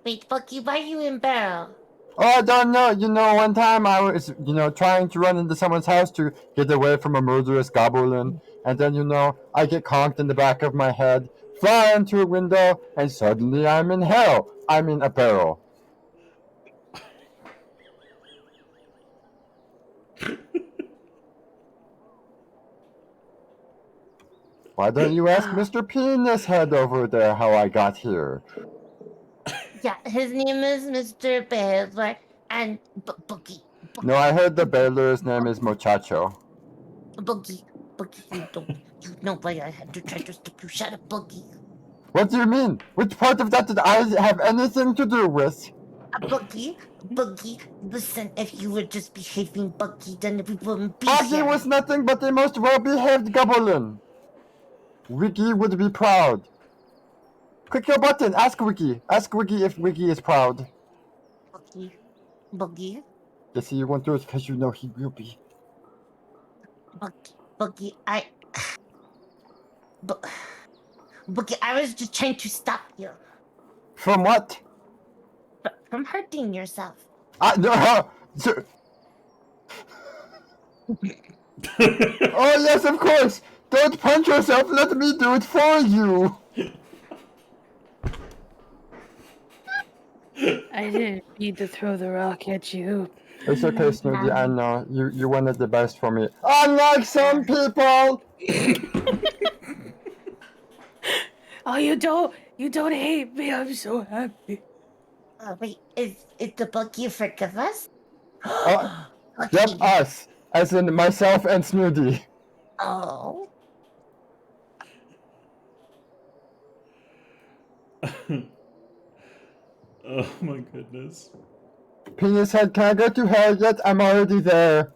Speaker 3: Wait, Boogie, why are you in barrel?
Speaker 5: Oh, I don't know. One time I was, trying to run into someone's house to get away from a murderous goblin. And then, I get conked in the back of my head, fly into a window, and suddenly I'm in hell. I'm in a barrel. Why don't you ask Mr. Penis Head over there how I got here?
Speaker 3: Yeah, his name is Mr. Baylor and Boogie.
Speaker 5: No, I heard the Baylor's name is Muchacho.
Speaker 3: Boogie, you know why I had to try to stop you. Shut up, Boogie.
Speaker 5: What do you mean? Which part of that did I have anything to do with?
Speaker 3: Boogie, listen, if you were just behaving, Boogie, then we wouldn't be
Speaker 5: Boggy
Speaker 3: here.
Speaker 5: was nothing but the most well-behaved goblin. Wiki would be proud. Click your button. Ask Wiki. Ask Wiki if Wiki is proud.
Speaker 3: Boogie.
Speaker 5: Yes, you won't do it because you know he will be.
Speaker 3: Boogie, Boogie, I was just trying to stop you.
Speaker 5: From what?
Speaker 3: From hurting yourself.
Speaker 5: No. So... Oh, yes, of course. Don't punch yourself. Let me do it for you.
Speaker 2: I didn't need to throw the rock at you.
Speaker 5: It's okay, Snooty. I know. You wanted the best for me. Unlike some people!
Speaker 2: Oh, you don't hate me. I'm so happy.
Speaker 3: Wait, is the Boogie forgive us?
Speaker 5: Yep, us. As in myself and Snooty.
Speaker 3: Oh.
Speaker 1: Oh my goodness.
Speaker 5: Penis Head, can I go to hell yet? I'm already there.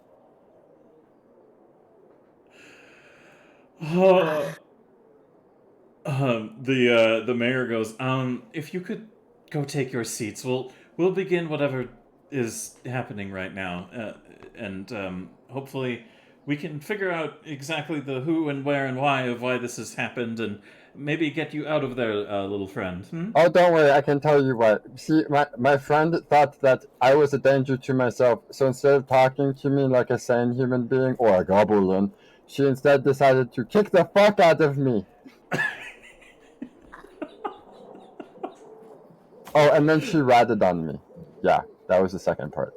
Speaker 1: The mayor goes, if you could go take your seats, we'll begin whatever is happening right now, and hopefully we can figure out exactly the who and where and why of why this has happened, and maybe get you out of there, little friend. Hmm?
Speaker 5: Oh, don't worry, I can tell you what. See, my friend thought that I was a danger to myself, so instead of talking to me like a sane human being or a goblin, she instead decided to kick the fuck out of me. Oh, and then she ratted on me. Yeah, that was the second part.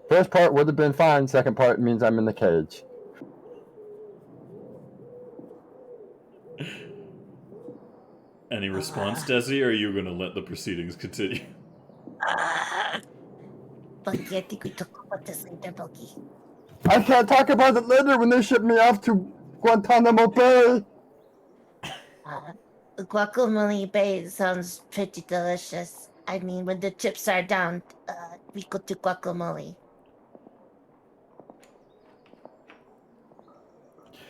Speaker 5: First part would have been fine, second part means I'm in the cage.
Speaker 1: Any response, Desi, or are you going to let the proceedings continue?
Speaker 3: Bucky, I think we talk about this later, Bucky.
Speaker 5: I can't talk about it later when they ship me off to Guantanamo Bay.
Speaker 3: Guacamole Bay sounds pretty delicious. I mean, when the chips are down, we go to guacamole.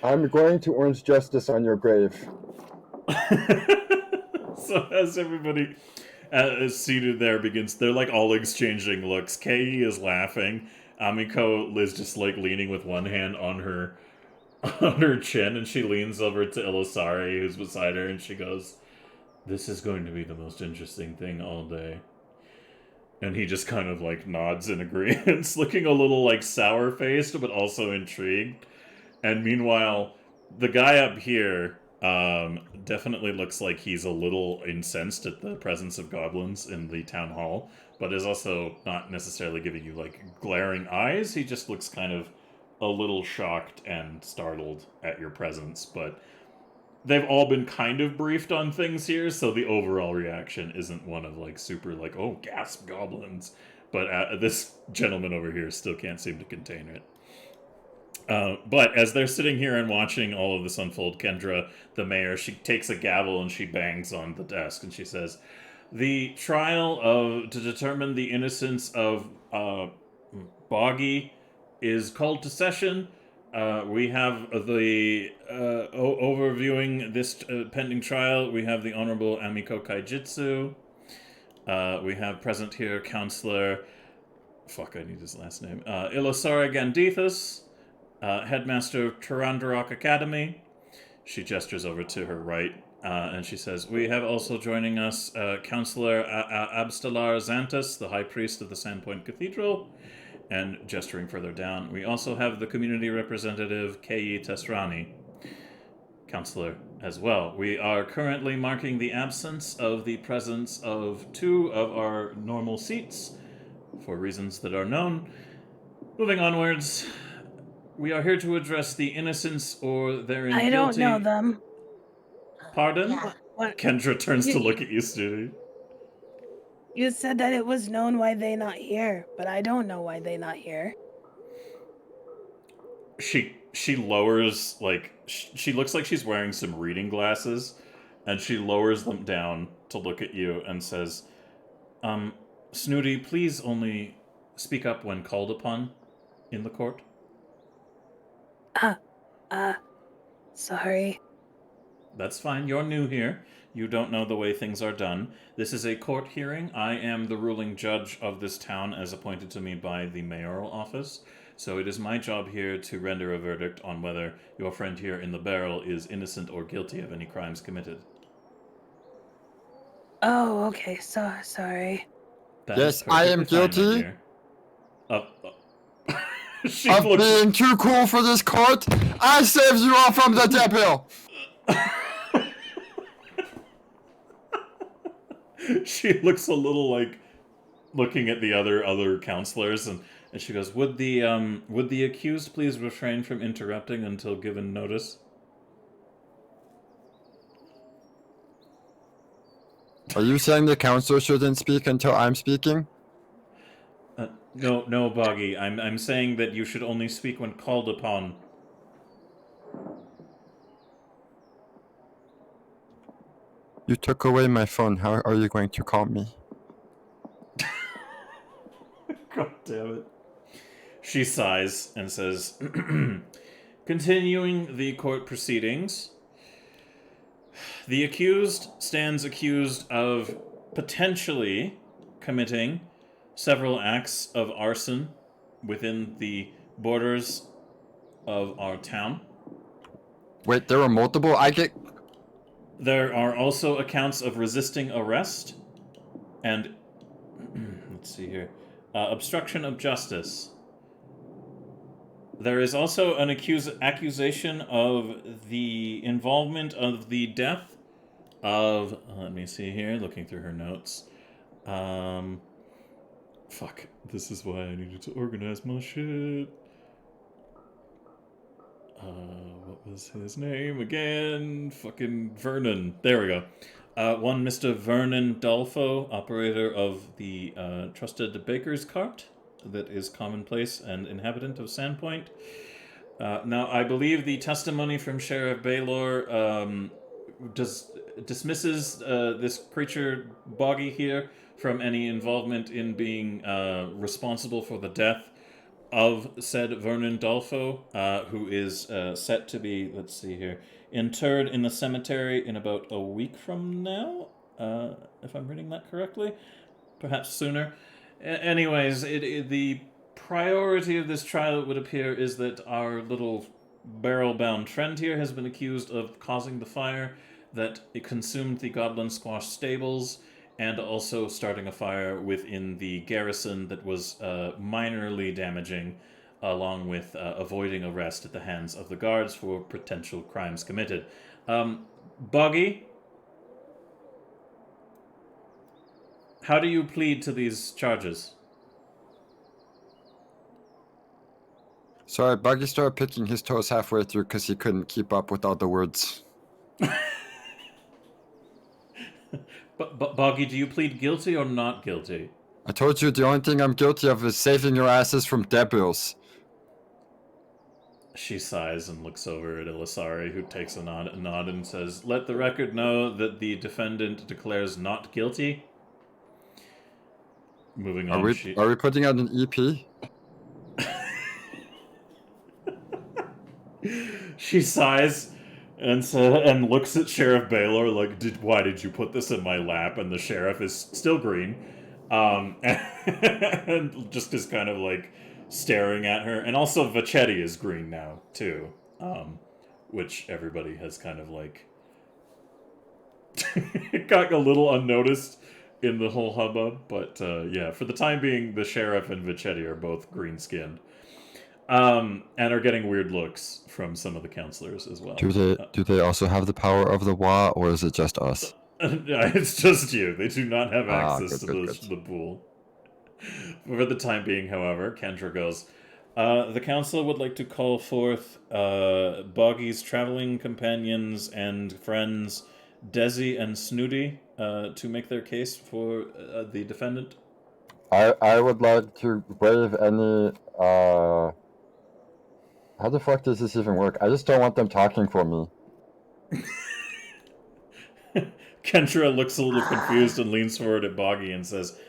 Speaker 5: I'm going to orange justice on your grave.
Speaker 1: So as everybody is seated there they're like all exchanging looks. Kei is laughing. Amiko is just like leaning with one hand on her chin, and she leans over to Ilisari, who's beside her, and she goes, "This is going to be the most interesting thing all day." And he just kind of like nods in agreement, looking a little like sour-faced, but also intrigued. And meanwhile, the guy up here definitely looks like he's a little incensed at the presence of goblins in the town hall, but is also not necessarily giving you like glaring eyes. He just looks kind of a little shocked and startled at your presence, but they've all been kind of briefed on things here, so the overall reaction isn't one of like super like, oh, gasp, goblins. But this gentleman over here still can't seem to contain it. But as they're sitting here and watching all of this unfold, Kendra, the mayor, she takes a gavel and she bangs on the desk and she says, "The trial to determine the innocence of Boggy is called to session. We have the overviewing this pending trial. We have the Honorable Amiko Kaijitsu. We have present here Counselor. Fuck, I need his last name. Ilosara Gandithus, Headmaster of Tarandarok Academy." She gestures over to her right, and she says, "We have also joining us Counselor Abstelar Xantus, the High Priest of the Sandpoint Cathedral." And gesturing further down, we also have the community representative, Kei Tesrani, counselor as well. We are currently marking the absence of the presence of 2 of our normal seats, for reasons that are known. Moving onwards, we are here to address the innocence or their
Speaker 2: I don't know them.
Speaker 1: Pardon?
Speaker 3: Yeah.
Speaker 2: What?
Speaker 1: Kendra turns to look at you, Studi.
Speaker 2: You said that it was known why they not here, but I don't know why they not here.
Speaker 1: She lowers, like, she looks like she's wearing some reading glasses, and she lowers them down to look at you and says, "Snooty, please only speak up when called upon in the court."
Speaker 2: Sorry.
Speaker 1: That's fine. You're new here. You don't know the way things are done. This is a court hearing. I am the ruling judge of this town as appointed to me by the mayoral office. So it is my job here to render a verdict on whether your friend here in the barrel is innocent or guilty of any crimes committed.
Speaker 2: Oh, okay. Sorry.
Speaker 1: That
Speaker 5: Yes,
Speaker 1: is
Speaker 5: I am
Speaker 1: perfectly fine, my
Speaker 5: guilty.
Speaker 1: dear. She
Speaker 5: Of
Speaker 1: looks-
Speaker 5: being too cool for this court, I saved you all from the devil.
Speaker 1: She looks a little like looking at the other counselors, and she goes, would the accused please refrain from interrupting until given notice?"
Speaker 5: Are you saying the counselor shouldn't speak until I'm speaking?
Speaker 1: No, Boggy. I'm saying that you should only speak when called upon.
Speaker 5: You took away my phone. How are you going to call me?
Speaker 1: God damn it. She sighs and says, "Continuing the court proceedings, the accused stands accused of potentially committing several acts of arson within the borders of our town.
Speaker 6: Wait, there were multiple.
Speaker 1: There are also accounts of resisting arrest and, let's see here, obstruction of justice. There is also an accusation of the involvement of the death of, let me see here, looking through her notes. Fuck, this is why I needed to organize my shit. What was his name again? Fucking Vernon. There we go. One Mr. Vernon Dolfo, operator of the Trusted Baker's Cart that is commonplace and inhabitant of Sandpoint. Now, I believe the testimony from Sheriff Baylor dismisses this creature, Boggy here, from any involvement in being responsible for the death of said Vernon Dolfo, who is set to be, let's see here, interred in the cemetery in about a week from now, if I'm reading that correctly, perhaps sooner. Anyways, the priority of this trial, it would appear, is that our little barrel-bound friend here has been accused of causing the fire, that it consumed the Goblin Squash stables, and also starting a fire within the garrison that was minorly damaging, along with avoiding arrest at the hands of the guards for potential crimes committed. Boggy, how do you plead to these charges?
Speaker 6: Sorry, Buggy started picking his toes halfway through because he couldn't keep up with all the words.
Speaker 1: But Boggy, do you plead guilty or not guilty?
Speaker 6: I told you the only thing I'm guilty of is saving your asses from devils.
Speaker 1: She sighs and looks over at Ilisari, who takes a nod and says, "Let the record know that the defendant declares not guilty." Moving on.
Speaker 6: Are we putting out an EP?
Speaker 1: She sighs and looks at Sheriff Baylor like, "Why did you put this in my lap?" And the sheriff is still green, and just is kind of like staring at her. And also Vachetti is green now too, which everybody has kind of like got a little unnoticed in the whole hubbub. But yeah, for the time being, the sheriff and Vachetti are both green-skinned. And are getting weird looks from some of the counselors as well.
Speaker 6: Do they also have the power of the Wa, or is it just us?
Speaker 1: It's just you. They do not have access to
Speaker 6: good.
Speaker 1: the pool. For the time being, however, Kendra goes, the council would like to call forth Boggy's traveling companions and friends, Desi and Snooty, to make their case for the defendant.
Speaker 5: I would like to waive any how the fuck does this even work? I just don't want them talking for me.
Speaker 1: Kendra looks a little confused and leans forward at Boggy and says,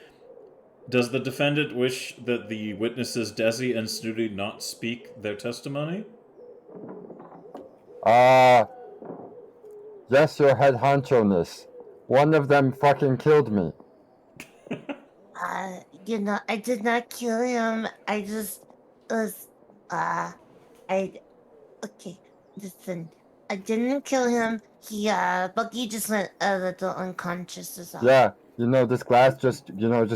Speaker 1: "Does the defendant wish that the witnesses Desi and Snooty not speak their testimony?"
Speaker 5: Yes, your head honcho-ness. One of them fucking killed me.
Speaker 3: I did not kill him. I just was, okay, listen. I didn't kill him. Bucky just went a little unconscious is all.
Speaker 5: Yeah, this glass just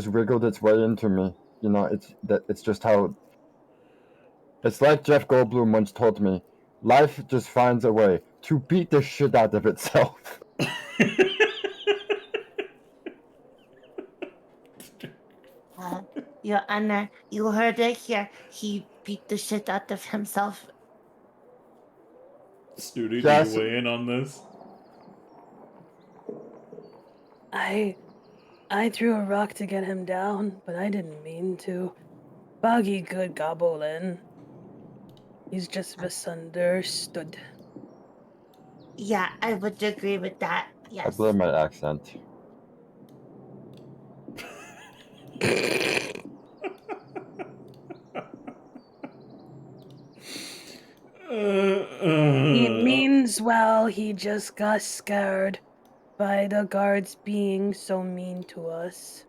Speaker 5: wriggled its way into me. It's just how... It's like Jeff Goldblum once told me, life just finds a way to beat the shit out of itself.
Speaker 3: Your Honor, you heard it here. He beat the shit out of himself.
Speaker 1: Snooty,
Speaker 5: Yes.
Speaker 1: do you weigh in on this?
Speaker 2: I threw a rock to get him down, but I didn't mean to. Boggy good goblin. He's just misunderstood.
Speaker 3: Yeah, I would agree with that. Yes.
Speaker 5: I blame my accent.
Speaker 2: He means well, he just got scared by the guards being so mean to us.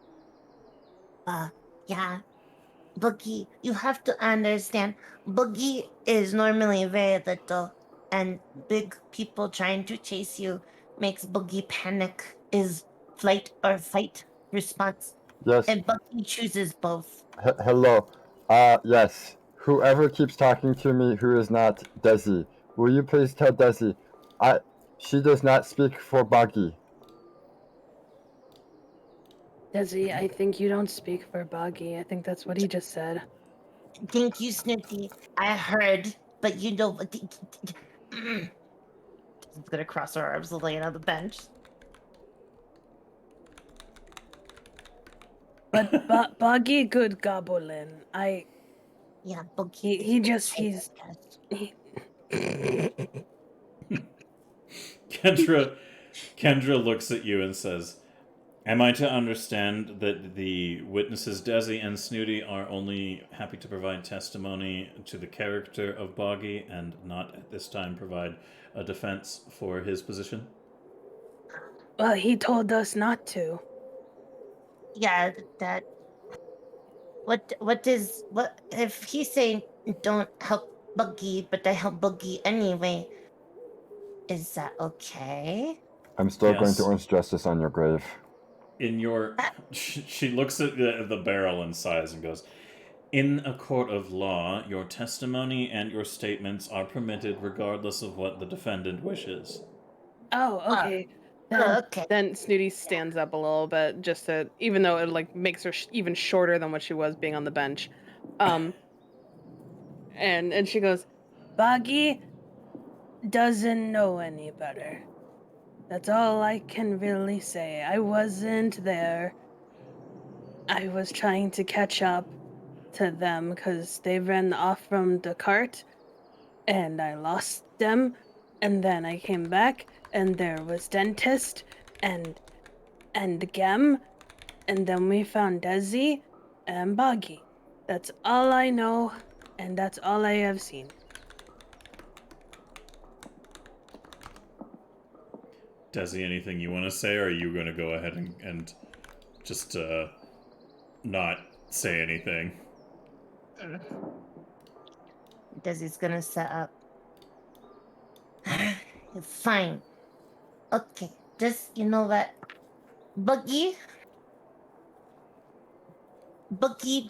Speaker 3: Yeah. Boogie, you have to understand, Boogie is normally very little, and big people trying to chase you makes Boogie panic, is flight or fight response.
Speaker 5: Yes.
Speaker 3: And Boogie chooses both.
Speaker 5: Hello. Yes. Whoever keeps talking to me who is not Desi, will you please tell Desi, she does not speak for Buggy.
Speaker 2: Desi, I think you don't speak for Boggy. I think that's what he just said.
Speaker 3: Thank you, Snoopy. I heard, but you know what? She's gonna cross her arms and lay on the bench.
Speaker 2: But Boggy good goblin.
Speaker 3: Yeah, Boogie.
Speaker 2: He
Speaker 1: Kendra looks at you and says, "Am I to understand that the witnesses Desi and Snooty are only happy to provide testimony to the character of Boggy and not at this time provide a defense for his position?"
Speaker 2: Well, he told us not to.
Speaker 3: Yeah, that. What if he's saying don't help Buggy, but I help Buggy anyway? Is that okay?
Speaker 5: I'm still going to
Speaker 1: Yes.
Speaker 5: earn justice on your grave.
Speaker 1: In your, she looks at the barrel and sighs and goes, "In a court of law, your testimony and your statements are permitted regardless of what the defendant wishes."
Speaker 2: Oh, okay. Then
Speaker 3: Okay.
Speaker 4: Then Snooty stands up a little bit, just to, even though it like makes her even shorter than what she was being on the bench. And she goes,
Speaker 2: Boggy doesn't know any better. That's all I can really say. I wasn't there. I was trying to catch up to them because they ran off from the cart and I lost them. And then I came back and there was Dentist and Gem. And then we found Desi and Boggy. That's all I know and that's all I have seen.
Speaker 1: Desi, anything you want to say, or are you going to go ahead and just not say anything?
Speaker 3: Desi's gonna set up. Fine. Okay. Just you know what? Buggy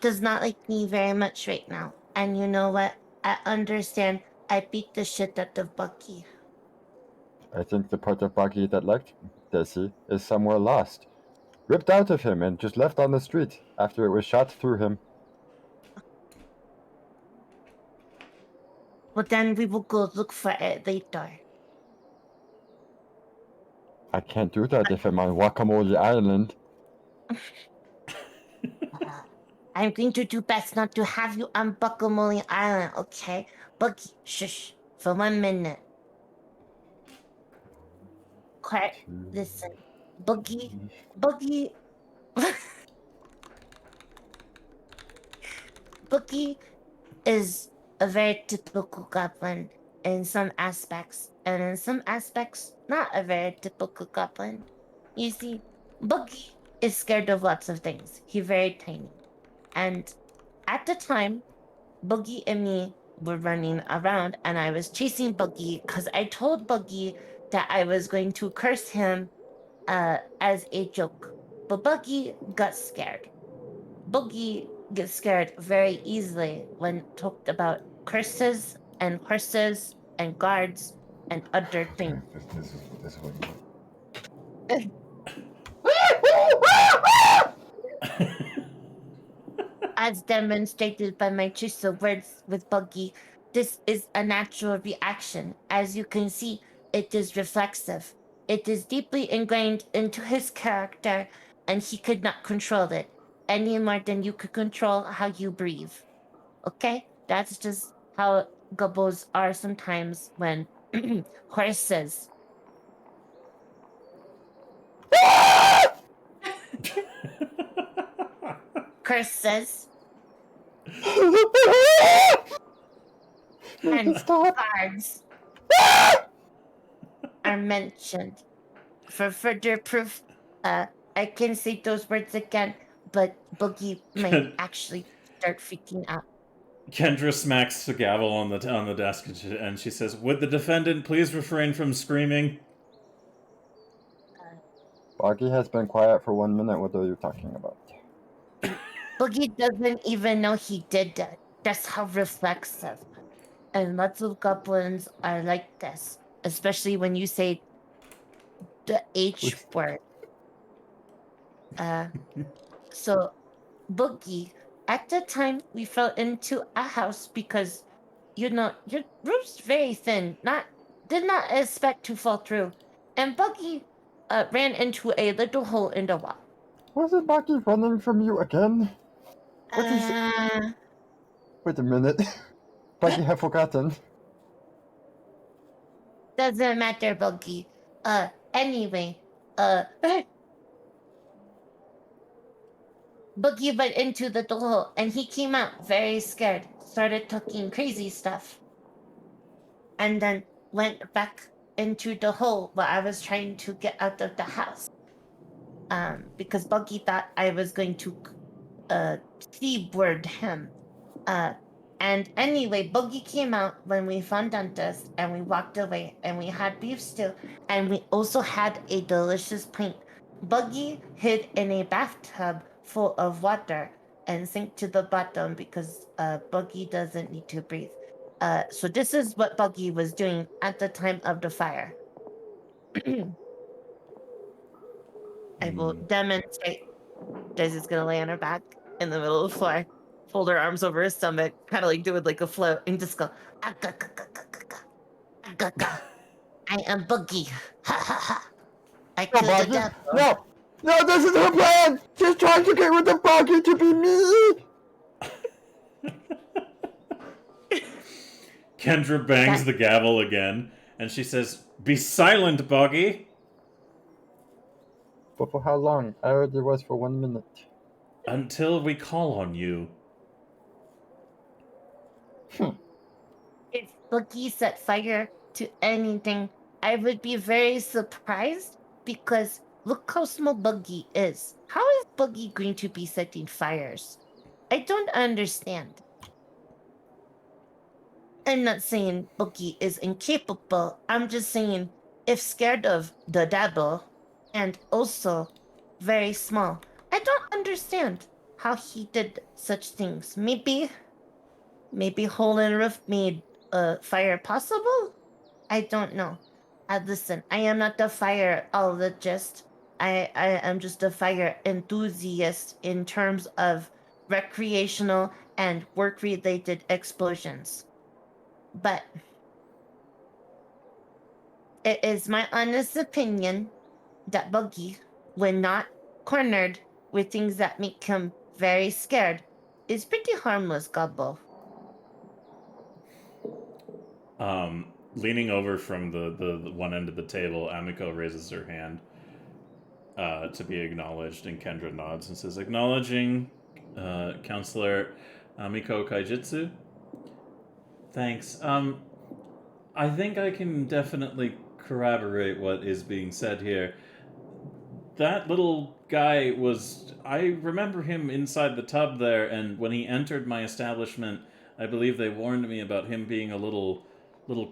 Speaker 3: does not like me very much right now. And you know what? I understand I beat the shit out of Buggy.
Speaker 5: I think the part of Buggy that liked Desi is somewhere lost. Ripped out of him and just left on the street after it was shot through him.
Speaker 3: Well then we will go look for it later.
Speaker 5: I can't do that if I'm on Guacamole Island.
Speaker 3: I'm going to do best not to have you on Guacamole Island, okay? Buggy, shush, for 1 minute. Quiet, listen. Buggy. Buggy is a very typical goblin in some aspects, and in some aspects, not a very typical goblin. You see, Buggy is scared of lots of things. He's very tiny. And at the time, Boogie and me were running around, and I was chasing Boogie because I told Boogie that I was going to curse him as a joke. But Boogie got scared. Boogie gets scared very easily when talked about curses and horses and guards and other things.
Speaker 5: This is what you
Speaker 3: As demonstrated by my choice of words with Buggy, this is a natural reaction. As you can see, it is reflexive. It is deeply ingrained into his character, and he could not control it any more than you could control how you breathe. Okay? That's just how gobbles are sometimes when horses. Curses and guards are mentioned. For further proof, I can say those words again. but Boogie might actually start freaking out.
Speaker 1: Kendra smacks the gavel on the desk and she says, "Would the defendant please refrain from screaming?"
Speaker 5: Boggy has been quiet for 1 minute. What are you talking about?
Speaker 3: Boogie doesn't even know he did that. That's how reflexive. And lots of goblins are like this, especially when you say the H word. So, Boogie, at the time we fell into a house because, your roof's very thin. Did not expect to fall through, and Buggy ran into a little hole in the wall.
Speaker 5: Wasn't Boggy running from you again? What is... Wait a minute. Boggy have forgotten.
Speaker 3: Doesn't matter, Buggy. Anyway, Boogie went into the hole and he came out very scared, started talking crazy stuff, and then went back into the hole while I was trying to get out of the house. Because Buggy thought I was going to C-word him. And anyway, Boogie came out when we found Dantas and we walked away and we had beef stew and we also had a delicious pint. Buggy hid in a bathtub full of water and sank to the bottom because Buggy doesn't need to breathe. So this is what Buggy was doing at the time of the fire. I will demonstrate. Daisy's gonna lay on her back in the middle of the floor, fold her arms over her stomach, kind of like doing like a float, and just go, "Ah-ga-ga-ga-ga-ga. I am Boogie. Ha ha ha. I
Speaker 5: No,
Speaker 3: killed the
Speaker 5: Boggy!
Speaker 3: devil."
Speaker 5: No! No, this is her plan! She's trying to get rid of Boggy to be me!
Speaker 1: Kendra bangs the gavel again, and she says, "Be silent, Boggy!"
Speaker 5: But for how long? I already was for 1 minute.
Speaker 1: Until we call on you.
Speaker 3: If Boogie set fire to anything, I would be very surprised because look how small Boogie is. How is Boogie going to be setting fires? I don't understand. I'm not saying Boogie is incapable. I'm just saying if scared of the devil and also very small, I don't understand how he did such things. Maybe hole in roof made fire possible? I don't know. Listen, I am not a fireologist. I am just a fire enthusiast in terms of recreational and work-related explosions. But it is my honest opinion that Buggy, when not cornered with things that make him very scared, is pretty harmless, Gobbo.
Speaker 1: Leaning over from the one end of the table, Amiko raises her hand to be acknowledged, and Kendra nods and says, "Acknowledging Counselor Amiko Kaijitsu." Thanks. I think I can definitely corroborate what is being said here. That little guy was... I remember him inside the tub there, and when he entered my establishment, I believe they warned me about him being a little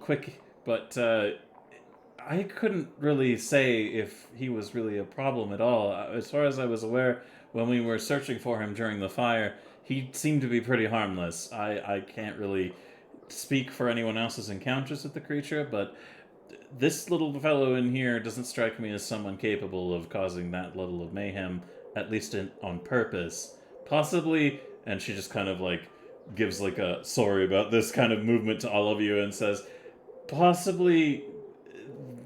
Speaker 1: quick, but I couldn't really say if he was really a problem at all. As far as I was aware, when we were searching for him during the fire, he seemed to be pretty harmless. I can't really speak for anyone else's encounters with the creature, but this little fellow in here doesn't strike me as someone capable of causing that level of mayhem, at least on purpose. Possibly, and she just kind of like gives like a sorry about this kind of movement to all of you and says, possibly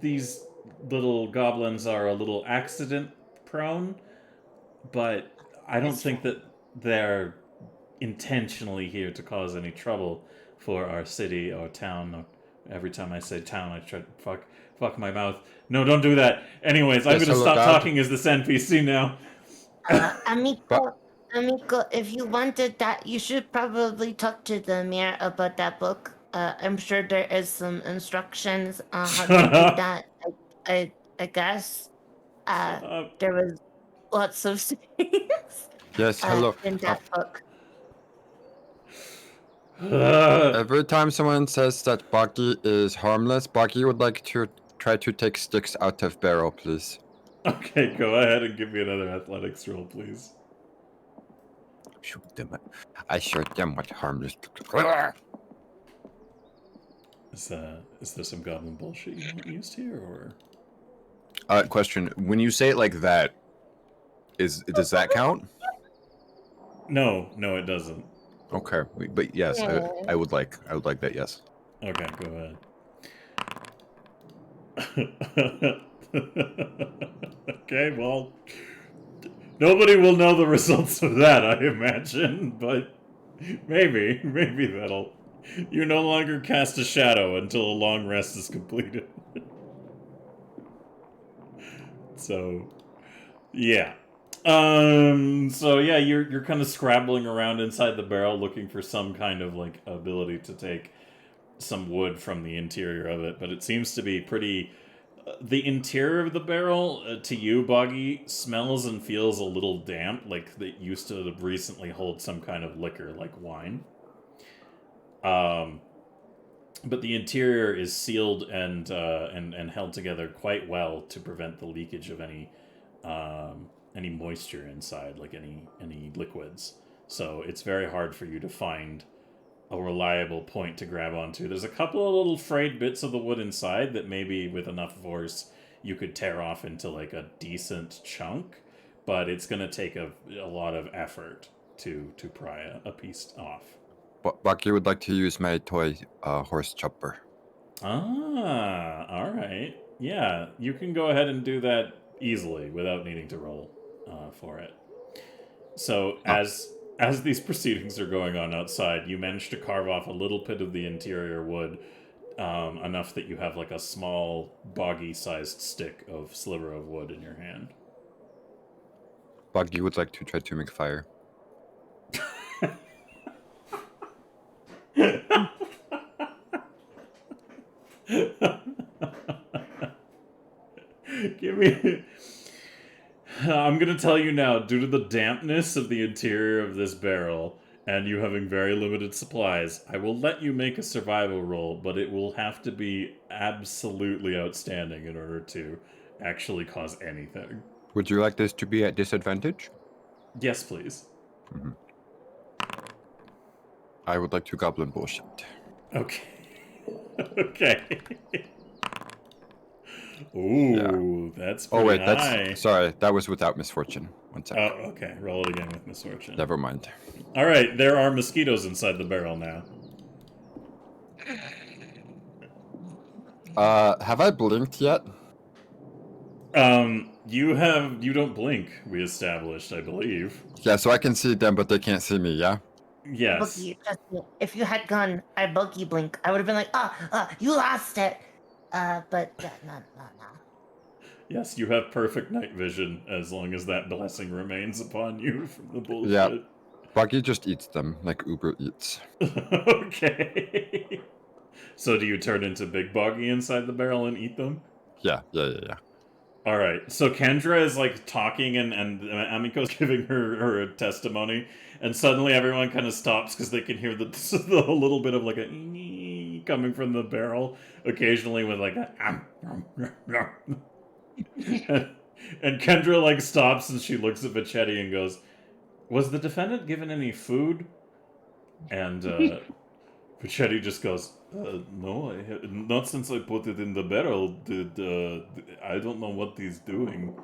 Speaker 1: these little goblins are a little accident prone, but I don't think that they're intentionally here to cause any trouble for our city or town. Every time I say town, I try to fuck my mouth. No, don't do that. Anyways, I'm gonna stop talking as this NPC now.
Speaker 3: Amico, if you wanted that, you should probably talk to the mayor about that book. I'm sure there is some instructions on how to do that. I guess. There was lots of things.
Speaker 5: Yes, hello.
Speaker 3: In Death Book.
Speaker 5: Every time someone says that Buggy is harmless, Buggy would like to try to take sticks out of barrel, please.
Speaker 1: Okay, go ahead and give me another athletics roll, please.
Speaker 5: Shoot them. I shoot them with harmless.
Speaker 1: Is there some goblin bullshit you want used here, or?
Speaker 6: Question: when you say it like that, does that count?
Speaker 1: No, it doesn't.
Speaker 6: Okay, but yes, I would like that. Yes.
Speaker 1: Okay, go ahead. Okay, well, nobody will know the results of that, I imagine, but maybe that'll... You no longer cast a shadow until a long rest is completed. So, yeah. So yeah, you're kind of scrabbling around inside the barrel looking for some kind of, like, ability to take some wood from the interior of it, but it seems to be pretty... the interior of the barrel, to you, Boggy, smells and feels a little damp, like it used to recently hold some kind of liquor, like wine. But the interior is sealed and held together quite well to prevent the leakage of any moisture inside, like any liquids. So it's very hard for you to find a reliable point to grab onto. There's a couple of little frayed bits of the wood inside that maybe with enough force you could tear off into like a decent chunk, but it's going to take a lot of effort to pry a piece off.
Speaker 5: Buggy would like to use my toy horse chopper.
Speaker 1: Ah, all right. Yeah, you can go ahead and do that easily without needing to roll for it. So as these proceedings are going on outside, you manage to carve off a little bit of the interior wood, enough that you have like a small, boggy-sized stick of sliver of wood in your hand.
Speaker 5: Buggy would like to try to make fire.
Speaker 1: Give me... I'm gonna tell you now, due to the dampness of the interior of this barrel, and you having very limited supplies, I will let you make a survival roll, but it will have to be absolutely outstanding in order to actually cause anything.
Speaker 5: Would you like this to be at disadvantage?
Speaker 1: Yes, please.
Speaker 5: Mm-hmm. I would like to goblin bullshit.
Speaker 1: Okay. Okay. Ooh, that's pretty high.
Speaker 5: That's... Sorry, that was without misfortune. One second.
Speaker 1: Oh, okay. Roll it again with misfortune.
Speaker 5: Never mind.
Speaker 1: All right, there are mosquitoes inside the barrel now.
Speaker 5: Have I blinked yet?
Speaker 1: You don't blink, we established, I believe.
Speaker 5: Yeah, so I can see them, but they can't see me, yeah?
Speaker 1: Yes.
Speaker 3: Boogie, trust me, if you had gone, I boogie blink, I would have been like, you lost it. But no.
Speaker 1: Yes, you have perfect night vision as long as that blessing remains upon you from the bullshit.
Speaker 5: Yeah. Buggy just eats them, like Uber Eats.
Speaker 1: Okay. So do you turn into Big Boggy inside the barrel and eat them?
Speaker 5: Yeah.
Speaker 1: All right. So Kendra is like talking and Amiko's giving her testimony, and suddenly everyone kind of stops because they can hear the little bit of like a coming from the barrel, occasionally with like a and Kendra like stops and she looks at Vachetti and goes, "Was the defendant given any food?" And Vachetti just goes, "No, not since I put it in the barrel. I don't know what he's doing."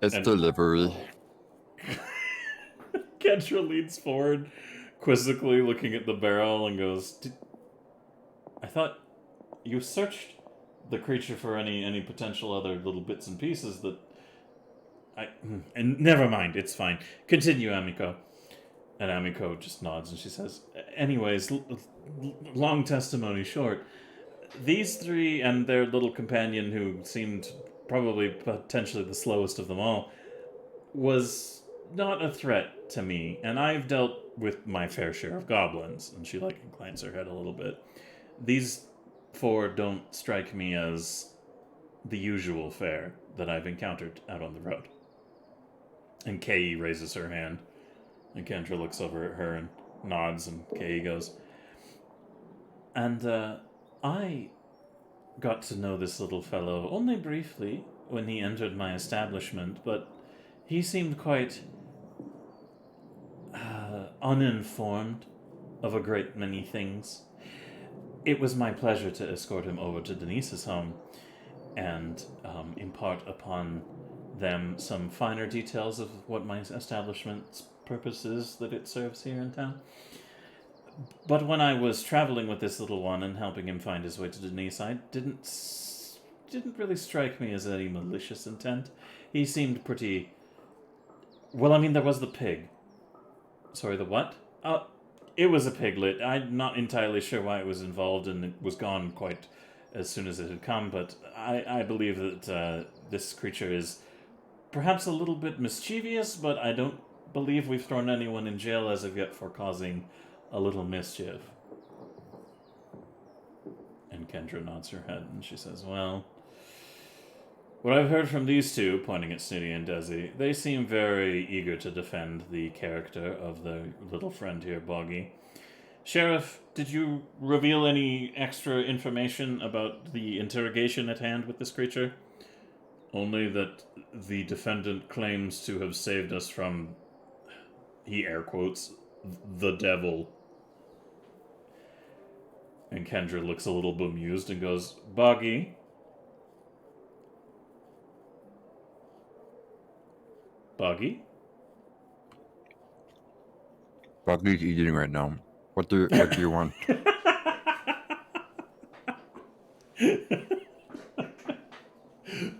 Speaker 5: It's delivery.
Speaker 1: Kendra leans forward, quizzically looking at the barrel and goes, "I thought you searched the creature for any potential other little bits and pieces that and never mind, it's fine. Continue, Amiko." And Amiko just nods and she says, "Anyways, long testimony short, these three and their little companion, who seemed probably potentially the slowest of them all, was not a threat to me, and I've dealt with my fair share of goblins." And she like inclines her head a little bit. "These four don't strike me as the usual fare that I've encountered out on the road." And Kei raises her hand. And Kendra looks over at her and nods, and Kei goes, and I got to know this little fellow only briefly when he entered my establishment, but he seemed quite uninformed of a great many things. It was my pleasure to escort him over to Denise's home and impart upon them some finer details of what my establishment's purpose is that it serves here in town. But when I was traveling with this little one and helping him find his way to Denise, I didn't really strike me as any malicious intent. He seemed pretty... Well, I mean, there was the pig. Sorry, the what? It was a piglet. I'm not entirely sure why it was involved, and it was gone quite as soon as it had come, but I believe that this creature is perhaps a little bit mischievous, but I don't believe we've thrown anyone in jail as of yet for causing a little mischief. And Kendra nods her head, and she says, well, what I've heard from these two, pointing at Snooty and Desi, they seem very eager to defend the character of their little friend here, Boggy. Sheriff, did you reveal any extra information about the interrogation at hand with this creature? Only that the defendant claims to have saved us from, he air quotes, the devil. And Kendra looks a little bemused and goes, Boggy? Boggy?
Speaker 5: Buggy's eating right now. What do you want?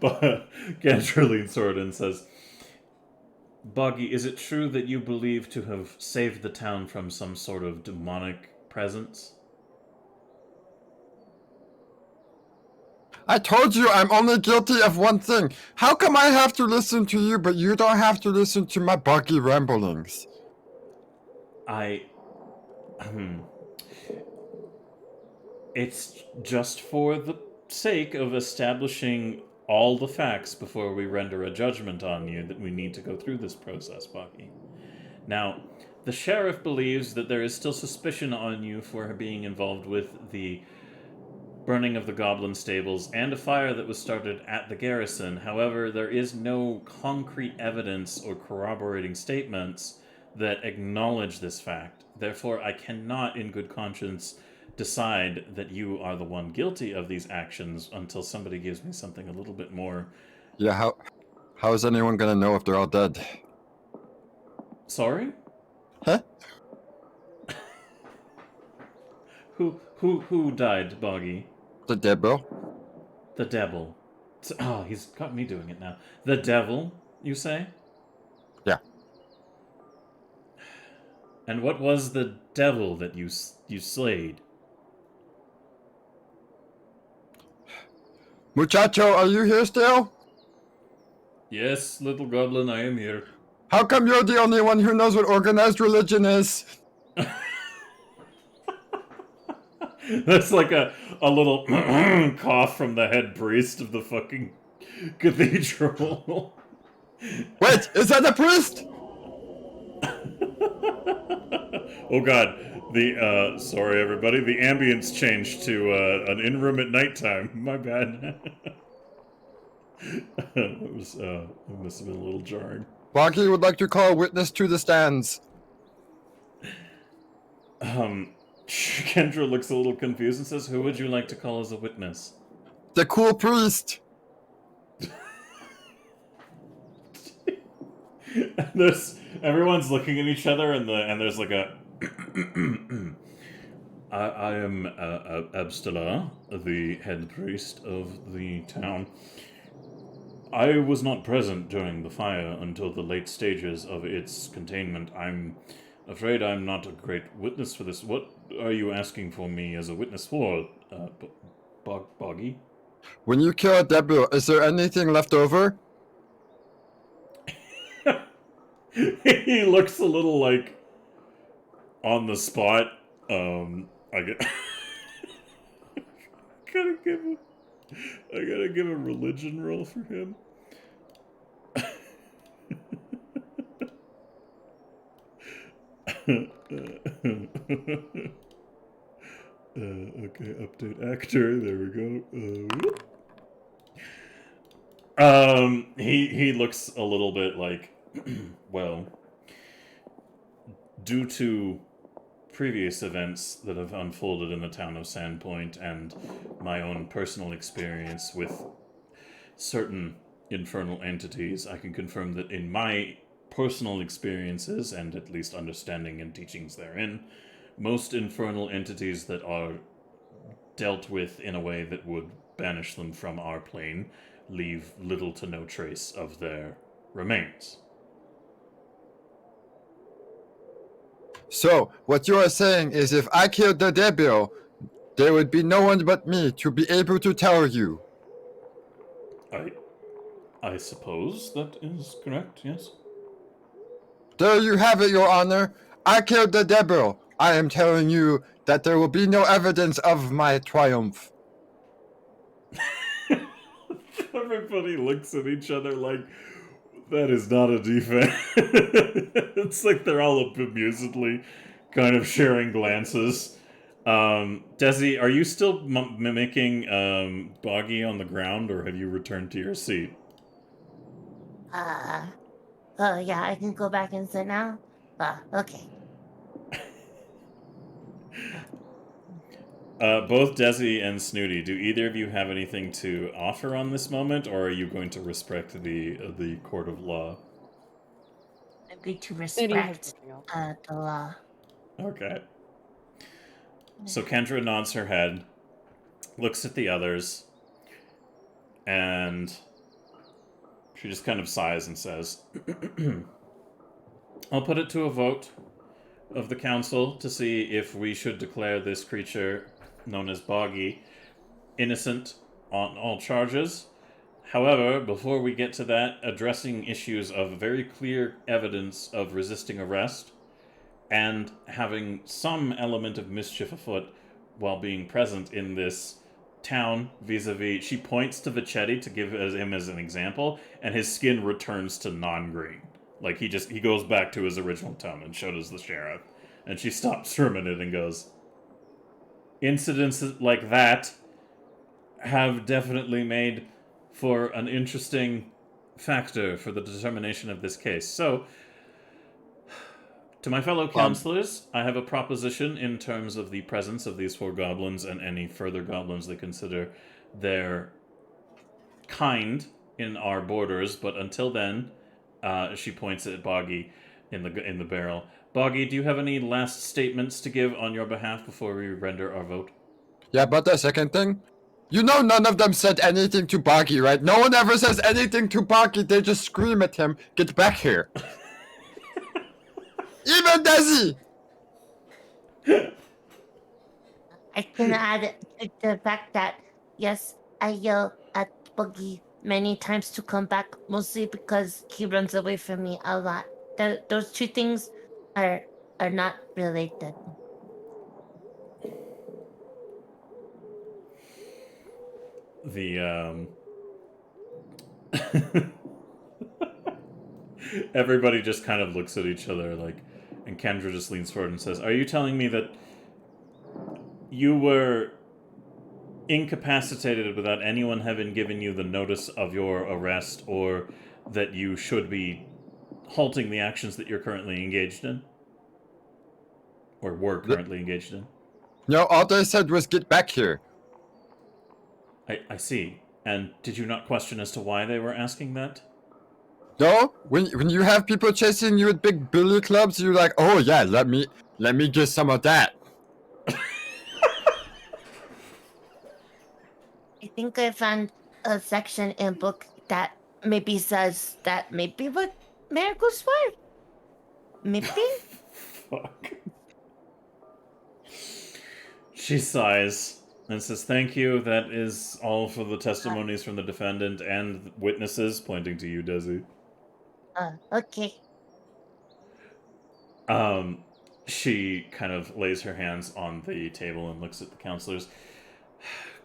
Speaker 1: But Kendra leans forward and says, Boggy, is it true that you believe to have saved the town from some sort of demonic presence?
Speaker 5: I told you I'm only guilty of one thing. How come I have to listen to you, but you don't have to listen to my Buggy ramblings?
Speaker 1: It's just for the sake of establishing all the facts before we render a judgment on you that we need to go through this process, Boggy. Now, the sheriff believes that there is still suspicion on you for being involved with the burning of the goblin stables and a fire that was started at the garrison. However, there is no concrete evidence or corroborating statements that acknowledge this fact. Therefore, I cannot, in good conscience, decide that you are the one guilty of these actions until somebody gives me something a little bit more...
Speaker 5: Yeah, how is anyone gonna know if they're all dead?
Speaker 1: Sorry?
Speaker 5: Huh?
Speaker 1: Who died, Boggy?
Speaker 5: The devil?
Speaker 1: The devil. Oh, he's got me doing it now. The devil, you say?
Speaker 5: Yeah.
Speaker 1: And what was the devil that you slayed?
Speaker 5: Muchacho, are you here still?
Speaker 1: Yes, little goblin, I am here.
Speaker 5: How come you're the only one who knows what organized religion is?
Speaker 1: That's like a little cough from the head priest of the fucking cathedral.
Speaker 5: Wait, is that a priest?
Speaker 1: Oh god, sorry everybody, the ambience changed to an in-room at nighttime. My bad. It must have been a little jarring.
Speaker 5: Boggy would like to call a witness to the stands.
Speaker 1: Kendra looks a little confused and says, who would you like to call as a witness?
Speaker 5: The cool priest.
Speaker 1: Everyone's looking at each other, and there's like a... I am Abstala, the head priest of the town. I was not present during the fire until the late stages of its containment. I'm afraid I'm not a great witness for this. What are you asking for me as a witness for, Boggy?
Speaker 5: When you kill a devil, is there anything left over?
Speaker 1: He looks a little like on the spot. I gotta give a religion roll for him. Okay, update actor. There we go. He looks a little bit like, well, due to previous events that have unfolded in the town of Sandpoint and my own personal experience with certain infernal entities, I can confirm that in my personal experiences and at least understanding and teachings therein, most infernal entities that are dealt with in a way that would banish them from our plane leave little to no trace of their remains.
Speaker 5: So, what you are saying is if I killed the devil, there would be no one but me to be able to tell you.
Speaker 1: I suppose that is correct, yes.
Speaker 5: There you have it, Your Honor. I killed the devil. I am telling you that there will be no evidence of my triumph.
Speaker 1: Everybody looks at each other like, that is not a defense. It's like they're all amusedly kind of sharing glances. Desi, are you still mimicking Boggy on the ground, or have you returned to your seat?
Speaker 3: Oh yeah, I can go back and sit now? Okay.
Speaker 1: Both Desi and Snooty, do either of you have anything to offer on this moment, or are you going to respect the court of law?
Speaker 3: I'm going to
Speaker 4: Snooty has
Speaker 3: respect
Speaker 4: something else.
Speaker 3: the law.
Speaker 1: Okay. So Kendra nods her head, looks at the others, and she just kind of sighs and says, I'll put it to a vote of the council to see if we should declare this creature, known as Boggy, innocent on all charges. However, before we get to that, addressing issues of very clear evidence of resisting arrest and having some element of mischief afoot while being present in this town vis-a-vis, she points to Vichetti to give him as an example, and his skin returns to non-green. Like, he goes back to his original tone and shows the sheriff. And she stops for a minute and goes, incidents like that have definitely made for an interesting factor for the determination of this case. So, to my fellow counselors, I have a proposition in terms of the presence of these 4 goblins and any further goblins they consider their kind in our borders. But until then, she points at Boggy in the barrel. Boggy, do you have any last statements to give on your behalf before we render our vote?
Speaker 5: Yeah, but the second thing, you know none of them said anything to Boggy, right? No one ever says anything to Boggy. They just scream at him, get back here. Even Desi!
Speaker 3: I can add to the fact that, yes, I yell at Buggy many times to come back, mostly because he runs away from me a lot. Those 2 things are not related.
Speaker 1: Everybody just kind of looks at each other, like, and Kendra just leans forward and says, are you telling me that you were incapacitated without anyone having given you the notice of your arrest, or that you should be halting the actions that you're currently engaged in? Or were currently engaged in?
Speaker 5: No, all they said was get back here.
Speaker 1: I see. And did you not question as to why they were asking that?
Speaker 5: No, when you have people chasing you with big billy clubs, you're like, oh yeah, let me get some of that.
Speaker 3: I think I found a section in book that maybe says that maybe what miracles were. Maybe?
Speaker 1: Fuck. She sighs and says, thank you. That is all for the testimonies from the defendant and witnesses, pointing to you, Desi.
Speaker 3: Okay.
Speaker 1: She kind of lays her hands on the table and looks at the counselors.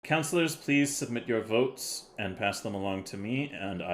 Speaker 1: Counselors, please submit your votes and pass them along to me, and I